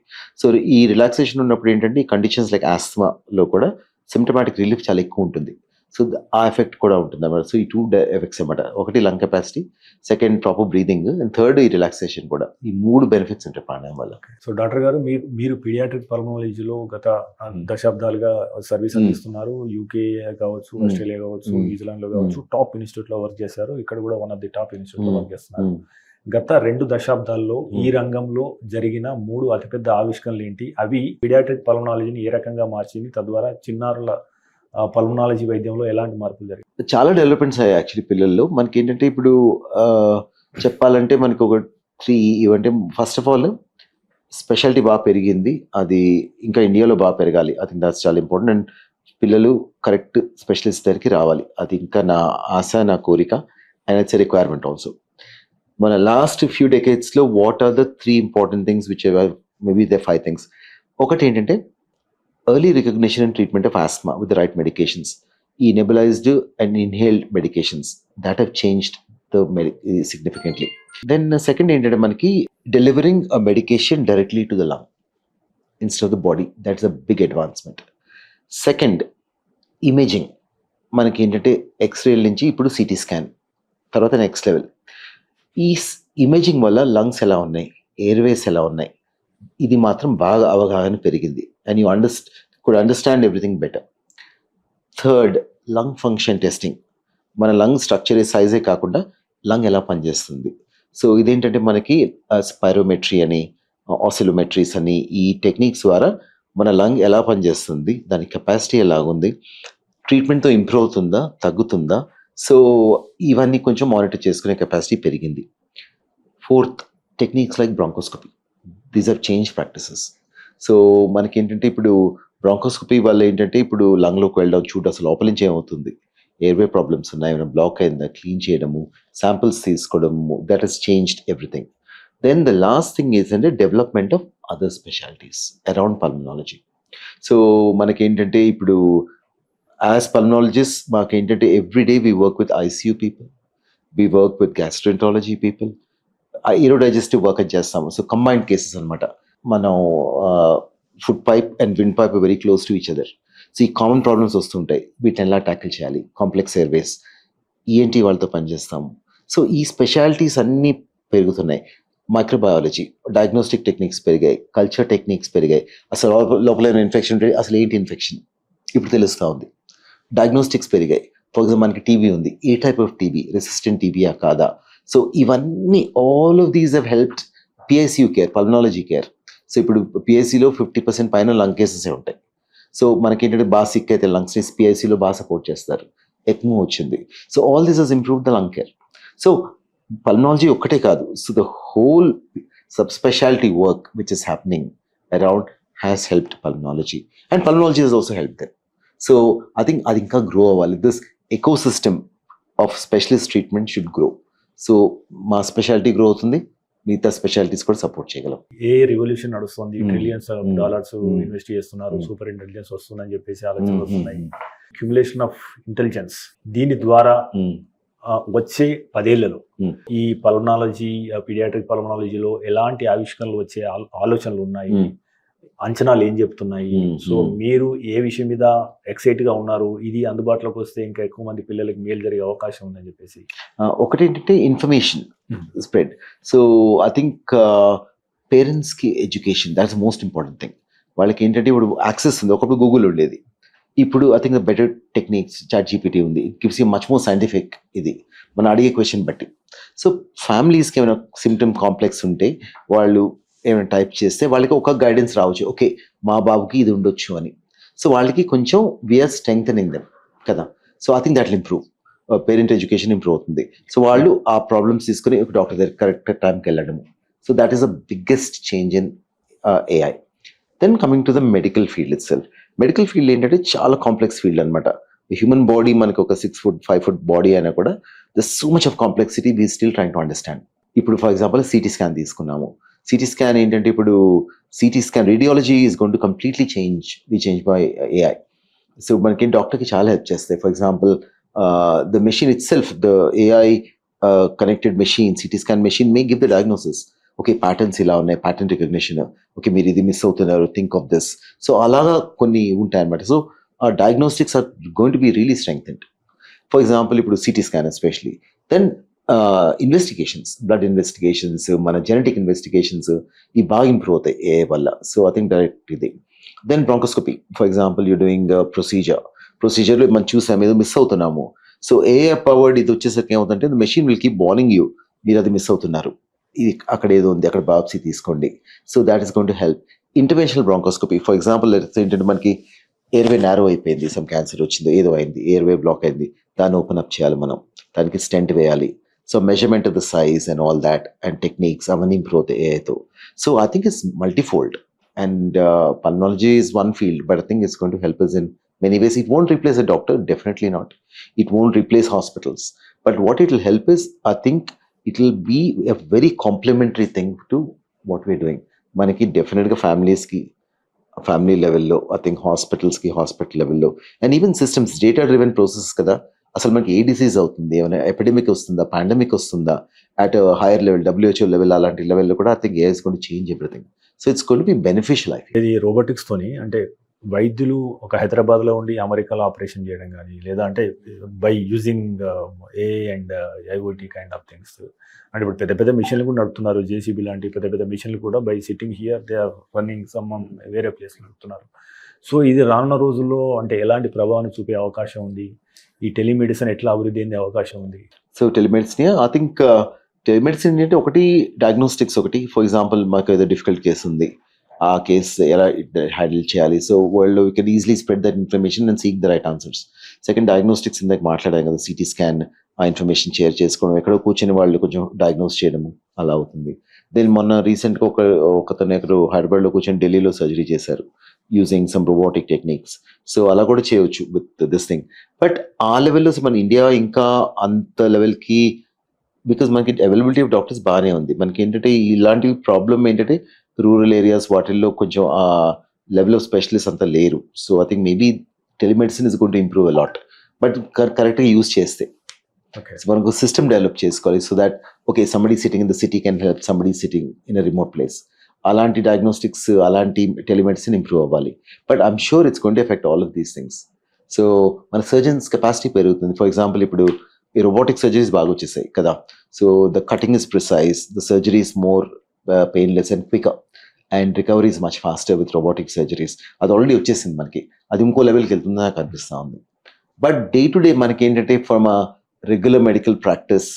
సో ఈ రిలాక్సేషన్ ఉన్నప్పుడు ఏంటంటే ఈ కండిషన్స్ లైక్ ఆస్మా కూడా సిమ్టమాటిక్ రిలీఫ్ చాలా ఎక్కువ ఉంటుంది. సో ఆ ఎఫెక్ట్ కూడా ఉంటుంది అన్నమాట. సో ఈ 2 ఎఫెక్ట్స్ అన్నమాట. ఒకటి lung capacity, second proper breathing, and third ఈ రిలాక్సేషన్ కూడా. ఈ 3 బెనిఫిట్స్ ఉంటాయి ప్రాణాయామం వల్ల. సో డాక్టర్ గారు, మీరు పీడియాట్రిక్ పల్మనాలజీలో గత దశాబ్దాలుగా సర్వీస్ అందిస్తున్నారు. యూకే కావచ్చు, ఆస్ట్రేలియా కావచ్చు, న్యూజిలాండ్ లో కావచ్చు, టాప్ ఇన్స్టిట్యూట్ లో వర్క్ చేశారు. ఇక్కడ కూడా one of the top institute లో వర్క్ చేస్తున్నారు. గత 2 దశాబ్దాల్లో ఈ రంగంలో జరిగిన 3 అతిపెద్ద ఆవిష్కరణలు ఏంటి? అవి పీడియాట్రిక్ పల్మనాలజీని ఏ రకంగా మార్చింది? తద్వారా చిన్నారుల పల్మనాలజీ వైద్యంలో ఎలాంటి మార్పులు జరిగాయి? చాలా డెవలప్మెంట్స్ అయ్యాయి యాక్చువల్లీ పిల్లల్లో. మనకి ఏంటంటే ఇప్పుడు చెప్పాలంటే మనకి ఒక 3 ఇవంటే, ఫస్ట్ ఆఫ్ ఆల్ స్పెషాలిటీ బాగా పెరిగింది. అది ఇంకా ఇండియాలో బాగా పెరగాలి. ఐ థింక్ దాట్స్ చాలా ఇంపార్టెంట్. అండ్ పిల్లలు కరెక్ట్ స్పెషలిస్ట్ దగ్గరికి రావాలి. అది ఇంకా నా ఆశ, నా కోరిక, and it's a requirement also. మన లాస్ట్ ఫ్యూ డెకేడ్స్లో what are the 3 important things which maybe they 5 things. ఒకటి ఏంటంటే early recognition and treatment of asthma with the right medications. Nebulized and inhaled medications that have changed significantly. Then second ఏంటంటే మనకి delivering a medication directly to the lung instead of the body. That's a big advancement. Second, imaging. మనకి ఏంటంటే ఎక్స్రే నుంచి ఇప్పుడు సిటీ స్కాన్, తర్వాత నెక్స్ట్ లెవెల్. ఈ ఇమేజింగ్ వల్ల లంగ్స్ ఎలా ఉన్నాయి, ఎయిర్వేస్ ఎలా ఉన్నాయి, ఇది మాత్రం బాగా అవగాహన పెరిగింది. And you could understand everything better. Third, lung function testing. మన లంగ్ స్ట్రక్చర్ సైజే కాకుండా లంగ్ ఎలా పనిచేస్తుంది. సో ఇదేంటంటే మనకి స్పైరోమెట్రీ అని, ఆసిలోమెట్రీస్ అని, ఈ టెక్నిక్స్ ద్వారా మన లంగ్ ఎలా పనిచేస్తుంది, దాని కెపాసిటీ ఎలాగుంది, ట్రీట్మెంట్తో ఇంప్రూవ్ అవుతుందా, తగ్గుతుందా. సో ఇవన్నీ కొంచెం మానిటర్ చేసుకునే కెపాసిటీ పెరిగింది. Fourth, techniques like bronchoscopy. These are change practices. So మనకి ఏంటంటే ఇప్పుడు బ్రాంకోస్కోపీ వల్ల ఏంటంటే ఇప్పుడు లంగ్లోకి వెళ్ళడం, చూడు అసలు లోపల నుంచి ఏమవుతుంది, ఎయిర్వే ప్రాబ్లమ్స్ ఉన్నాయి, ఏమైనా బ్లాక్ అయిందా క్లీన్ చేయడము, శాంపిల్స్ తీసుకోవడము, that has changed everything. Then the last thing is అంటే development of other specialities around pulmonology. So మనకేంటంటే ఇప్పుడు యాజ్ పల్మనాలజిస్ట్ మాకేంటంటే everyday we work with ICU people, we work with gastroenterology people, aerodigestive work చేస్తాము. సో కంబైన్డ్ కేసెస్ అనమాట. మనం food pipe and wind pipe very close to each other. So ఈ కామన్ ప్రాబ్లమ్స్ వస్తుంటాయి, వీటిని ఎలా ట్యాకిల్ చేయాలి, కాంప్లెక్స్ ఎయిర్వేస్, ఈఎన్టీ వాళ్ళతో పనిచేస్తాము. సో ఈ స్పెషాలిటీస్ అన్నీ పెరుగుతున్నాయి. మైక్రోబయాలజీ, డయాగ్నోస్టిక్ టెక్నిక్స్ పెరిగాయి, కల్చర్ టెక్నిక్స్ పెరిగాయి. అసలు లోపల ఇన్ఫెక్షన్ ఉంటే అసలు ఏంటి ఇన్ఫెక్షన్ ఇప్పుడు తెలుస్తూ ఉంది. డయాగ్నోస్టిక్స్ పెరిగాయి. ఫర్ ఎగ్జాంపుల్ మనకి టీబీ ఉంది, ఏ టైప్ ఆఫ్ టీబీ, రెసిస్టెంట్ టీబీయా కాదా. సో ఇవన్నీ all of these have helped PICU care, pulmonology care. So ఇప్పుడు పిఐసిలో 50% పైన లంగ్ కేసెసే ఉంటాయి. సో మనకేంటంటే బాగా సిక్ అయితే లంగ్స్ని పిఐసిలో బాగా సపోర్ట్ చేస్తారు. ఎక్మో వచ్చింది. So all this has improve the lung care. So pulmonology ఒక్కటే కాదు, so the whole sub speciality work which is happening around has helped pulmonology, and pulmonology has also help them. So I think అది ఇంకా గ్రో అవ్వాలి. This ecosystem of specialist treatment should grow. So మా స్పెషాలిటీ గ్రో అవుతుంది, మిగతా స్పెషాలిటీస్ కూడా సపోర్ట్ చేయగలం. ఏ రివల్యూషన్ నడుస్తుంది, ట్రిలియన్స్ ఆఫ్ డాలర్స్ ఇన్వెస్ట్ చేస్తున్నారు, Mm. సూపర్ ఇంటెలిజెన్స్ వస్తుందని చెప్పేసి ఆలోచనలు వస్తున్నాయి. అక్యుములేషన్ ఆఫ్ ఇంటెలిజెన్స్, దీని ద్వారా వచ్చే 10 ఏళ్లలో Mm. ఈ పల్మనాలజీ, పీడియాట్రిక్ పల్మనాలజీలో ఎలాంటి ఆవిష్కరణలు వచ్చే ఆలోచనలు ఉన్నాయి, అంచనాలు ఏం చెప్తున్నాయి? సో మీరు ఏ విషయం మీద ఎక్సైట్ గా ఉన్నారు? ఇది అందుబాటులోకి వస్తే ఇంకా ఎక్కువ మంది పిల్లలకి మేలు జరిగే అవకాశం ఉందని చెప్పేసి. ఒకటి ఏంటంటే information spread. So I think పేరెంట్స్కి education, that's most important thing. వాళ్ళకి ఏంటంటే ఇప్పుడు యాక్సెస్ ఉంది, ఒకప్పుడు గూగుల్ ఉండేది, ఇప్పుడు I think better techniques, chat GPT ఉంది, it gives you much more scientific. ఇది మనం అడిగే క్వశ్చన్ బట్టి. సో ఫ్యామిలీస్కి ఏమైనా సిమ్టమ్ కాంప్లెక్స్ ఉంటే వాళ్ళు ఏమైనా టైప్ చేస్తే వాళ్ళకి ఒక గైడెన్స్ రావచ్చు, ఓకే మా బాబుకి ఇది ఉండొచ్చు అని. సో వాళ్ళకి కొంచెం వీఆర్ స్ట్రెంగ్థనింగ్ దెమ్ కదా. So I think that will improve, parent education improve అవుతుంది. సో వాళ్ళు ఆ ప్రాబ్లమ్స్ తీసుకుని ఒక డాక్టర్ దగ్గర కరెక్ట్ టైంకి వెళ్ళడము. So that is the biggest change in AI. Then coming to the medical field itself. Medical field ఏంటంటే చాలా కాంప్లెక్స్ ఫీల్డ్ అనమాట. హ్యూమన్ బాడీ మనకి ఒక 6 foot 5 foot బాడీ అయినా కూడా the so much of complexity we still trying to understand. ఇప్పుడు ఫర్ ఎగ్జాంపుల్ సిటీ స్కాన్ తీసుకున్నాము. సిటీ స్కాన్ ఏంటంటే ఇప్పుడు CT scan radiology is going to completely change by AI. So మనకి డాక్టర్కి చాలా హెల్ప్ చేస్తాయి. For example the machine it self, the AI connected machine, CT scan machine may give the diagnosis. Okay patterns ఇలా ఉన్నాయి, ప్యాటర్న్ రికగ్నిషన్, ఓకే మీరు ఇది మిస్ అవుతున్నారు, థింక్ ఆఫ్ దిస్. సో అలాగా కొన్ని ఉంటాయి అనమాట. So diagnostics are going to be really strengthened. For example ఇప్పుడు CT scan especially. Then investigations, blood investigations, మన జెనెటిక్ ఇన్వెస్టిగేషన్స్ ఇవి బాగా ఇంప్రూవ్ అవుతాయి ఏఐ వల్ల. సో ఐ థింక్ డైరెక్ట్ ఇది. Then bronchoscopy, for example you doing ప్రొసీజర్లో మనం చూసాము ఏదో మిస్ అవుతున్నాము. సో ఏఐ పవర్డ్ ఇది వచ్చేసరికి ఏమవుతుందంటే the machine will keep warning you, మీరు అది మిస్ అవుతున్నారు, ఇది అక్కడ ఏదో ఉంది, అక్కడ బాప్సీ తీసుకోండి. So that is going to help. Interventional bronchoscopy, for example ఏంటంటే మనకి ఎయిర్వే నారో అయిపోయింది, సమ్ క్యాన్సర్ వచ్చింది, ఏదో అయింది, ఎయిర్వే బ్లాక్ అయింది, దాన్ని ఓపెన్ అప్ చేయాలి మనం, దానికి స్టెంట్ వేయాలి. So measurement of the size and all that and techniques అవన్నీ ఇంప్రూవ్ అవుతాయి ఏఐతో. So I think it's multifold and pulmonology is one field, but I think it's going to help us in many ways. It won't replace a doctor, definitely not. It won't replace hospitals. But what it will help is, I think it will be a very complementary thing to what we're doing. Manaki definitely families ki, family level lo, I think hospitals ki hospital level lo, and even systems, data driven processes kada. అసలు మనకి ఏ డిసీజ్ అవుతుంది, ఏమైనా ఎపిడమిక్ వస్తుందా, పాండమిక్ వస్తుందా, at higher level WHO level అలాంటి లెవెల్లో కూడా I think AI is going to change everything. So it's going to B beneficial. ఇది రోబోటిక్స్ తోని అంటే వైద్యులు ఒక హైదరాబాద్లో ఉండి అమెరికాలో ఆపరేషన్ చేయడం కానీ, లేదా అంటే by using AI and IoT kind of things. అంటే ఇప్పుడు పెద్ద పెద్ద మిషన్లు కూడా నడుపుతున్నారు, జేసీబీ లాంటి పెద్ద పెద్ద మిషన్లు కూడా by sitting here they are running some వేరే ప్లేస్లో నడుపుతున్నారు. సో ఇది రానున్న రోజుల్లో అంటే ఎలాంటి ప్రభావాన్ని చూపే అవకాశం ఉంది? ఈ టెలిమెడిసిన్ ఎట్లా అభివృద్ధి అయ్యే అవకాశం ఉంది? So telemedicine I think telemedicine ఏంటంటే ఒకటి డయాగ్నోస్టిక్స్, ఒకటి ఫర్ ఎగ్జాంపుల్ మాకు ఏదో డిఫికల్ట్ కేసు ఉంది, ఆ కేసు ఎలా హ్యాండిల్ చేయాలి. So world we can easily spread that information and seek the right answers. Second diagnostics ఇందాక మాట్లాడాం కదా, సిటీ స్కాన్, ఆ ఇన్ఫర్మేషన్ షేర్ చేసుకోవడం, ఎక్కడో కూర్చొని వాళ్ళు కొంచెం డయాగ్నోస్ చేయడము అలా అవుతుంది. దెన్ మొన్న రీసెంట్గా ఒకతను ఎక్కడో హైదరాబాద్లో కూర్చొని ఢిల్లీలో సర్జరీ చేశారు. Using some robotic techniques. So అలా కూడా చేయవచ్చు విత్ దిస్ థింగ్. బట్ ఆ లెవెల్లో మన ఇండియా ఇంకా అంత లెవెల్కి, బికాజ్ మనకి అవైలబిలిటీ ఆఫ్ డాక్టర్స్ బాగానే ఉంది. మనకి ఏంటంటే ఇలాంటి ప్రాబ్లమ్ ఏంటంటే రూరల్ ఏరియాస్ వాటిల్లో కొంచెం ఆ లెవెల్ ఆఫ్ స్పెషలిస్ట్ అంతా లేరు. So I think maybe telemedicine is going to improve a lot. But కరెక్ట్గా యూజ్ చేస్తే ఓకే. సో మనకు సిస్టమ్ డెవలప్ చేసుకోవాలి. So that okay, somebody sitting in the city can help somebody sitting in a remote place. అలాంటి డయాగ్నోస్టిక్స్, అలాంటి టెలిమెడిసిన్ ఇంప్రూవ్ అవ్వాలి. But I'm sure it's going to effect all of these things. So మన సర్జన్స్ కెపాసిటీ పెరుగుతుంది. ఫర్ ఎగ్జాంపుల్ ఇప్పుడు ఈ రోబోటిక్ సర్జరీస్ బాగా వచ్చేసాయి కదా. So the cutting is precise, the surgery is more painless and quicker, and recovery is much faster with robotic surgeries. అది ఆల్రెడీ వచ్చేసింది మనకి, అది ఇంకో లెవెల్కి వెళ్తుందని నాకు అనిపిస్తూ ఉంది. బట్ డే టు డే మనకి ఏంటంటే from a regular medical practice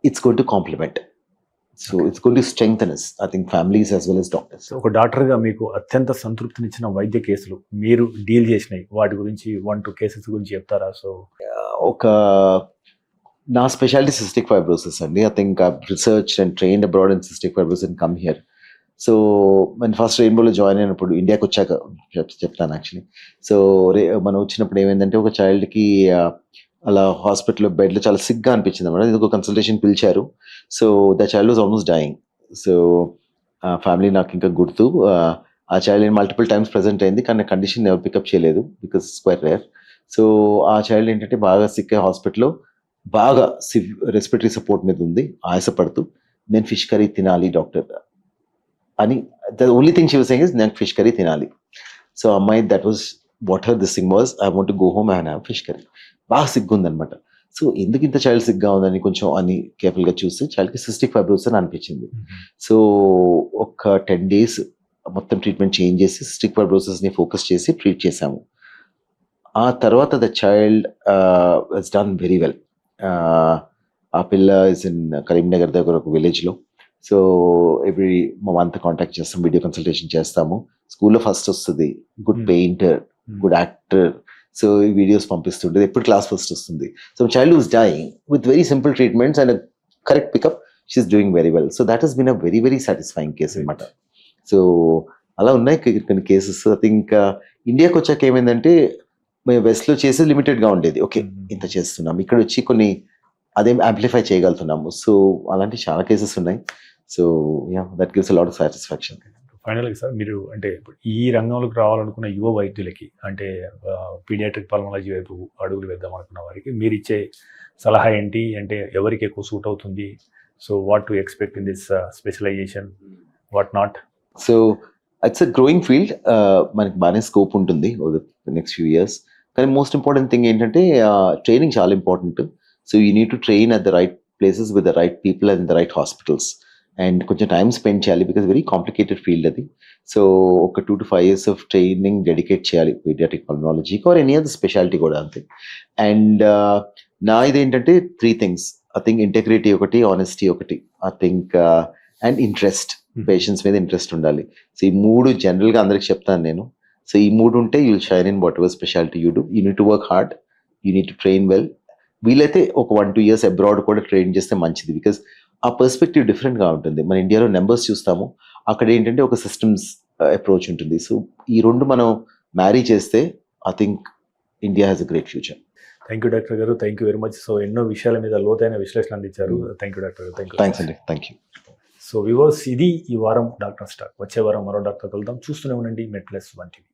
it's going to complement. So it's going to strengthen us, I think, families as well as doctors. సో ఒక డాక్టర్గా మీకు అత్యంత సంతృప్తినిచ్చిన వైద్య కేసులు మీరు డీల్ చేసినాయి, వాటి గురించి 1-2 కేసెస్ గురించి చెప్తారా? సో ఒక నా స్పెషాలిటీ సిస్టిక్ ఫైబ్రోసిస్ అండి. I think I research and trained abroad in cystic fibrosis and come here. So నేను ఫస్ట్ రెయిన్బోలో జాయిన్ అయినప్పుడు, ఇండియాకి వచ్చాక చెప్తాను యాక్చువల్లీ. సో మనం వచ్చినప్పుడు ఏమైందంటే ఒక చైల్డ్కి అలా హాస్పిటల్లో బెడ్లో చాలా సిగ్గా అనిపించింది అన్నమాట. ఇది ఒక కన్సల్టేషన్ పిలిచారు. So the child was almost dying. So family నాకు ఇంకా గుర్తు. ఆ చైల్డ్ మల్టిపుల్ టైమ్స్ ప్రెజెంట్ అయింది, కానీ కండిషన్ ఎవరు పికప్ చేయలేదు because it's quite rare. So ఆ చైల్డ్ ఏంటంటే బాగా సిక్ అయ్యే హాస్పిటల్లో బాగా రెస్పిరేటరీ సపోర్ట్ మీద ఉంది, ఆయాసపడుతూ నేను ఫిష్ కర్రీ తినాలి డాక్టర్ అని. The only thing she was saying is నేను ఫిష్ కర్రీ తినాలి. సో అమ్మాయి that was what her this thing was, I want to go home and have fish curry. బాగా సిగ్గు ఉందనమాట. సో ఎందుకు ఇంత చైల్డ్ సిగ్గా ఉందని కొంచెం అని కేర్ఫుల్గా చూస్తే చైల్డ్కి సిస్టిక్ ఫైబ్రోసిస్ అని అనిపించింది. సో ఒక 10 days మొత్తం ట్రీట్మెంట్ చేంజ్ చేసి సిస్టిక్ ఫైబ్రోసిస్ని ఫోకస్ చేసి ట్రీట్ చేశాము. ఆ తర్వాత the child has done very well. ఆ పిల్ల ఇస్ ఇన్ కరీంనగర్ దగ్గర ఒక విలేజ్లో. సో ఎవ్రీ మంత్ కాంటాక్ట్ చేస్తాం, వీడియో కన్సల్టేషన్ చేస్తాము. స్కూల్లో ఫస్ట్ వస్తుంది, good painter, good actor. So ఈ వీడియోస్ పంపిస్తుంటుంది, ఎప్పుడు క్లాస్ ఫస్ట్ వస్తుంది. So child who's dying with very simple treatments and correct pickup, she's doing very well. So that has been a very very satisfying case అనమాట. సో అలా ఉన్నాయి కొన్ని కేసెస్. ఐ థింక్ ఇండియాకి వచ్చాక ఏమైందంటే మేము వెస్ట్లో చేసి లిమిటెడ్గా ఉండేది. ఓకే, ఇంత చేస్తున్నాం, ఇక్కడ వచ్చి కొన్ని అదేం యాంప్లిఫై చేయగలుగుతున్నాము. సో అలాంటి చాలా కేసెస్ ఉన్నాయి. So yeah, that gives a lot of satisfaction. ఫైనల్గా సార్, మీరు అంటే ఇప్పుడు ఈ రంగంలోకి రావాలనుకున్న యువ వైద్యులకి, అంటే పీడియాట్రిక్ పల్మనాలజీ వైపు అడుగులు వేద్దాం అనుకున్న వారికి మీరు ఇచ్చే సలహా ఏంటి? అంటే ఎవరికి ఎక్కువ సూట్ అవుతుంది? So what to expect in this specialisation, what not? So it's a growing field. మనకి బాగానే స్కోప్ ఉంటుంది నెక్స్ట్ ఫ్యూ ఇయర్స్. కానీ మోస్ట్ ఇంపార్టెంట్ థింగ్ ఏంటంటే ట్రైనింగ్ చాలా important. So you need to train at the right places with the right people and the right hospitals. And కొంచెం టైం స్పెండ్ చేయాలి బికాస్ వెరీ కాంప్లికేటెడ్ ఫీల్డ్ అది. సో ఒక 2 to 5 years of training dedicate చేయాలి పీడియాట్రిక్ పల్మనాలజీకి ఆర్ ఎనీ అదర్ స్పెషాలిటీ కూడా అంతే. అండ్ నా ఇదేంటంటే 3 things. ఐ థింక్ ఇంటెగ్రిటీ ఒకటి, ఆనెస్టీ ఒకటి, I think and interest, patients మీద ఇంట్రెస్ట్ ఉండాలి. సో ఈ 3 జనరల్గా అందరికి చెప్తాను నేను. సో ఈ 3 ఉంటే you will shine in what ever speciality you do. You need to work hard, you need to train well. వీలైతే ఒక 1-2 years అబ్రాడ్ కూడా ట్రైన్ చేస్తే మంచిది. బికాస్ ఆ పర్స్పెక్టివ్ డిఫరెంట్గా ఉంటుంది. మన ఇండియాలో నెంబర్స్ చూస్తాము, అక్కడ ఏంటంటే ఒక సిస్టమ్స్ అప్రోచ్ ఉంటుంది. సో ఈ 2 మనం మ్యారీ చేస్తే I think India has a great future. Thank you doctor గారు, thank you very much. So ఎన్నో విషయాల మీద లోతైన విశ్లేషణ అందించారు. థ్యాంక్ యూ డాక్టర్ గారు. థ్యాంక్స్ అండి, థ్యాంక్ యూ. సో వ్యూవర్స్, ఇది ఈ వారం డాక్టర్ స్టాక్. వచ్చే వారం మరో డాక్టర్ కలుద్దాం. చూస్తూనే ఉండండి మెడ్ ప్లస్ 1 TV.